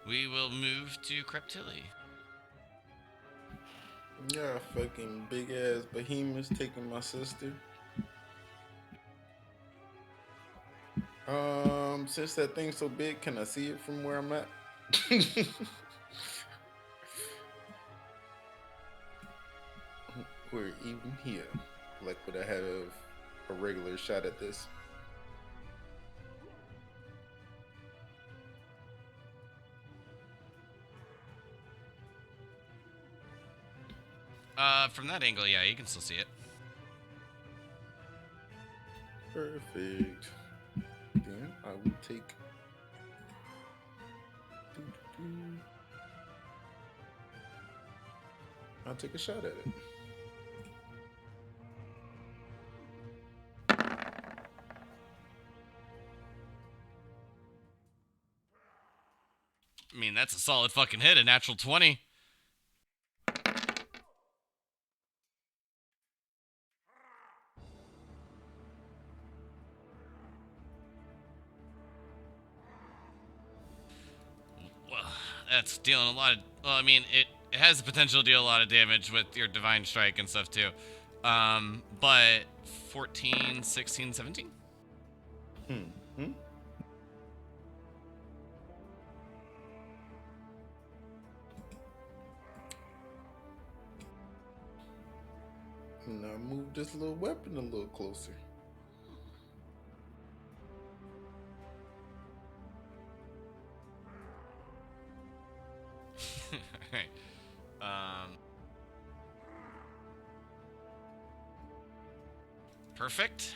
[SPEAKER 1] We will move to Creptilli.
[SPEAKER 5] Yeah, fucking big ass behemoths taking my sister. Since that thing's so big, can I see it from where I'm at? We're even here. Like, would I have a regular shot at this?
[SPEAKER 1] From that angle, yeah, you can still see it.
[SPEAKER 5] Perfect. Then I will take. I'll take a shot at it.
[SPEAKER 1] I mean, that's a solid fucking hit, a natural 20. Well, that's dealing a lot of... Well, I mean, it has the potential to deal a lot of damage with your Divine Strike and stuff, too. But 14, 16, 17?
[SPEAKER 5] Now move this little weapon a little closer.
[SPEAKER 1] Alright. Perfect.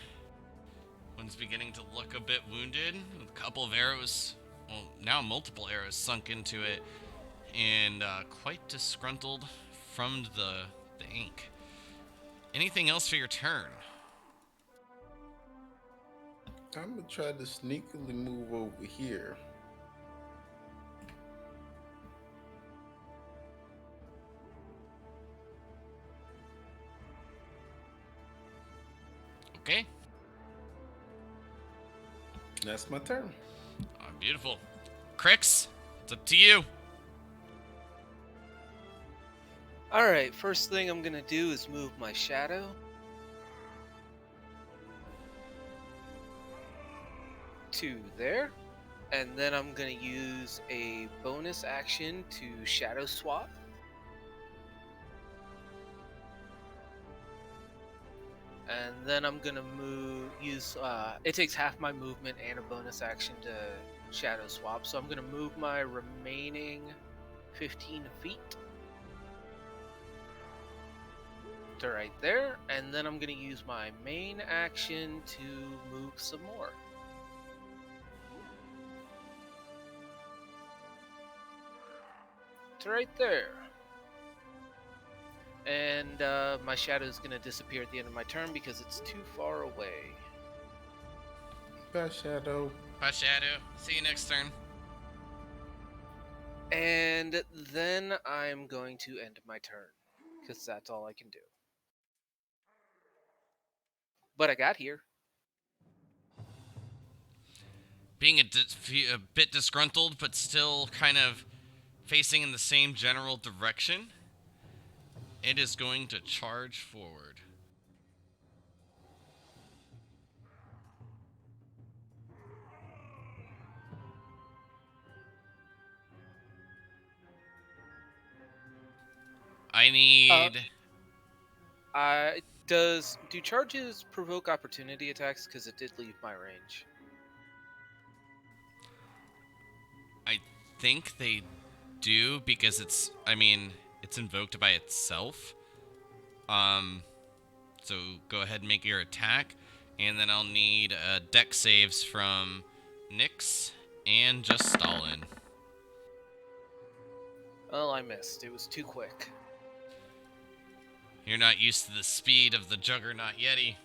[SPEAKER 1] One's beginning to look a bit wounded. A couple of arrows, well, now multiple arrows sunk into it, and quite disgruntled from the ink. Anything else for your turn?
[SPEAKER 5] I'm gonna try to sneakily move over here.
[SPEAKER 1] Okay.
[SPEAKER 5] That's my turn.
[SPEAKER 1] Beautiful. Crix, it's up to you.
[SPEAKER 4] Alright, first thing I'm gonna do is move my shadow. To there. And then I'm gonna use a bonus action to shadow swap. And then I'm gonna use it takes half my movement and a bonus action to shadow swap, so I'm gonna move my remaining 15 feet to right there, and then I'm gonna use my main action to move some more. To right there. And my shadow is going to disappear at the end of my turn because it's too far away.
[SPEAKER 5] Bye, Shadow.
[SPEAKER 1] Bye, Shadow. See you next turn.
[SPEAKER 4] And then I'm going to end my turn, because that's all I can do. But I got here.
[SPEAKER 1] Being a bit disgruntled, but still kind of facing in the same general direction, it is going to charge forward. I need...
[SPEAKER 4] Do charges provoke opportunity attacks? Because it did leave my range.
[SPEAKER 1] I think they do, because it's invoked by itself. So go ahead and make your attack, and then I'll need deck saves from Nyx and just Stalin.
[SPEAKER 4] Well, I missed. It was too quick.
[SPEAKER 1] You're not used to the speed of the Juggernaut Yeti.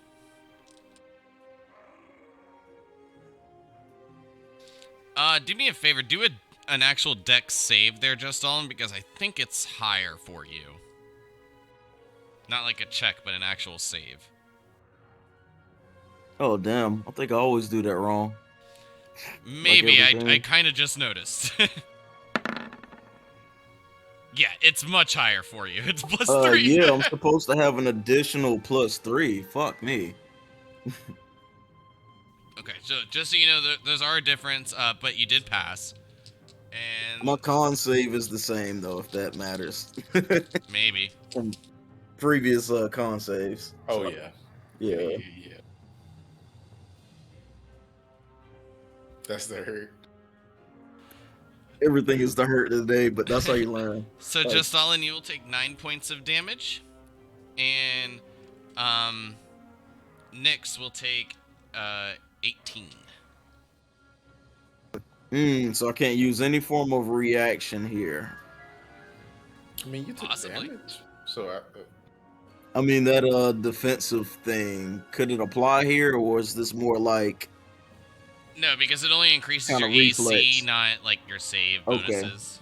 [SPEAKER 1] Do me a favor, do an actual deck save there, just Stalin, because I think it's higher for you. Not like a check, but an actual save.
[SPEAKER 2] Oh damn! I think I always do that wrong.
[SPEAKER 1] Maybe,
[SPEAKER 2] Like
[SPEAKER 1] I kind of just noticed. Yeah, it's much higher for you. It's +3.
[SPEAKER 2] Yeah, I'm supposed to have an additional +3. Fuck me.
[SPEAKER 1] Okay, so just so you know, those are a difference, but you did pass. And
[SPEAKER 2] My con save is the same though, if that matters.
[SPEAKER 1] maybe.
[SPEAKER 2] From previous con saves.
[SPEAKER 5] Oh
[SPEAKER 2] So,
[SPEAKER 5] yeah.
[SPEAKER 2] yeah.
[SPEAKER 5] That's the hurt.
[SPEAKER 2] Everything is the hurt today, but that's how you learn.
[SPEAKER 1] So
[SPEAKER 2] Like,
[SPEAKER 1] just Stalin, you will take 9 points of damage, and Nyx will take 18.
[SPEAKER 2] So I can't use any form of reaction here.
[SPEAKER 5] I mean, you took
[SPEAKER 1] Possibly.
[SPEAKER 5] damage, so
[SPEAKER 2] I mean that defensive thing, could it apply here, or is this more like
[SPEAKER 1] No, because it only increases
[SPEAKER 2] Kinda
[SPEAKER 1] your AC,
[SPEAKER 2] reflex.
[SPEAKER 1] not like your save
[SPEAKER 2] Okay.
[SPEAKER 1] bonuses.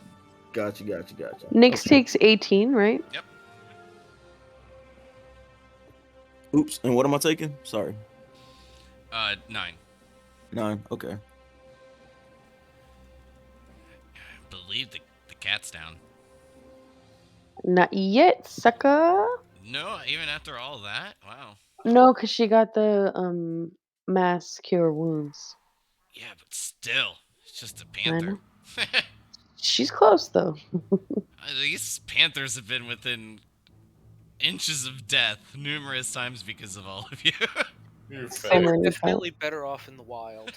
[SPEAKER 2] Gotcha.
[SPEAKER 3] Nyx
[SPEAKER 2] Okay.
[SPEAKER 3] takes 18, right?
[SPEAKER 1] Yep.
[SPEAKER 2] Oops, and what am I taking? Sorry.
[SPEAKER 1] 9.
[SPEAKER 2] 9. Okay.
[SPEAKER 1] I believe the cat's down.
[SPEAKER 3] Not yet, sucker.
[SPEAKER 1] No, even after all that? Wow.
[SPEAKER 3] No, because she got the mass cure wounds.
[SPEAKER 1] Yeah, but still, it's just a
[SPEAKER 3] I
[SPEAKER 1] panther.
[SPEAKER 3] know. She's close though.
[SPEAKER 1] These panthers have been within inches of death numerous times because of all of you.
[SPEAKER 5] you're
[SPEAKER 3] So
[SPEAKER 5] fat.
[SPEAKER 3] many
[SPEAKER 4] Definitely better off in the wild.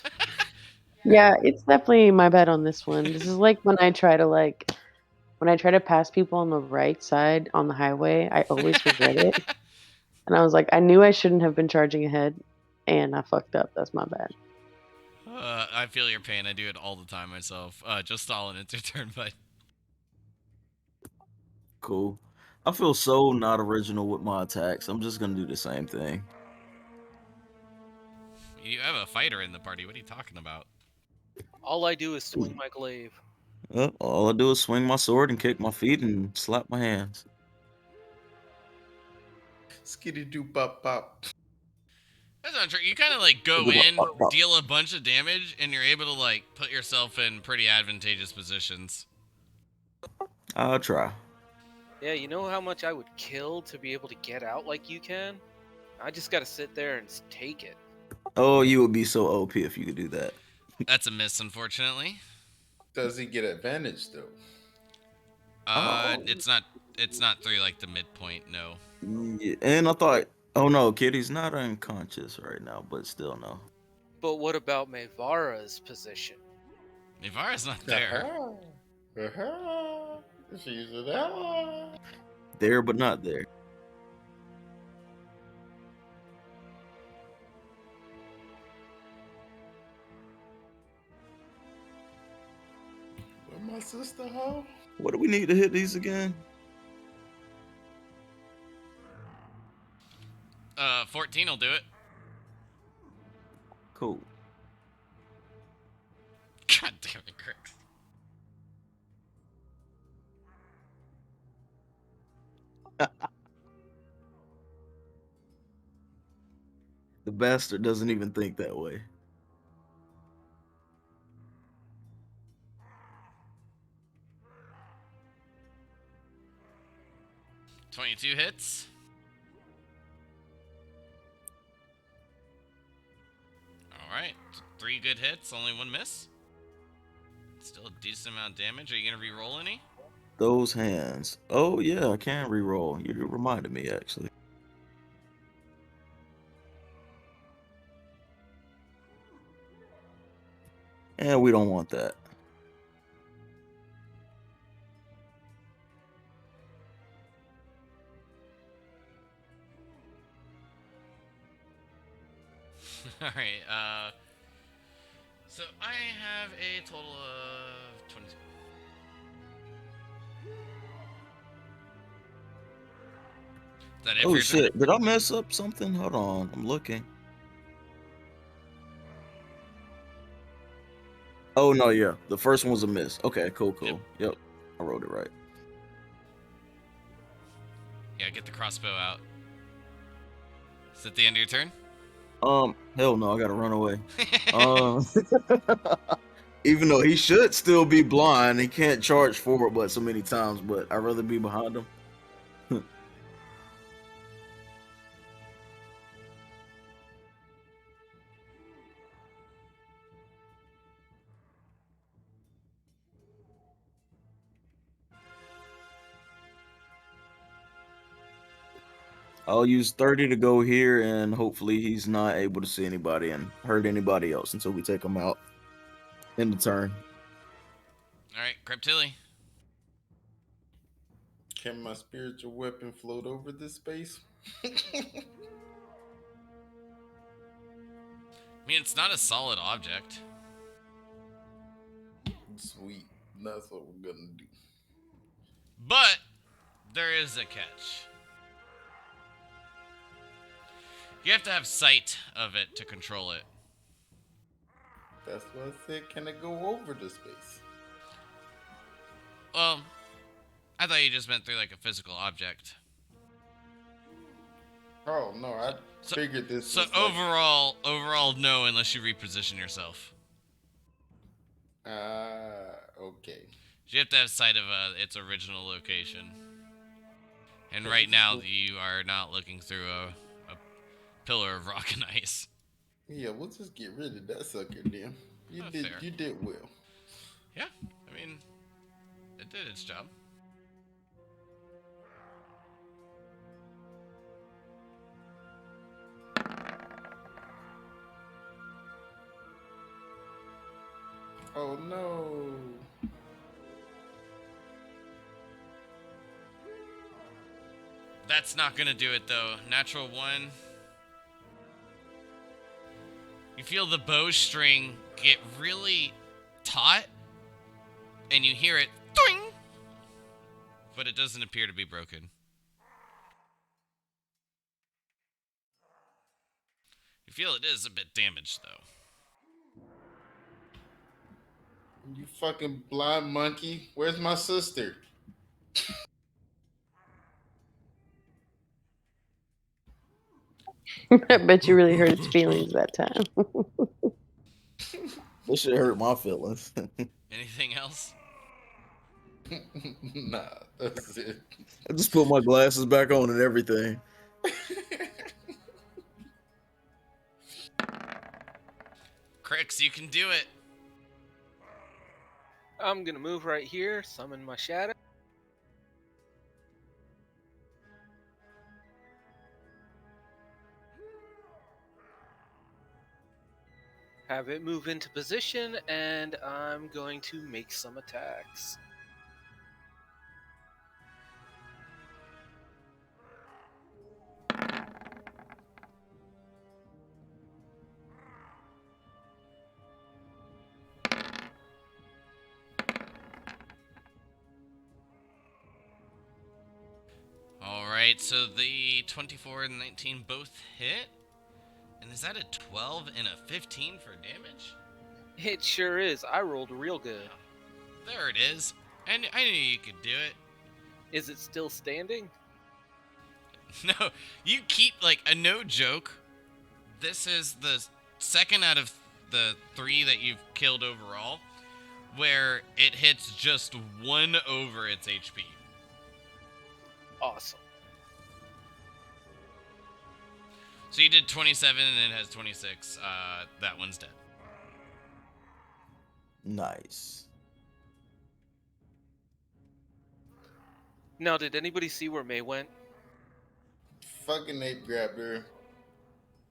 [SPEAKER 3] Yeah, it's definitely my bet on this one. This is like when I try to pass people on the right side on the highway, I always regret it. And I was like, I knew I shouldn't have been charging ahead, and I fucked up. That's my bad.
[SPEAKER 1] I feel your pain. I do it all the time myself. Just Stalin, it's your turn, bud.
[SPEAKER 2] Cool. I feel so not original with my attacks. I'm just gonna do the same thing.
[SPEAKER 1] You have a fighter in the party. What are you talking about?
[SPEAKER 4] All I do is swing my glaive.
[SPEAKER 2] All I do is swing my sword and kick my feet and slap my hands.
[SPEAKER 5] Skitty doo pop pop.
[SPEAKER 1] That's not true. You kind of like go in, deal a bunch of damage, and you're able to like put yourself in pretty advantageous positions.
[SPEAKER 2] I'll try.
[SPEAKER 4] Yeah, you know how much I would kill to be able to get out like you can? I just gotta sit there and take it.
[SPEAKER 2] Oh, you would be so OP if you could do that.
[SPEAKER 1] That's a miss, unfortunately.
[SPEAKER 5] Does he get advantage though?
[SPEAKER 2] Oh.
[SPEAKER 1] It's not through like the midpoint. No.
[SPEAKER 2] Yeah, and I thought, oh no, Kitty's not unconscious right now, but still no.
[SPEAKER 4] But what about Mevara's position?
[SPEAKER 1] Nivara's not there.
[SPEAKER 5] She's an ally.
[SPEAKER 2] There, but not there.
[SPEAKER 5] Where my sister, huh?
[SPEAKER 2] What do we need to hit these again?
[SPEAKER 1] 14 will do it.
[SPEAKER 2] Cool.
[SPEAKER 1] God damn it, Chris.
[SPEAKER 2] The bastard doesn't even think that way.
[SPEAKER 1] $22 hits. Alright. 3 good hits, only 1 miss. Still a decent amount of damage. Are you going to re-roll any?
[SPEAKER 2] Those hands. Oh, yeah, I can re-roll. You reminded me, actually. And we don't want that.
[SPEAKER 1] Alright, so I have a total of 22. Is that it for
[SPEAKER 2] Oh,
[SPEAKER 1] your turn?
[SPEAKER 2] shit. Did I mess up something? Hold on. I'm looking. Oh, no, yeah. The first one was a miss. Okay, cool. Yep. I wrote it right.
[SPEAKER 1] Yeah, get the crossbow out. Is that the end of your turn?
[SPEAKER 2] Hell no, I gotta run away. Even though he should still be blind, he can't charge forward but so many times, but I'd rather be behind him. I'll use 30 to go here, and hopefully he's not able to see anybody and hurt anybody else until we take him out in the turn.
[SPEAKER 1] Alright, Creptilli.
[SPEAKER 5] Can my spiritual weapon float over this space?
[SPEAKER 1] I mean, it's not a solid object.
[SPEAKER 5] Sweet. That's what we're gonna do.
[SPEAKER 1] But there is a catch. You have to have sight of it to control it.
[SPEAKER 5] That's what I said. Can it go over the space?
[SPEAKER 1] Well, I thought you just meant through like a physical object.
[SPEAKER 5] Oh no, I figured this.
[SPEAKER 1] So
[SPEAKER 5] was like,
[SPEAKER 1] overall, no, unless you reposition yourself.
[SPEAKER 5] okay.
[SPEAKER 1] You have to have sight of its original location. And right now, you are not looking through a pillar of rock and ice.
[SPEAKER 5] Yeah, we'll just get rid of that sucker then.
[SPEAKER 1] Fair.
[SPEAKER 5] You did well.
[SPEAKER 1] Yeah, I mean, it did its job.
[SPEAKER 5] Oh no.
[SPEAKER 1] That's not gonna do it though. Natural 1. You feel the bowstring get really taut, and you hear it doing, but it doesn't appear to be broken. You feel it is a bit damaged though.
[SPEAKER 5] You fucking blind monkey. Where's my sister?
[SPEAKER 3] I bet you really hurt its feelings that time.
[SPEAKER 2] This shit hurt my feelings.
[SPEAKER 1] Anything else?
[SPEAKER 5] Nah, that's it.
[SPEAKER 2] I just put my glasses back on and everything.
[SPEAKER 1] Crix, you can do it.
[SPEAKER 4] I'm gonna move right here, summon my shadow. Have it move into position, and I'm going to make some attacks.
[SPEAKER 1] Alright, so the 24 and 19 both hit. And is that a 12 and a 15 for damage?
[SPEAKER 4] It sure is. I rolled real good.
[SPEAKER 1] There it is. I knew you could do it.
[SPEAKER 4] Is it still standing?
[SPEAKER 1] No, you keep like a no joke. This is the second out of the 3 that you've killed overall where it hits just 1 over its HP.
[SPEAKER 4] Awesome.
[SPEAKER 1] So you did 27 and it has 26. That one's dead.
[SPEAKER 2] Nice.
[SPEAKER 4] Now, did anybody see where May went?
[SPEAKER 5] Fucking Nate grabbed her.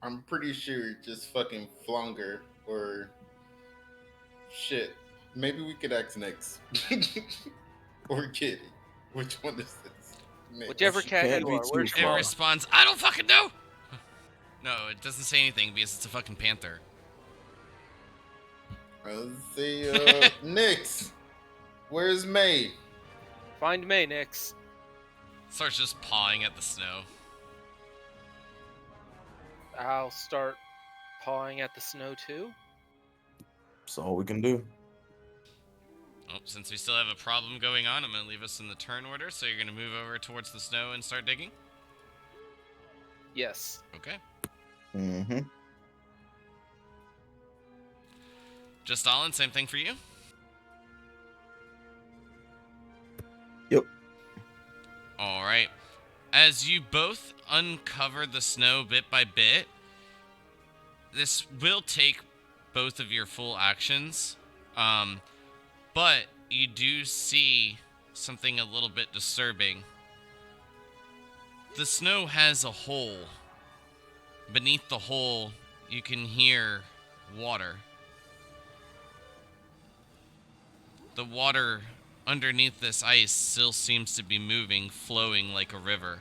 [SPEAKER 5] I'm pretty sure it just fucking flung her or shit. Maybe we could ask next. Or Kitty. Which one is this? Nick.
[SPEAKER 4] Whichever
[SPEAKER 2] She
[SPEAKER 4] cat
[SPEAKER 2] can't
[SPEAKER 4] you
[SPEAKER 2] be
[SPEAKER 4] are,
[SPEAKER 2] too
[SPEAKER 4] where's
[SPEAKER 1] It
[SPEAKER 4] your
[SPEAKER 2] far.
[SPEAKER 4] mom?
[SPEAKER 1] responds, I don't fucking know! No, it doesn't say anything because it's a fucking panther.
[SPEAKER 5] Let's see, Nix. Where's May?
[SPEAKER 4] Find May, Nix.
[SPEAKER 1] Starts just pawing at the snow.
[SPEAKER 4] I'll start pawing at the snow too.
[SPEAKER 2] That's all we can do.
[SPEAKER 1] Oh, since we still have a problem going on, I'm going to leave us in the turn order, so you're going to move over towards the snow and start digging?
[SPEAKER 4] Yes.
[SPEAKER 1] Okay.
[SPEAKER 2] Mm-hmm.
[SPEAKER 1] Just Alan, same thing for you?
[SPEAKER 2] Yep.
[SPEAKER 1] Alright. As you both uncover the snow bit by bit, this will take both of your full actions. But you do see something a little bit disturbing. The snow has a hole. Beneath the hole, you can hear water. The water underneath this ice still seems to be moving, flowing like a river.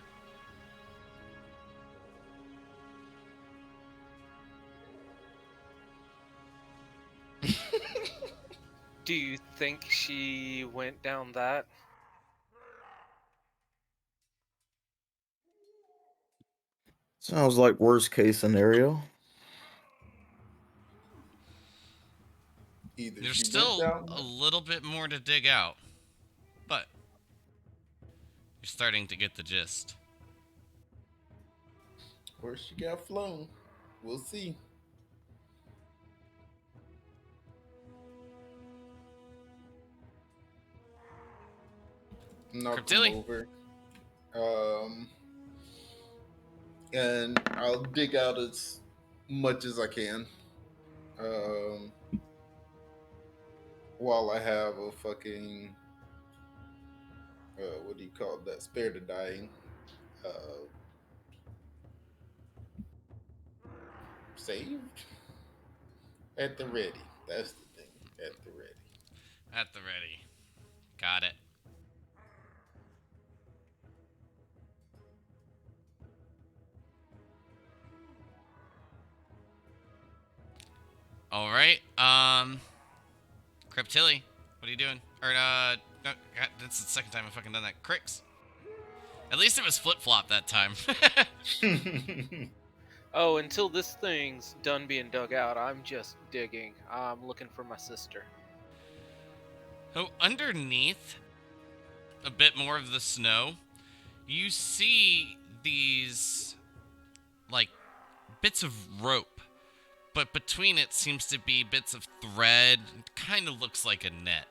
[SPEAKER 4] Do you think she went down that?
[SPEAKER 2] Sounds like worst case scenario.
[SPEAKER 5] Either
[SPEAKER 1] There's
[SPEAKER 5] she went
[SPEAKER 1] still
[SPEAKER 5] down
[SPEAKER 1] a little bit more to dig out, but you're starting to get the gist.
[SPEAKER 5] or she got flown. We'll see. Knock him
[SPEAKER 1] Cryptilli.
[SPEAKER 5] over. And I'll dig out as much as I can. Um, while I have a fucking what do you call that? Spare the dying. Uh, saved at the ready. That's the thing. At the ready.
[SPEAKER 1] At the ready. Got it. All right. Cryptilli, what are you doing? Or no, God, that's the second time I've fucking done that. Crix. At least it was flip-flop that time.
[SPEAKER 4] Oh, until this thing's done being dug out, I'm just digging. I'm looking for my sister.
[SPEAKER 1] So underneath a bit more of the snow, you see these like bits of rope, but between it seems to be bits of thread. It kind of looks like a net.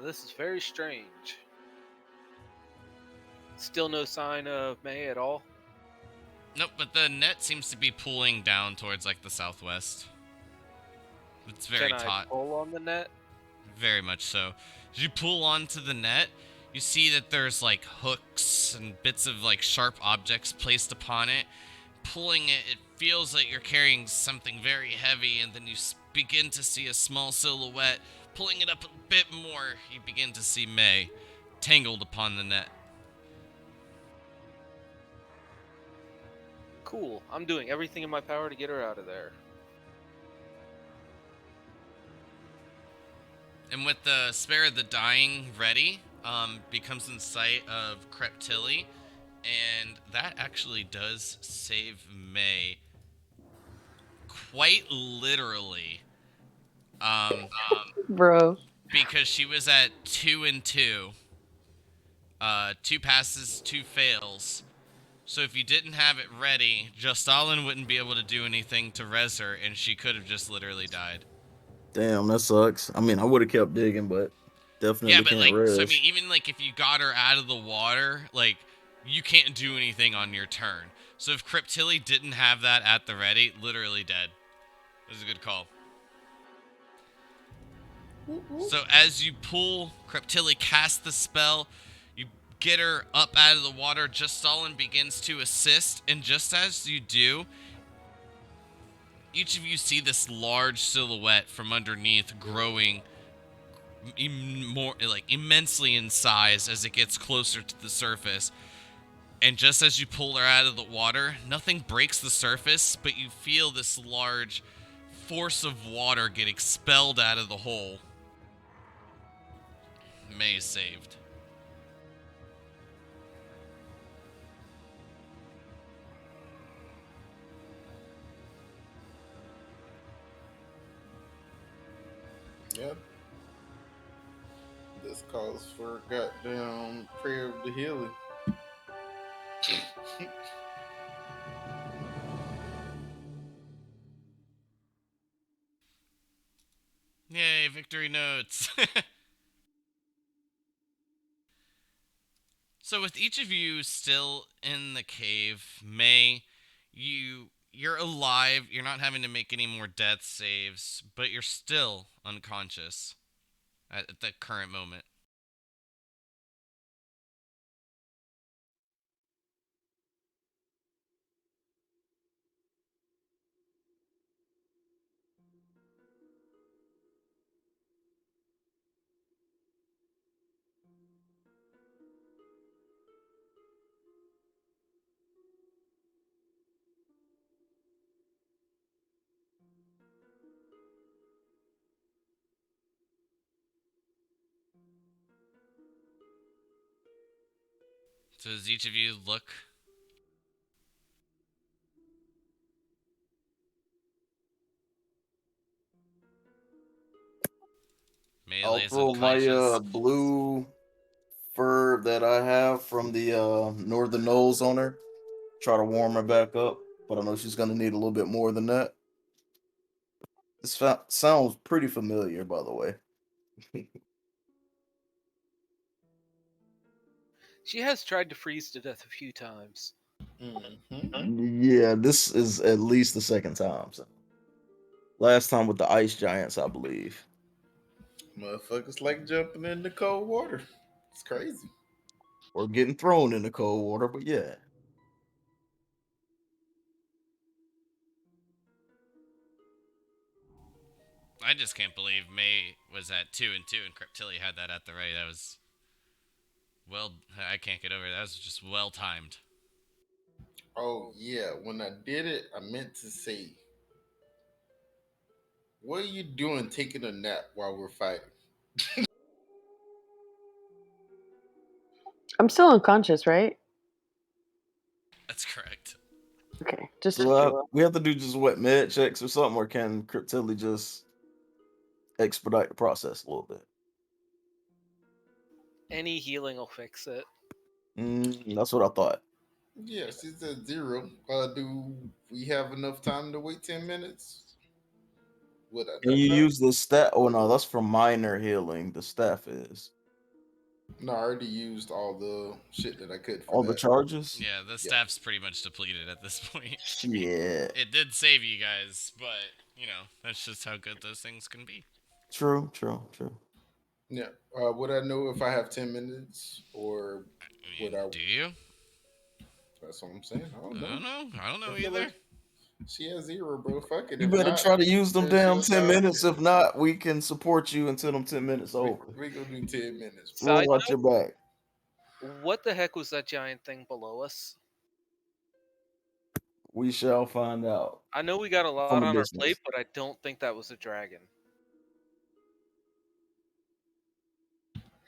[SPEAKER 4] This is very strange. Still no sign of May at all.
[SPEAKER 1] Nope, but the net seems to be pulling down towards like the southwest. It's very
[SPEAKER 4] Can I
[SPEAKER 1] taut.
[SPEAKER 4] pull on the net?
[SPEAKER 1] Very much so. As you pull onto the net, you see that there's like hooks and bits of like sharp objects placed upon it. Pulling it, it feels like you're carrying something very heavy, and then you begin to see a small silhouette. Pulling it up a bit more, you begin to see May tangled upon the net.
[SPEAKER 4] Cool. I'm doing everything in my power to get her out of there.
[SPEAKER 1] And with the Spare the Dying ready, becomes in sight of Cryptilli, and that actually does save May quite literally Um,
[SPEAKER 3] Bro.
[SPEAKER 1] because she was at 2-2. 2 passes, 2 fails. So if you didn't have it ready, Justalin wouldn't be able to do anything to res her, and she could have just literally died.
[SPEAKER 2] Damn, that sucks. I mean, I would have kept digging, but
[SPEAKER 1] Yeah,
[SPEAKER 2] definitely
[SPEAKER 1] but
[SPEAKER 2] can't
[SPEAKER 1] like, so I
[SPEAKER 2] res.
[SPEAKER 1] mean, even like if you got her out of the water, like you can't do anything on your turn. So if Cryptilli didn't have that at the ready, literally dead. It was a good call. So as you pull, Cryptilli cast the spell, you get her up out of the water, Justalin begins to assist, and just as you do, each of you see this large silhouette from underneath growing more like immensely in size as it gets closer to the surface. And just as you pull her out of the water, nothing breaks the surface, but you feel this large force of water get expelled out of the hole. May is saved.
[SPEAKER 5] Yep. This calls for a goddamn prayer of the healing.
[SPEAKER 1] Yay, victory notes. So with each of you still in the cave, May, you're alive. You're not having to make any more death saves, but you're still unconscious at the current moment. So does each of you look? May
[SPEAKER 2] I'll
[SPEAKER 1] lays
[SPEAKER 2] throw my
[SPEAKER 1] unconscious.
[SPEAKER 2] blue fur that I have from the northern nose on her. Try to warm her back up, but I know she's gonna need a little bit more than that. This sounds pretty familiar, by the way.
[SPEAKER 4] She has tried to freeze to death a few times.
[SPEAKER 2] Yeah, this is at least the second time. So. Last time with the ice giants, I believe.
[SPEAKER 5] Motherfuckers like jumping in the cold water. It's crazy.
[SPEAKER 2] Or getting thrown in the cold water, but yeah.
[SPEAKER 1] I just can't believe May was at 2-2 and Cryptilli had that at the right. That was well. I can't get over it. That was just well timed.
[SPEAKER 5] Oh yeah, when I did it, I meant to say, "What are you doing, taking a nap while we're fighting?"
[SPEAKER 3] I'm still unconscious, right?
[SPEAKER 1] That's correct.
[SPEAKER 3] Okay, just
[SPEAKER 2] So
[SPEAKER 3] checking.
[SPEAKER 2] we have to do just what med checks or something, or can Cryptilli just expedite the process a little bit?
[SPEAKER 4] Any healing will fix it.
[SPEAKER 2] That's what I thought.
[SPEAKER 5] Yes, it's at 0. Do we have enough time to wait 10 minutes? Would I
[SPEAKER 2] Can
[SPEAKER 5] know
[SPEAKER 2] you
[SPEAKER 5] that?
[SPEAKER 2] use the stat? Oh no, that's for minor healing. The staff is
[SPEAKER 5] No, I already used all the shit that I could for
[SPEAKER 2] all the
[SPEAKER 5] that.
[SPEAKER 2] charges.
[SPEAKER 1] Yeah, the
[SPEAKER 5] Yeah.
[SPEAKER 1] staff's pretty much depleted at this point.
[SPEAKER 2] Shit.
[SPEAKER 1] It did save you guys, but that's just how good those things can be.
[SPEAKER 2] True. True. True.
[SPEAKER 5] Yeah. Would I know if I have 10 minutes, or
[SPEAKER 1] I
[SPEAKER 5] would
[SPEAKER 1] mean,
[SPEAKER 5] I?
[SPEAKER 1] do you?
[SPEAKER 5] That's what I'm saying. I don't
[SPEAKER 1] I
[SPEAKER 5] know.
[SPEAKER 1] don't know. I don't
[SPEAKER 5] I
[SPEAKER 1] know
[SPEAKER 5] feel
[SPEAKER 1] either.
[SPEAKER 5] like she has 0, bro. Fuck it.
[SPEAKER 2] You
[SPEAKER 5] If
[SPEAKER 2] better
[SPEAKER 5] not,
[SPEAKER 2] try to use them
[SPEAKER 5] then
[SPEAKER 2] damn
[SPEAKER 5] she'll
[SPEAKER 2] 10 minutes.
[SPEAKER 5] die.
[SPEAKER 2] If not, we can support you until them 10 minutes over.
[SPEAKER 5] We gonna do 10 minutes, bro.
[SPEAKER 4] Side
[SPEAKER 2] We'll watch your back.
[SPEAKER 4] What the heck was that giant thing below us?
[SPEAKER 2] We shall find out
[SPEAKER 4] I know we got a
[SPEAKER 2] from
[SPEAKER 4] lot
[SPEAKER 2] a
[SPEAKER 4] on our plate,
[SPEAKER 2] distance.
[SPEAKER 4] but I don't think that was a dragon.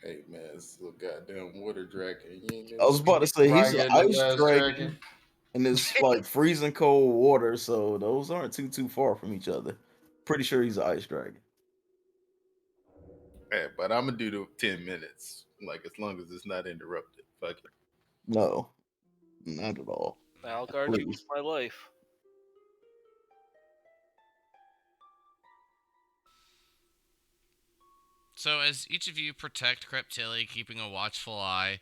[SPEAKER 5] Hey man, it's a goddamn water dragon. You ain't
[SPEAKER 2] I
[SPEAKER 5] never
[SPEAKER 2] was about
[SPEAKER 5] seen
[SPEAKER 2] to say he's an
[SPEAKER 5] Raya and the
[SPEAKER 2] ice
[SPEAKER 5] Last Dragon.
[SPEAKER 2] dragon, and it's like freezing cold water, so those aren't too far from each other. Pretty sure he's an ice dragon.
[SPEAKER 5] Yeah, but I'm gonna do the 10 minutes. Like as long as it's not interrupted. Fuck it.
[SPEAKER 2] No, not at all.
[SPEAKER 4] I'll guard you with
[SPEAKER 2] Please.
[SPEAKER 4] my life.
[SPEAKER 1] So, as each of you protect Creptilli, keeping a watchful eye,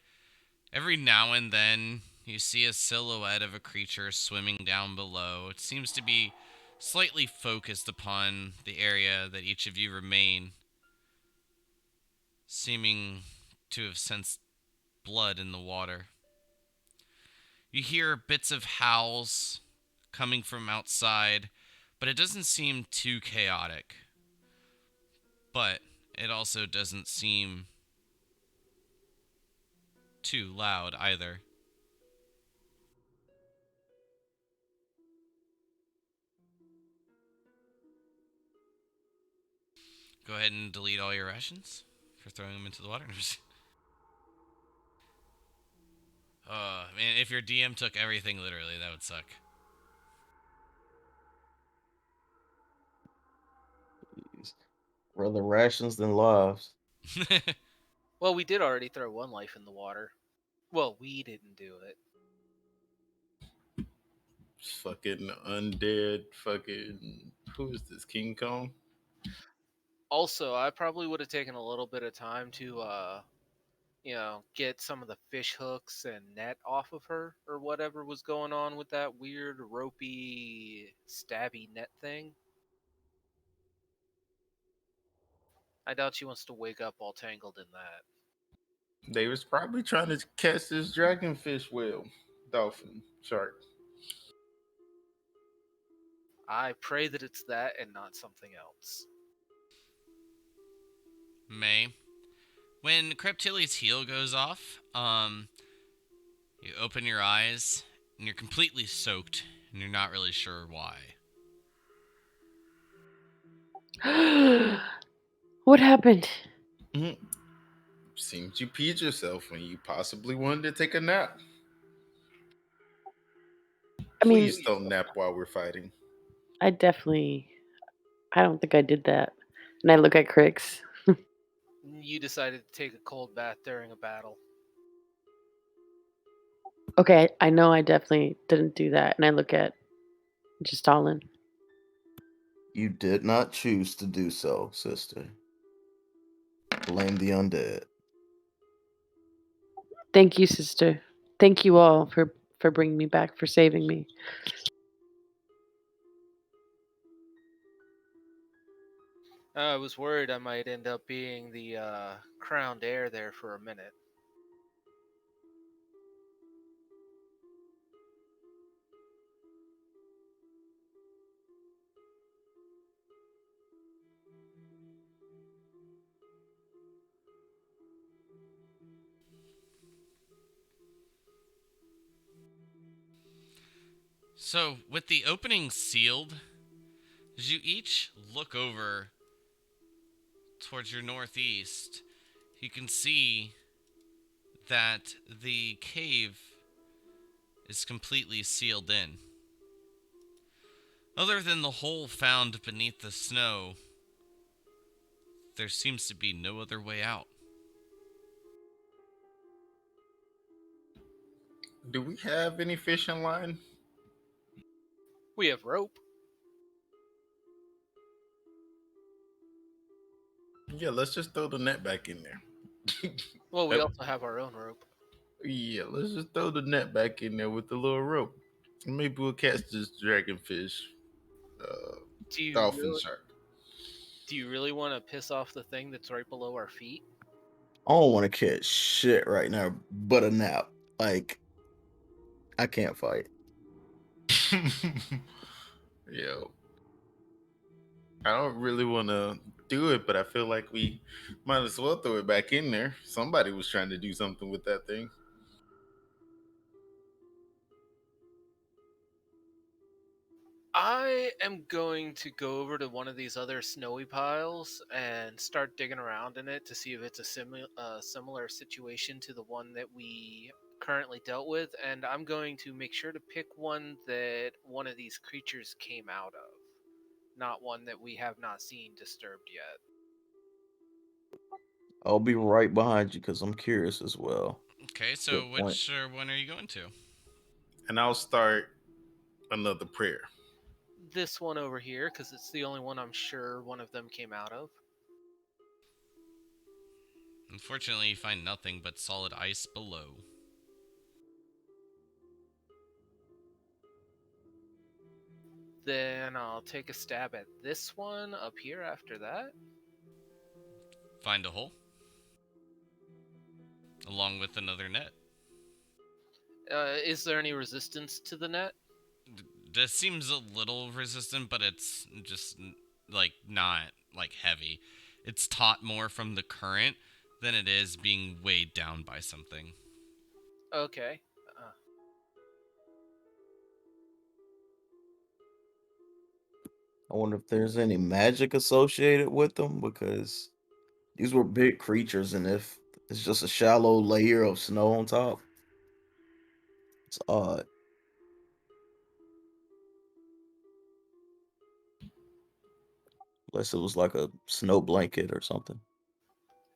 [SPEAKER 1] every now and then you see a silhouette of a creature swimming down below. It seems to be slightly focused upon the area that each of you remain, seeming to have sensed blood in the water. You hear bits of howls coming from outside, but it doesn't seem too chaotic. But it also doesn't seem too loud either. Go ahead and delete all your rations for throwing them into the water. Man, if your DM took everything literally, that would suck.
[SPEAKER 2] Jeez. Rather rations than lives.
[SPEAKER 4] Well, we did already throw one life in the water. Well, we didn't do it.
[SPEAKER 5] Fucking undead. Fucking who is this? King Kong.
[SPEAKER 4] Also, I probably would have taken a little bit of time to, get some of the fish hooks and net off of her, or whatever was going on with that weird ropey, stabby net thing. I doubt she wants to wake up all tangled in that.
[SPEAKER 5] They was probably trying to catch this dragonfish whale, dolphin, shark.
[SPEAKER 4] I pray that it's that and not something else.
[SPEAKER 1] May. When Creptilli's heel goes off, you open your eyes and you're completely soaked and you're not really sure why.
[SPEAKER 3] What happened?
[SPEAKER 5] Mhm. Seems you peed yourself when you possibly wanted to take a nap.
[SPEAKER 3] I mean,
[SPEAKER 5] Please don't nap while we're fighting.
[SPEAKER 3] I definitely. I don't think I did that. And I look at Crix.
[SPEAKER 4] You decided to take a cold bath during a battle.
[SPEAKER 3] Okay, I know I definitely didn't do that. And I look at just Stalin.
[SPEAKER 2] You did not choose to do so, sister. Blame the undead.
[SPEAKER 3] Thank you, sister. Thank you all for bringing me back, for saving me.
[SPEAKER 4] I was worried I might end up being the crowned heir there for a minute.
[SPEAKER 1] So, with the opening sealed, as you each look over towards your northeast, you can see that the cave is completely sealed in. Other than the hole found beneath the snow, there seems to be no other way out.
[SPEAKER 5] Do we have any fishing line?
[SPEAKER 4] We have rope.
[SPEAKER 5] Yeah, let's just throw the net back in there.
[SPEAKER 4] Well, we
[SPEAKER 5] Yep.
[SPEAKER 4] also have our own rope.
[SPEAKER 5] Yeah, let's just throw the net back in there with the little rope. Maybe we'll catch this dragonfish, uh,
[SPEAKER 4] Do you
[SPEAKER 5] dolphin
[SPEAKER 4] really,
[SPEAKER 5] shark.
[SPEAKER 4] do you really want to piss off the thing that's right below our feet?
[SPEAKER 2] I don't want to catch shit right now but a nap. Like, I can't fight.
[SPEAKER 5] Yo, I don't really want to do it, but I feel like we might as well throw it back in there. Somebody was trying to do something with that thing.
[SPEAKER 4] I am going to go over to one of these other snowy piles and start digging around in it to see if it's a similar situation to the one that we currently dealt with, and I'm going to make sure to pick one that one of these creatures came out of, not one that we have not seen disturbed yet.
[SPEAKER 2] I'll be right behind you because I'm curious as well.
[SPEAKER 1] Okay, so
[SPEAKER 2] Good point.
[SPEAKER 1] which one are you going to?
[SPEAKER 5] And I'll start another prayer.
[SPEAKER 4] This one over here, because it's the only one I'm sure one of them came out of.
[SPEAKER 1] Unfortunately, you find nothing but solid ice below.
[SPEAKER 4] Then I'll take a stab at this one up here after that.
[SPEAKER 1] Find a hole, along with another net.
[SPEAKER 4] Is there any resistance to the net?
[SPEAKER 1] This seems a little resistant, but it's just like not like heavy. It's taut more from the current than it is being weighed down by something.
[SPEAKER 4] Okay.
[SPEAKER 2] I wonder if there's any magic associated with them because these were big creatures, and if it's just a shallow layer of snow on top, it's odd. Unless it was like a snow blanket or something.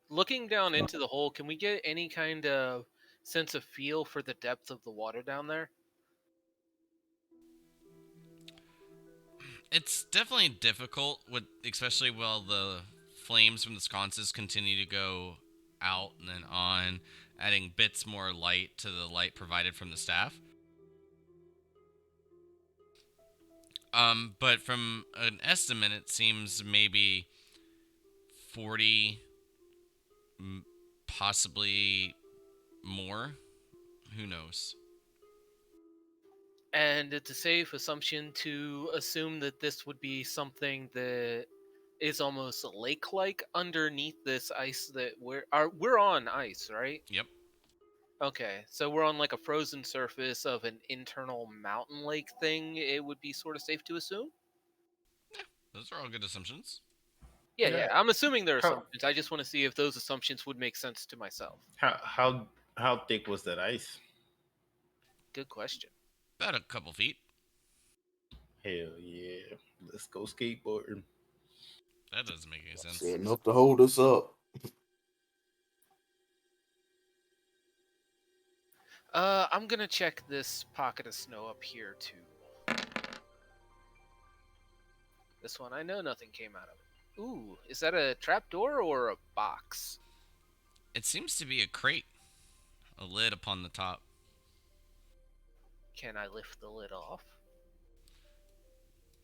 [SPEAKER 4] Looking down
[SPEAKER 2] So,
[SPEAKER 4] into the hole, can we get any kind of sense of feel for the depth of the water down there?
[SPEAKER 1] It's definitely difficult, with especially while the flames from the sconces continue to go out and then on, adding bits more light to the light provided from the staff. But from an estimate, it seems maybe 40, possibly more. Who knows?
[SPEAKER 4] And it's a safe assumption to assume that this would be something that is almost lake-like underneath this ice that we're on ice, right?
[SPEAKER 1] Yep,
[SPEAKER 4] Okay, so we're on like a frozen surface of an internal mountain lake thing. It would be sort of safe to assume.
[SPEAKER 1] those are all good assumptions.
[SPEAKER 4] Yeah,
[SPEAKER 5] Yeah.
[SPEAKER 4] yeah. I'm assuming they're
[SPEAKER 5] How
[SPEAKER 4] assumptions. I just want to see if those assumptions would make sense to myself.
[SPEAKER 5] how how how thick was that ice?
[SPEAKER 4] Good question.
[SPEAKER 1] About a couple feet.
[SPEAKER 5] Hell yeah. Let's go skateboarding.
[SPEAKER 1] That doesn't make any
[SPEAKER 2] see
[SPEAKER 1] sense.
[SPEAKER 2] enough to hold us up.
[SPEAKER 4] I'm gonna check this pocket of snow up here too. This one, I know nothing came out of it. Ooh, is that a trapdoor or a box?
[SPEAKER 1] It seems to be a crate, a lid upon the top.
[SPEAKER 4] Can I lift the lid off?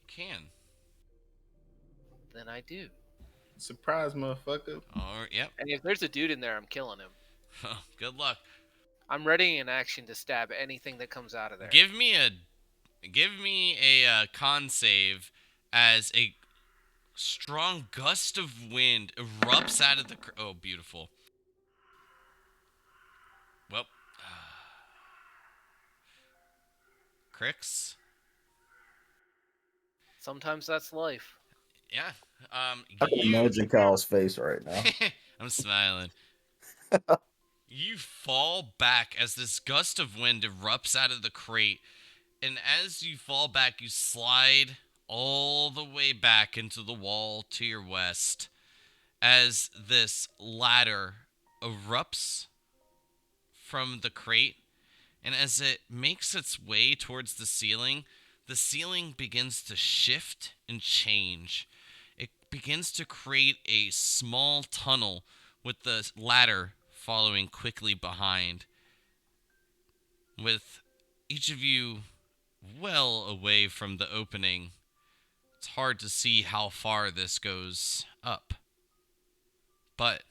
[SPEAKER 1] You can.
[SPEAKER 4] Then I do.
[SPEAKER 5] Surprise, motherfucker.
[SPEAKER 1] Or yep.
[SPEAKER 4] And if there's a dude in there, I'm killing him.
[SPEAKER 1] Good luck.
[SPEAKER 4] I'm ready in action to stab anything that comes out of there.
[SPEAKER 1] Give me a con save as a strong gust of wind erupts out of the. Oh, beautiful. Well, Crix.
[SPEAKER 4] Sometimes that's life.
[SPEAKER 1] Yeah.
[SPEAKER 2] I can
[SPEAKER 1] You.
[SPEAKER 2] imagine Kyle's face right now.
[SPEAKER 1] I'm smiling. You fall back as this gust of wind erupts out of the crate, and as you fall back, you slide all the way back into the wall to your west as this ladder erupts from the crate, and as it makes its way towards the ceiling begins to shift and change. It begins to create a small tunnel with the ladder following quickly behind, with each of you well away from the opening. It's hard to see how far this goes up, but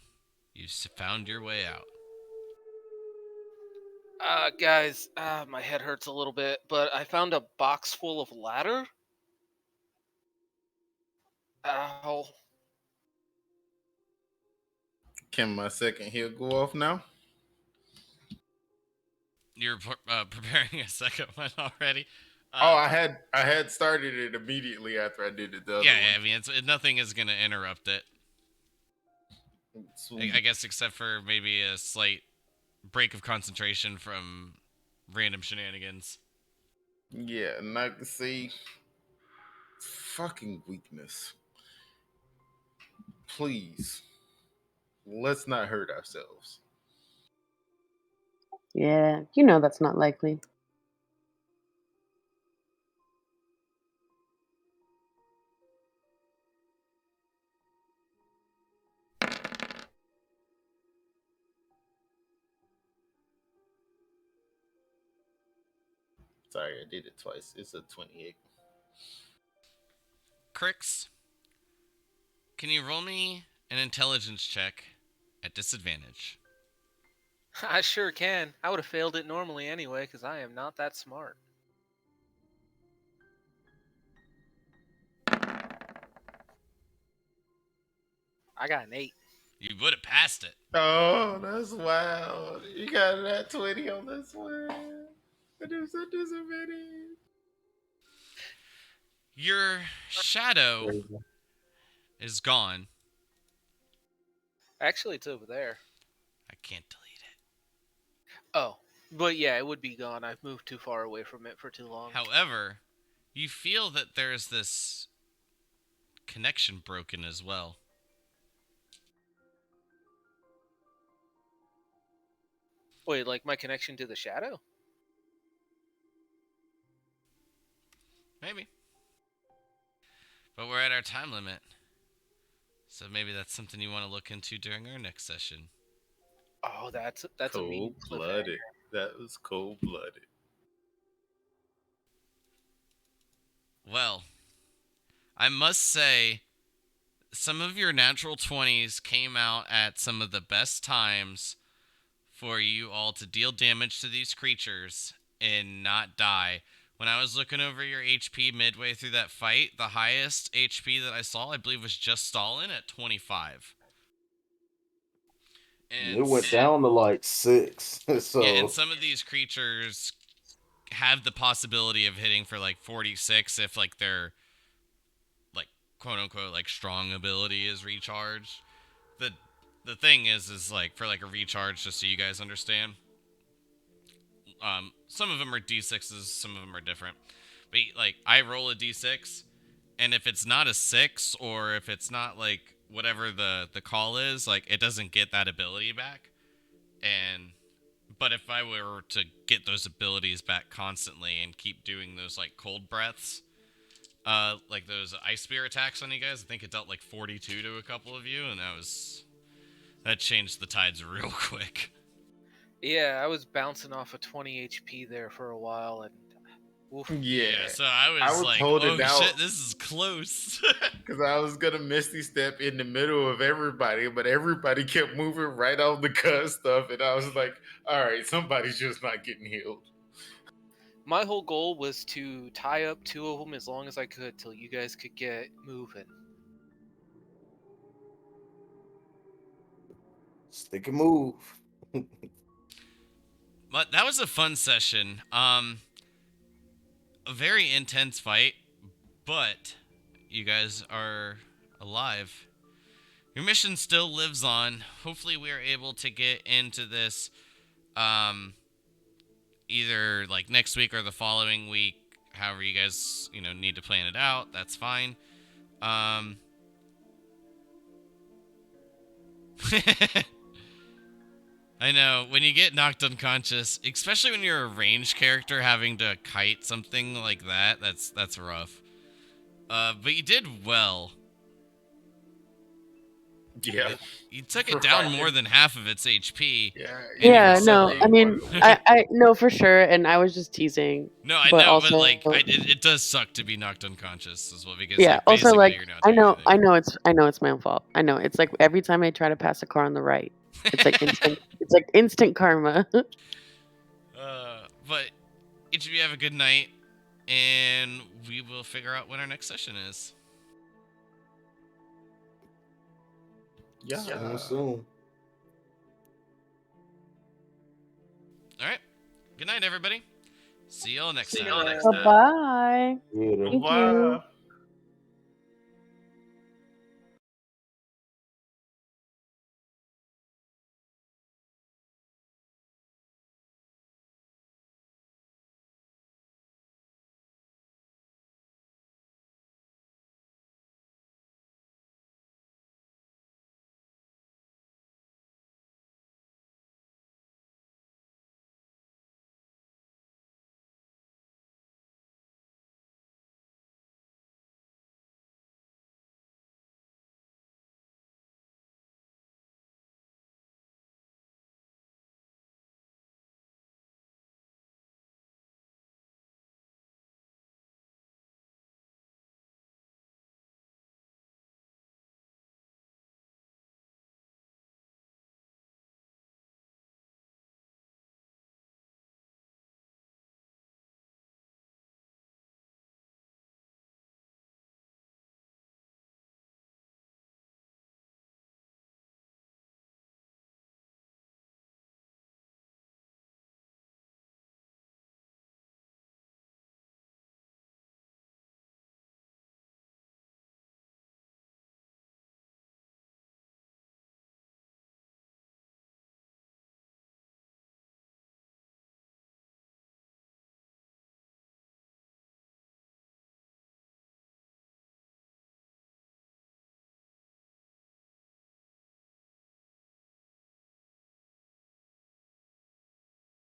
[SPEAKER 1] you've found your way out.
[SPEAKER 4] Guys, my head hurts a little bit, but I found a box full of ladder. Ow.
[SPEAKER 5] Can my second heal go off now?
[SPEAKER 1] You're preparing a second one already.
[SPEAKER 5] Oh,
[SPEAKER 1] Uh,
[SPEAKER 5] I had started it immediately after I did the other
[SPEAKER 1] yeah,
[SPEAKER 5] one.
[SPEAKER 1] I mean, nothing is gonna interrupt it.
[SPEAKER 5] Sweet.
[SPEAKER 1] I guess except for maybe a slight break of concentration from random shenanigans.
[SPEAKER 5] Yeah, and I can see fucking weakness. Please. let's not hurt ourselves.
[SPEAKER 3] Yeah, that's not likely.
[SPEAKER 5] Sorry, I did it twice. It's a 28.
[SPEAKER 1] Crix, can you roll me an intelligence check at disadvantage?
[SPEAKER 4] I sure can. I would have failed it normally anyway, because I am not that smart. I got an 8.
[SPEAKER 1] You would have passed it.
[SPEAKER 5] Oh, that's wild. You got that 20 on this one. That is a disadvantage.
[SPEAKER 1] Your shadow is gone.
[SPEAKER 4] Actually, it's over there.
[SPEAKER 1] I can't delete it.
[SPEAKER 4] Oh, but yeah, it would be gone. I've moved too far away from it for too long.
[SPEAKER 1] However, you feel that there's this connection broken as well.
[SPEAKER 4] Wait, like my connection to the shadow?
[SPEAKER 1] Maybe. But we're at our time limit. So maybe that's something you want to look into during our next session.
[SPEAKER 4] Oh, that's a mean
[SPEAKER 5] Cold-blooded. That was cold-blooded.
[SPEAKER 1] Well, I must say, some of your natural 20s came out at some of the best times for you all to deal damage to these creatures and not die. When I was looking over your HP midway through that fight, the highest HP that I saw, I believe, was just Stalin at 25.
[SPEAKER 2] It went down to like 6. So
[SPEAKER 1] yeah, and some of these creatures have the possibility of hitting for like 46 if like their like quote unquote like strong ability is recharged. The thing is like for like a recharge, just so you guys understand. Some of them are D6s, some of them are different. But like I roll a D6, and if it's not a 6 or if it's not like whatever the call is, like it doesn't get that ability back. But if I were to get those abilities back constantly and keep doing those like cold breaths, like those ice spear attacks on you guys, I think it dealt like 42 to a couple of you, and that changed the tides real quick.
[SPEAKER 4] Yeah, I was bouncing off of 20 HP there for a while, and oof.
[SPEAKER 5] Yeah.
[SPEAKER 1] So I was like,
[SPEAKER 5] holding
[SPEAKER 1] oh
[SPEAKER 5] out
[SPEAKER 1] shit, this is close.
[SPEAKER 5] because I was gonna Misty Step in the middle of everybody, but everybody kept moving right on the cut stuff, and I was like, all right, somebody's just not getting healed.
[SPEAKER 4] My whole goal was to tie up 2 of them as long as I could till you guys could get moving.
[SPEAKER 2] stick and move.
[SPEAKER 1] But that was a fun session. A very intense fight, but you guys are alive. Your mission still lives on. Hopefully we are able to get into this either like next week or the following week. However you guys, need to plan it out. That's fine. I know, when you get knocked unconscious, especially when you're a ranged character having to kite something like that's rough. But you did well.
[SPEAKER 5] Yeah.
[SPEAKER 1] You took it
[SPEAKER 5] For
[SPEAKER 1] down
[SPEAKER 5] fighting.
[SPEAKER 1] more than half of its HP.
[SPEAKER 5] Yeah.
[SPEAKER 3] Yeah, no,
[SPEAKER 5] Something-
[SPEAKER 3] I mean, I know for sure, and I was just teasing.
[SPEAKER 1] No, I
[SPEAKER 3] But
[SPEAKER 1] know,
[SPEAKER 3] also-
[SPEAKER 1] but like, it does suck to be knocked unconscious as well because
[SPEAKER 3] Yeah.
[SPEAKER 1] like,
[SPEAKER 3] Also,
[SPEAKER 1] basically
[SPEAKER 3] like,
[SPEAKER 1] you're not
[SPEAKER 3] I
[SPEAKER 1] doing
[SPEAKER 3] know
[SPEAKER 1] anything.
[SPEAKER 3] it's my own fault. I know it's like every time I try to pass a car on the right, it's like instant. It's like instant karma.
[SPEAKER 1] But each of you have a good night, and we will figure out when our next session is.
[SPEAKER 5] Yeah.
[SPEAKER 2] Soon.
[SPEAKER 1] All right. Good night, everybody. See y'all next
[SPEAKER 4] See
[SPEAKER 1] time.
[SPEAKER 4] y'all next
[SPEAKER 3] Bye bye.
[SPEAKER 2] Yeah.
[SPEAKER 3] Thank
[SPEAKER 5] Bye.
[SPEAKER 3] you.